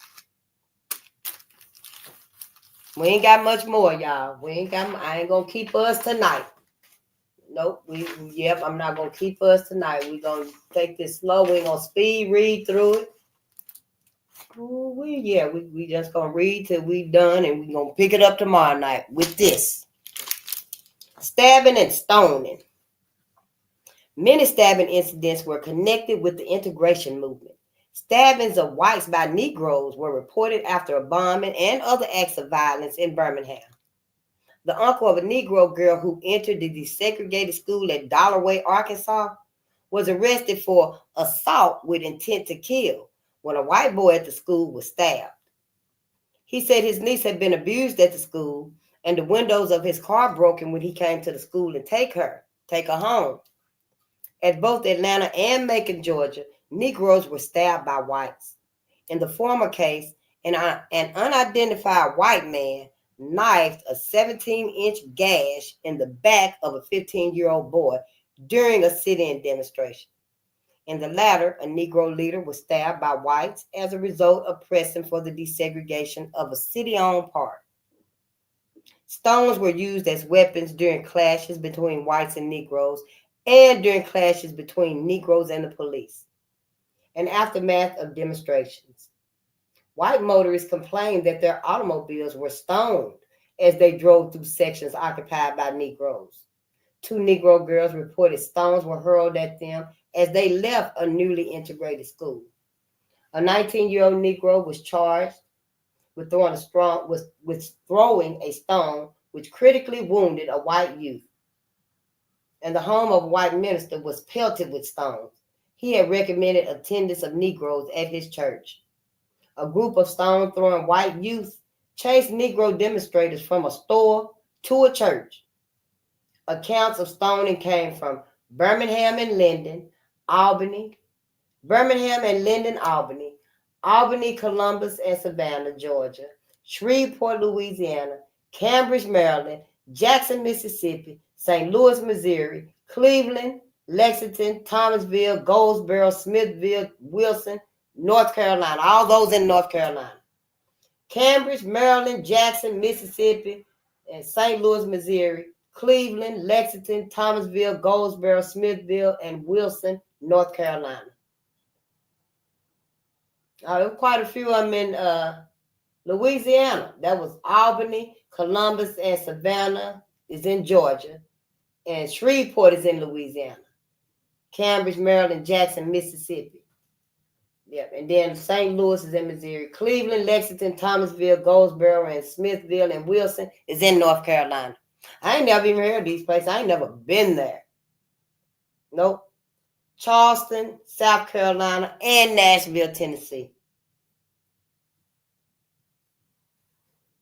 S1: We ain't got much more, y'all. I ain't gonna keep us tonight. Nope. I'm not gonna keep us tonight. We're gonna take this slow. We're gonna speed read through it. We just gonna read till we done, and we're gonna pick it up tomorrow night with this. Stabbing and stoning. Many stabbing incidents were connected with the integration movement. Stabbings of whites by Negroes were reported after a bombing and other acts of violence in Birmingham. The uncle of a Negro girl who entered the desegregated school at Dollarway, Arkansas, was arrested for assault with intent to kill when a white boy at the school was stabbed. He said his niece had been abused at the school and the windows of his car broken when he came to the school and take her home. At both Atlanta and Macon, Georgia, Negroes were stabbed by whites. In the former case, an unidentified white man knifed a 17-inch gash in the back of a 15-year-old boy during a sit-in demonstration. In the latter, a Negro leader was stabbed by whites as a result of pressing for the desegregation of a city-owned park. Stones were used as weapons during clashes between whites and Negroes and during clashes between Negroes and the police. An aftermath of demonstrations. White motorists complained that their automobiles were stoned as they drove through sections occupied by Negroes. 2 Negro girls reported stones were hurled at them as they left a newly integrated school. A 19-year-old Negro was charged with throwing a stone which critically wounded a white youth. And the home of a white minister was pelted with stones. He had recommended attendance of Negroes at his church. A group of stone-throwing white youth chased Negro demonstrators from a store to a church. Accounts of stoning came from Birmingham and Linden, Albany, Columbus and Savannah, Georgia, Shreveport, Louisiana, Cambridge, Maryland, Jackson, Mississippi, St. Louis, Missouri, Cleveland, Lexington, Thomasville, Goldsboro, Smithville, Wilson, North Carolina, all those in North Carolina. Cambridge, Maryland, Jackson, Mississippi, and St. Louis, Missouri, Cleveland, Lexington, Thomasville, Goldsboro, Smithville, and Wilson, North Carolina. There were quite a few of them in Louisiana. That was Albany, Columbus, and Savannah is in Georgia. And Shreveport is in Louisiana. Cambridge, Maryland, Jackson, Mississippi. Yep. And then St. Louis is in Missouri. Cleveland, Lexington, Thomasville, Goldsboro, and Smithville and Wilson is in North Carolina. I ain't never even heard of these places. I ain't never been there. Nope. Charleston, South Carolina, and Nashville, Tennessee.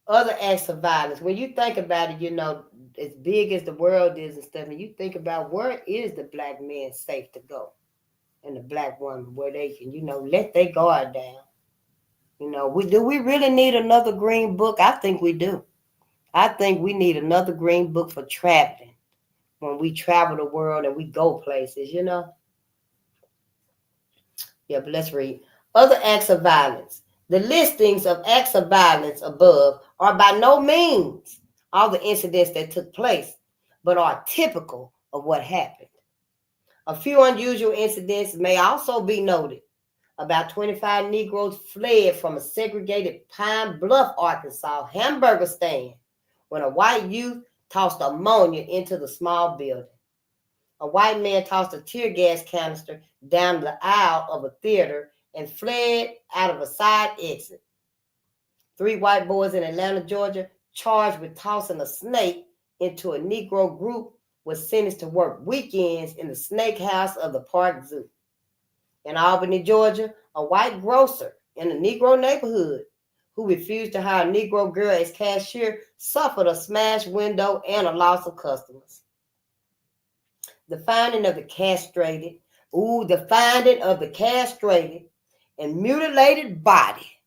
S1: Other acts of violence. When you think about it, as big as the world is and stuff, and you think about where is the black man safe to go and the black woman where they can, let their guard down. Do we really need another green book? I think we do. I think we need another green book for traveling when we travel the world and we go places, Yeah, but let's read. Other acts of violence. The listings of acts of violence above are by no means all the incidents that took place, but are typical of what happened. A few unusual incidents may also be noted. About 25 Negroes fled from a segregated Pine Bluff, Arkansas hamburger stand when a white youth tossed ammonia into the small building. A white man tossed a tear gas canister down the aisle of a theater and fled out of a side exit. 3 white boys in Atlanta, Georgia, charged with tossing a snake into a Negro group, was sentenced to work weekends in the snake house of the Park Zoo. In Albany, Georgia, a white grocer in a Negro neighborhood who refused to hire a Negro girl as cashier suffered a smashed window and a loss of customers. The finding of the castrated and mutilated body.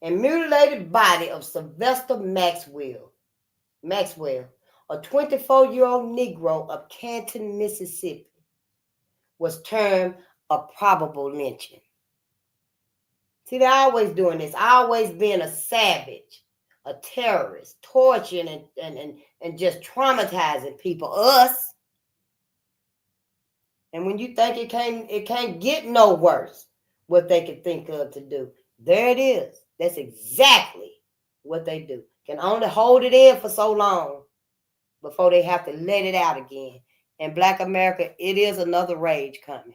S1: And mutilated body of Sylvester Maxwell, a 24-year-old Negro of Canton, Mississippi, was termed a probable lynching. See, they're always doing this, always being a savage a terrorist, torturing and just traumatizing people. Us. And when you think it can't get no worse, what they can think of to do. There it is. That's exactly what they do. Can only hold it in for so long before they have to let it out again. And Black America, it is another rage coming.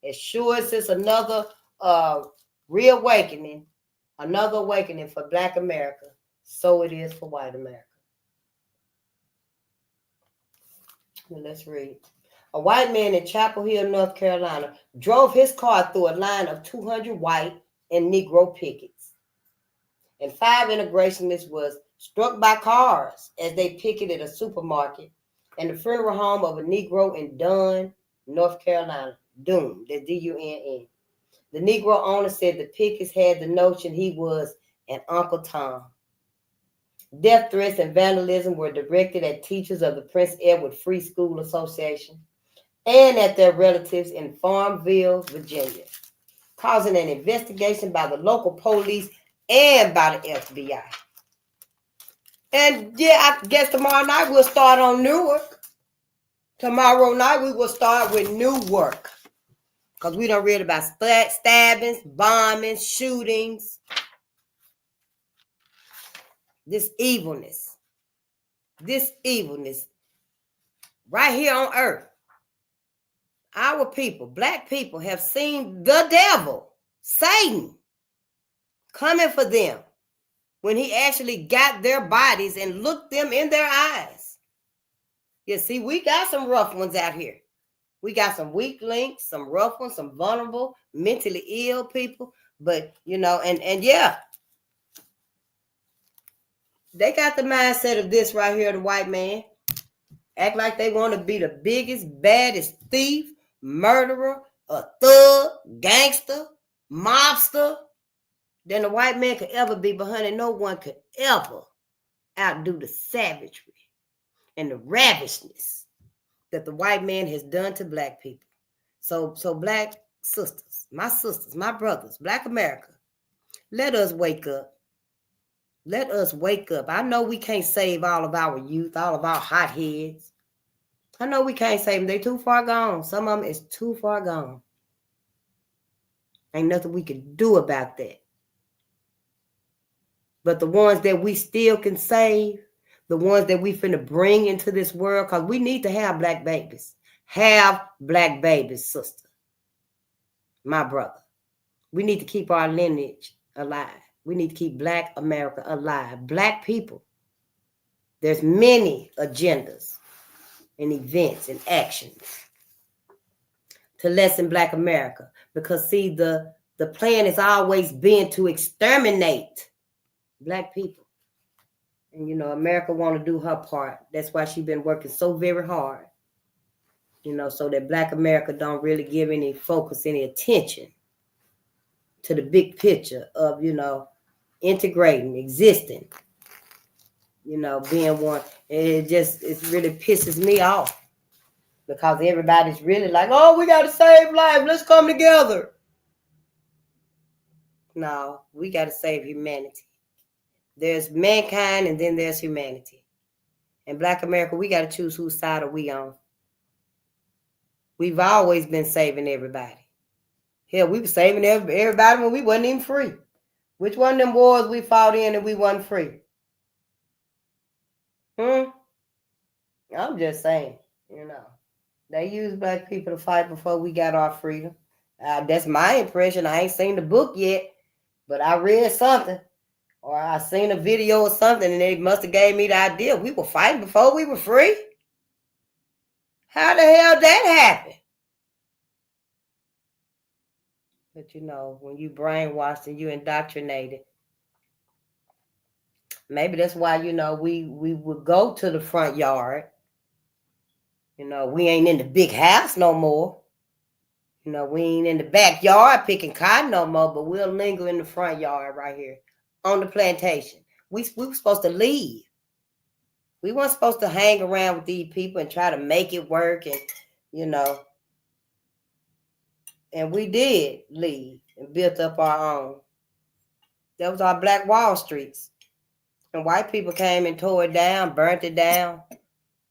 S1: As sure as it's another reawakening, another awakening for Black America, so it is for white America. Let's read. A white man in Chapel Hill, North Carolina, drove his car through a line of 200 white and Negro pickets. And 5 integrationists was struck by cars as they picketed a supermarket and the funeral home of a Negro in Dunn, North Carolina. Doom, that's D-U-N-N. The Negro owner said the pickets had the notion he was an Uncle Tom. Death threats and vandalism were directed at teachers of the Prince Edward Free School Association and at their relatives in Farmville, Virginia, causing an investigation by the local police and by the FBI. And yeah, I guess tomorrow night we'll start on Newark. Tomorrow night we will start with Newark. Because we done read about stabbings, bombings, shootings. This evilness right here on earth. Our people, Black people, have seen the devil, Satan, coming for them when he actually got their bodies and looked them in their eyes. You see, we got some rough ones out here. We got some weak links, some rough ones, some vulnerable, mentally ill people. But, and yeah, they got the mindset of this right here, the white man. Act like they want to be the biggest, baddest thief, murderer, a thug, gangster, mobster than the white man could ever be. But honey, no one could ever outdo the savagery and the ravishness that the white man has done to Black people. So Black sisters, my brothers, Black America, let us wake up. Let us wake up. I know we can't save all of our youth, all of our hotheads. I know we can't save them. They're too far gone. Some of them is too far gone. Ain't nothing we can do about that. But the ones that we still can save, the ones that we finna bring into this world, because we need to have Black babies. Have Black babies, sister. My brother. We need to keep our lineage alive. We need to keep Black America alive. Black people. There's many agendas and events and actions to lessen Black America. Because see, the plan has always been to exterminate Black people. And America want to do her part. That's why she's been working so very hard. So that Black America don't really give any focus, any attention to the big picture of, integrating, existing, being one. It really pisses me off because everybody's really like, oh, we got to save life. Let's come together. No, we got to save humanity. There's mankind and then there's humanity. And Black America, we got to choose whose side are we on. We've always been saving everybody. Hell, we were saving everybody when we wasn't even free. Which one of them wars we fought in and we wasn't free? I'm just saying, they used Black people to fight before we got our freedom. That's my impression. I ain't seen the book yet, but I read something or I seen a video or something and they must have gave me the idea. We were fighting before we were free. How the hell that happened? But when you brainwashed and you indoctrinated, maybe that's why, we would go to the front yard. We ain't in the big house no more. We ain't in the backyard picking cotton no more, but we'll linger in the front yard right here on the plantation. We were supposed to leave. We weren't supposed to hang around with these people and try to make it work and, and we did leave and built up our own. That was our Black Wall Streets. And white people came and tore it down, burnt it down,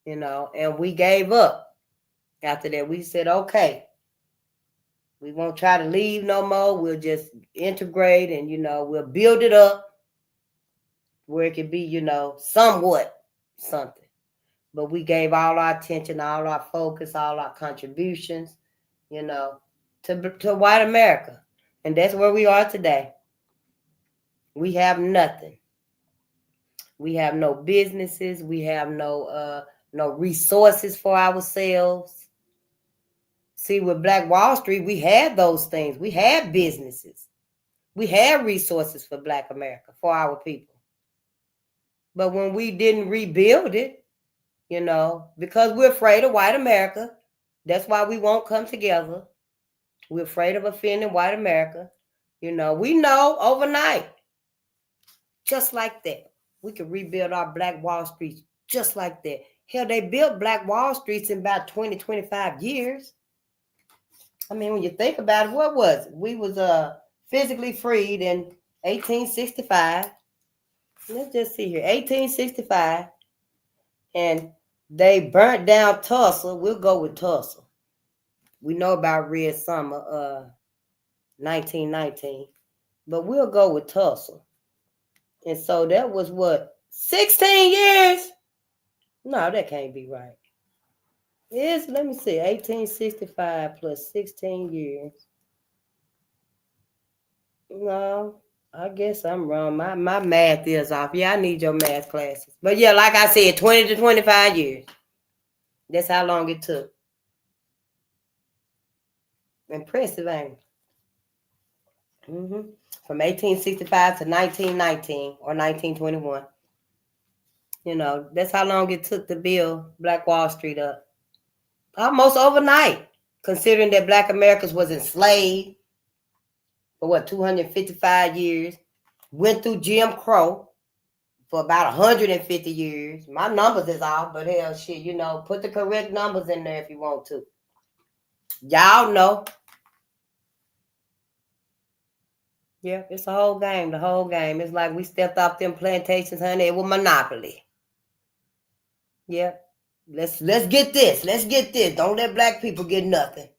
S1: and we gave up. After that, we said, okay, we won't try to leave no more. We'll just integrate and, we'll build it up where it can be, somewhat something. But we gave all our attention, all our focus, all our contributions, to white America. And that's where we are today. We have nothing. We have no businesses. We have no resources for ourselves. See, with Black Wall Street, we had those things. We had businesses. We had resources for Black America, for our people. But when we didn't rebuild it, because we're afraid of white America, that's why we won't come together. We're afraid of offending white America. We know overnight, just like that, we could rebuild our Black Wall Streets just like that. Hell, they built Black Wall Streets in about 20, 25 years. I mean, when you think about it, what was it? We was physically freed in 1865. Let's just see here, 1865. And they burnt down Tulsa. We'll go with Tulsa. We know about Red Summer, 1919. But we'll go with Tulsa. And so that was what? 16 years? No, that can't be right. Let me see, 1865 plus 16 years. No, I guess I'm wrong. My math is off. Yeah, I need your math classes. But yeah, like I said, 20 to 25 years. That's how long it took. Impressive, ain't it? From 1865 to 1919 or 1921. That's how long it took to build Black Wall Street up. Almost overnight, considering that Black Americans was enslaved for 255 years, went through Jim Crow for about 150 years. My numbers is off, but hell shit, put the correct numbers in there if you want to. Y'all know. Yeah, it's the whole game. It's like we stepped off them plantations, honey. It was Monopoly. Yeah. Let's get this. Let's get this. Don't let Black people get nothing.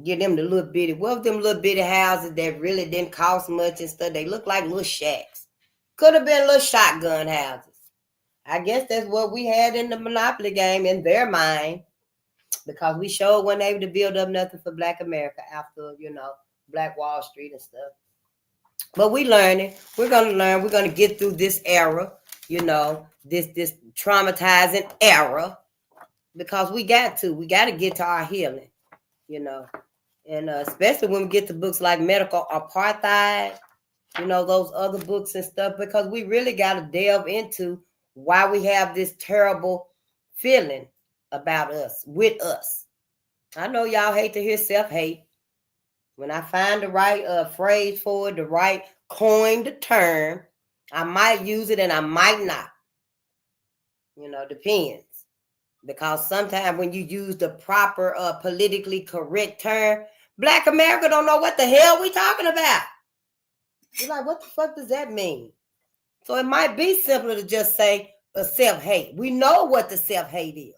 S1: Get them the little bitty. What if them little bitty houses that really didn't cost much and stuff? They look like little shacks. Could have been little shotgun houses. I guess that's what we had in the Monopoly game in their mind, because we sure weren't able to build up nothing for Black America after, Black Wall Street and stuff. But we learning. We're going to learn. We're going to get through this era, this traumatizing era, because we got to. We got to get to our healing, and especially when we get to books like Medical Apartheid, those other books and stuff, because we really got to delve into why we have this terrible feeling about us, with us. I know y'all hate to hear self-hate. When I find the right phrase for it, the right coined term, I might use it and I might not. Depends. Because sometimes when you use the proper politically correct term, Black America don't know what the hell we talking about. You're like, what the fuck does that mean? So it might be simpler to just say a self-hate. We know what the self-hate is.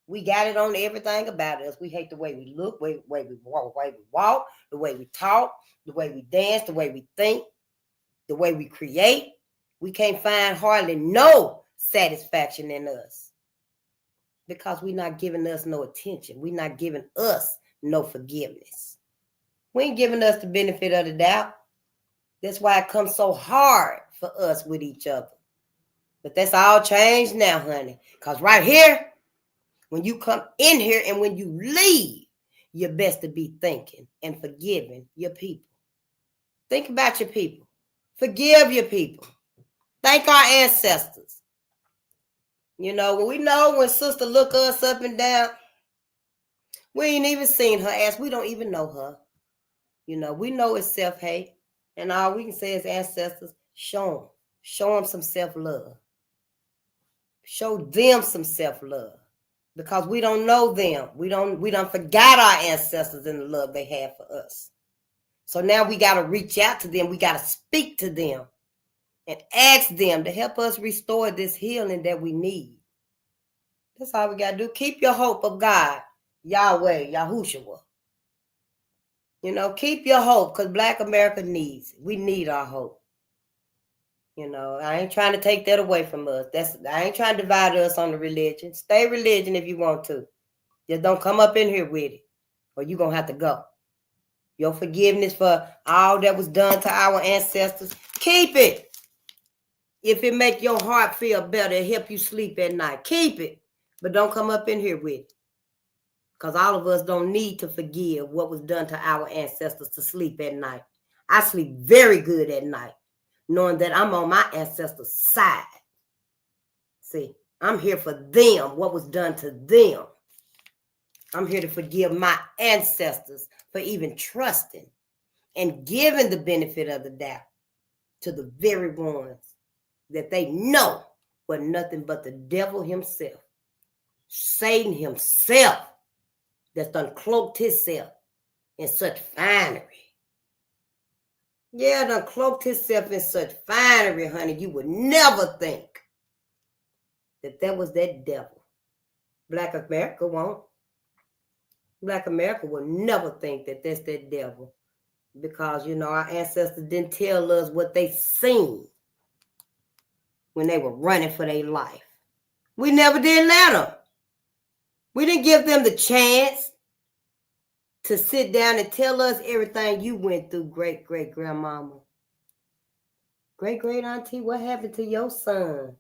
S1: We got it on everything about us. We hate the way we look, the way we walk, the way we talk, the way we dance, the way we think, the way we create. We can't find hardly no satisfaction in us because we're not giving us no attention. We're not giving us no forgiveness. We ain't giving us the benefit of the doubt. That's why it comes so hard for us with each other. But that's all changed now, honey. Because right here, when you come in here and when you leave, you're best to be thinking and forgiving your people. Think about your people. Forgive your people. Thank our ancestors. We know when sister look us up and down, we ain't even seen her ass. We don't even know her. We know it's self-hate. And all we can say is ancestors, show them. Show them some self-love. Show them some self-love. Because we don't know them. We don't forgot our ancestors and the love they had for us. So now we got to reach out to them. We got to speak to them. and ask them to help us restore this healing that we need. That's all we got to do. Keep your hope of God, Yahweh, Yahushua. You know, keep your hope, because Black America needs it. We need our hope. You know, I ain't trying to take that away from us. I ain't trying to divide us on the religion. Stay religion if you want to. Just don't come up in here with it, or you're going to have to go. Your forgiveness for all that was done to our ancestors, keep it. If it make your heart feel better, it help you sleep at night, keep it. But don't come up in here with it. Because all of us don't need to forgive what was done to our ancestors to sleep at night. I sleep very good at night, knowing that I'm on my ancestors' side. See, I'm here for them, what was done to them. I'm here to forgive my ancestors for even trusting and giving the benefit of the doubt to the very ones that they know were nothing but the devil himself, Satan himself, that's done cloaked himself in such finery. Yeah, done cloaked himself in such finery, honey. You would never think that was that devil. Black America won't. Black America will never think that that's that devil, because, you know, our ancestors didn't tell us what they seen when they were running for their life. We never did let them. We didn't give them the chance to sit down and tell us everything you went through, great-great-grandmama. Great-great-auntie, what happened to your son?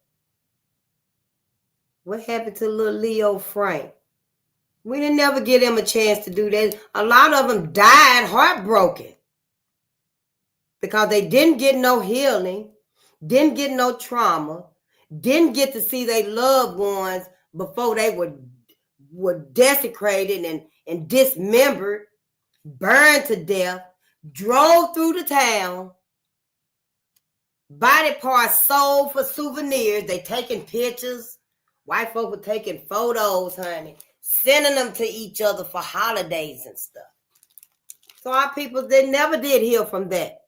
S1: What happened to little Leo Frank? We didn't never give them a chance to do that. A lot of them died heartbroken because they didn't get no healing, didn't get no trauma, didn't get to see their loved ones before they were desecrated and dismembered, burned to death, drove through the town, body parts sold for souvenirs. They taking pictures. White folk were taking photos, honey, sending them to each other for holidays and stuff. So our people, they never did heal from that.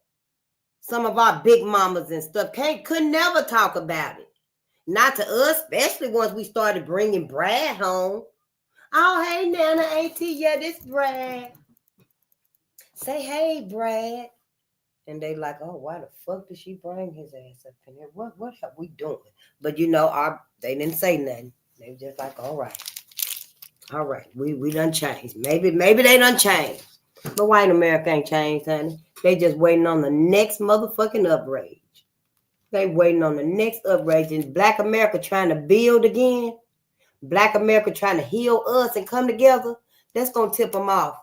S1: Some of our big mamas and stuff could never talk about it. Not to us, especially once we started bringing Brad home. Oh, hey, Nana, auntie, yeah, this Brad. Say, hey, Brad. And they like, oh, why the fuck did she bring his ass up in here? What are we doing? But, you know, they didn't say nothing. They were just like, all right, we done changed. Maybe they done changed. But white America ain't changed, honey. They just waiting on the next motherfucking outrage. They waiting on the next outrage. And Black America trying to build again. Black America trying to heal us and come together. That's going to tip them off.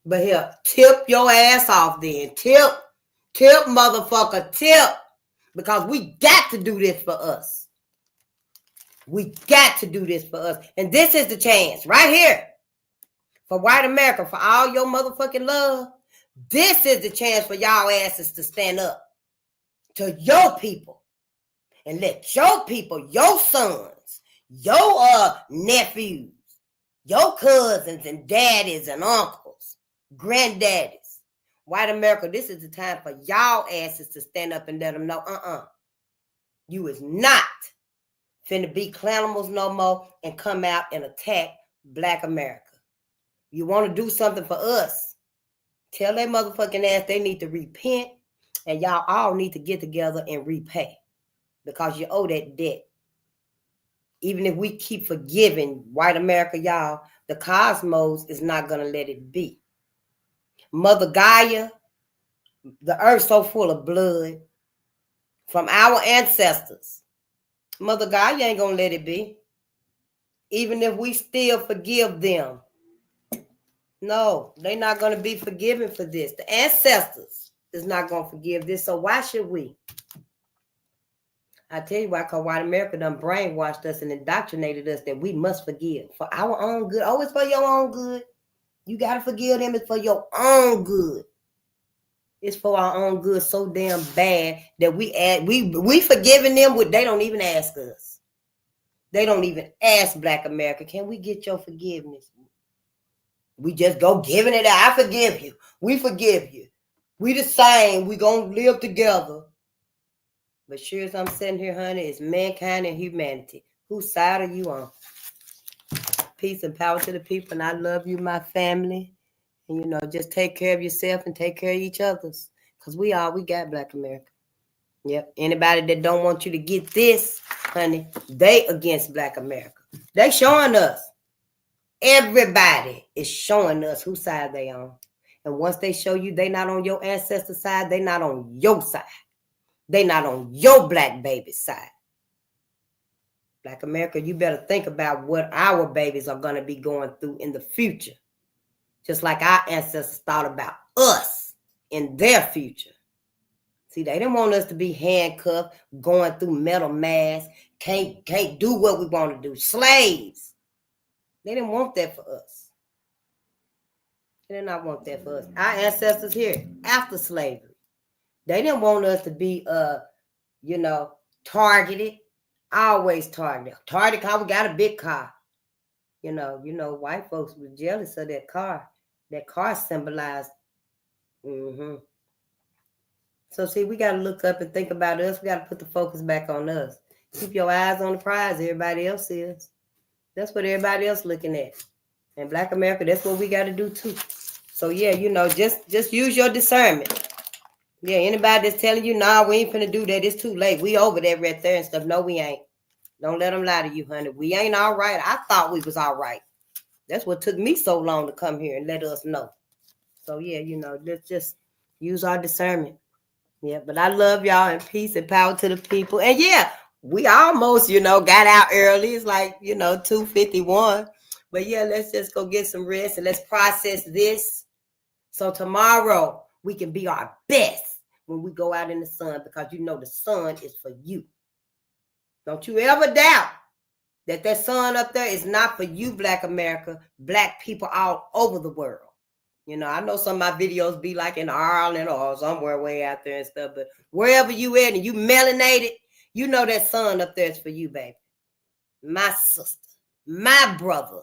S1: But here, tip your ass off then. Tip, motherfucker, tip. Because we got to do this for us. We got to do this for us. And this is the chance right here. For white America, for all your motherfucking love. This is the chance for y'all asses to stand up to your people. And let your people, your sons, your nephews, your cousins and daddies and uncles, granddaddies, white America, this is the time for y'all asses to stand up and let them know, you is not finna be clanimals no more and come out and attack Black America. You want to do something for us, tell that motherfucking ass they need to repent, and y'all all need to get together and repay, because you owe that debt. Even if we keep forgiving white America, y'all, the cosmos is not going to let it be. Mother Gaia, the earth so full of blood from our ancestors. Mother Gaia ain't going to let it be. Even if we still forgive them. No, they're not going to be forgiven for this. The ancestors is not going to forgive this. So why should we? I tell you why, because white America done brainwashed us and indoctrinated us that we must forgive for our own good. Oh, it's for your own good. You got to forgive them. It's for your own good. It's for our own good so damn bad that we forgiving them with, they don't even ask us. They don't even ask Black America, can we get your forgiveness? We just go giving it out. I forgive you. We forgive you. We the same. We gonna live together. But sure as I'm sitting here, honey, it's mankind and humanity. Whose side are you on? Peace and power to the people, and I love you, my family. And, just take care of yourself and take care of each other's. Because we got Black America. Yep. Anybody that don't want you to get this, honey, they against Black America. They showing us. Everybody is showing us whose side they on. And once they show you they not on your ancestor side, they not on your side. They not on your black baby side. Black America, you better think about what our babies are going to be going through in the future. Just like our ancestors thought about us in their future. See, they didn't want us to be handcuffed, going through metal masks, can't do what we want to do. Slaves. They didn't want that for us. They did not want that for us. Our ancestors here, after slavery, they didn't want us to be, targeted. Always targeted. Targeted because we got a big car. White folks were jealous of that car. That car symbolized. So see, we got to look up and think about us. We got to put the focus back on us. Keep your eyes on the prize. Everybody else is. That's what everybody else looking at. And Black America, that's what we got to do too. So yeah, just use your discernment. Yeah, anybody that's telling you, nah, we ain't finna do that, it's too late. We over there right there and stuff. No, we ain't. Don't let them lie to you, honey. We ain't all right. I thought we was all right. That's what took me so long to come here and let us know. So yeah, let's just use our discernment. Yeah, but I love y'all, and peace and power to the people. And yeah, we almost, got out early. It's like, 2:51. But yeah, let's just go get some rest and let's process this. So tomorrow we can be our best when we go out in the sun, because the sun is for you. Don't you ever doubt that sun up there is not for you, Black America, Black people all over the world. I know some of my videos be like in Ireland or somewhere way out there and stuff, but wherever you at and you melanated, that sun up there is for you, baby. My sister, my brother,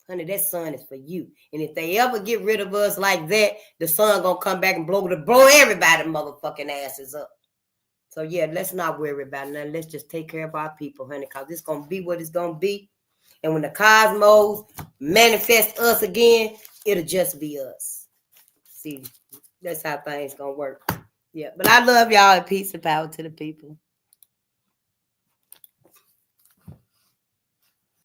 S1: honey, that sun is for you. And if they ever get rid of us like that, the sun gonna come back and blow everybody motherfucking asses up. So yeah, let's not worry about nothing. Let's just take care of our people, honey, because it's gonna be what it's gonna be. And when the cosmos manifest us again, it'll just be us. See, that's how things gonna work. Yeah, but I love y'all, and peace and power to the people.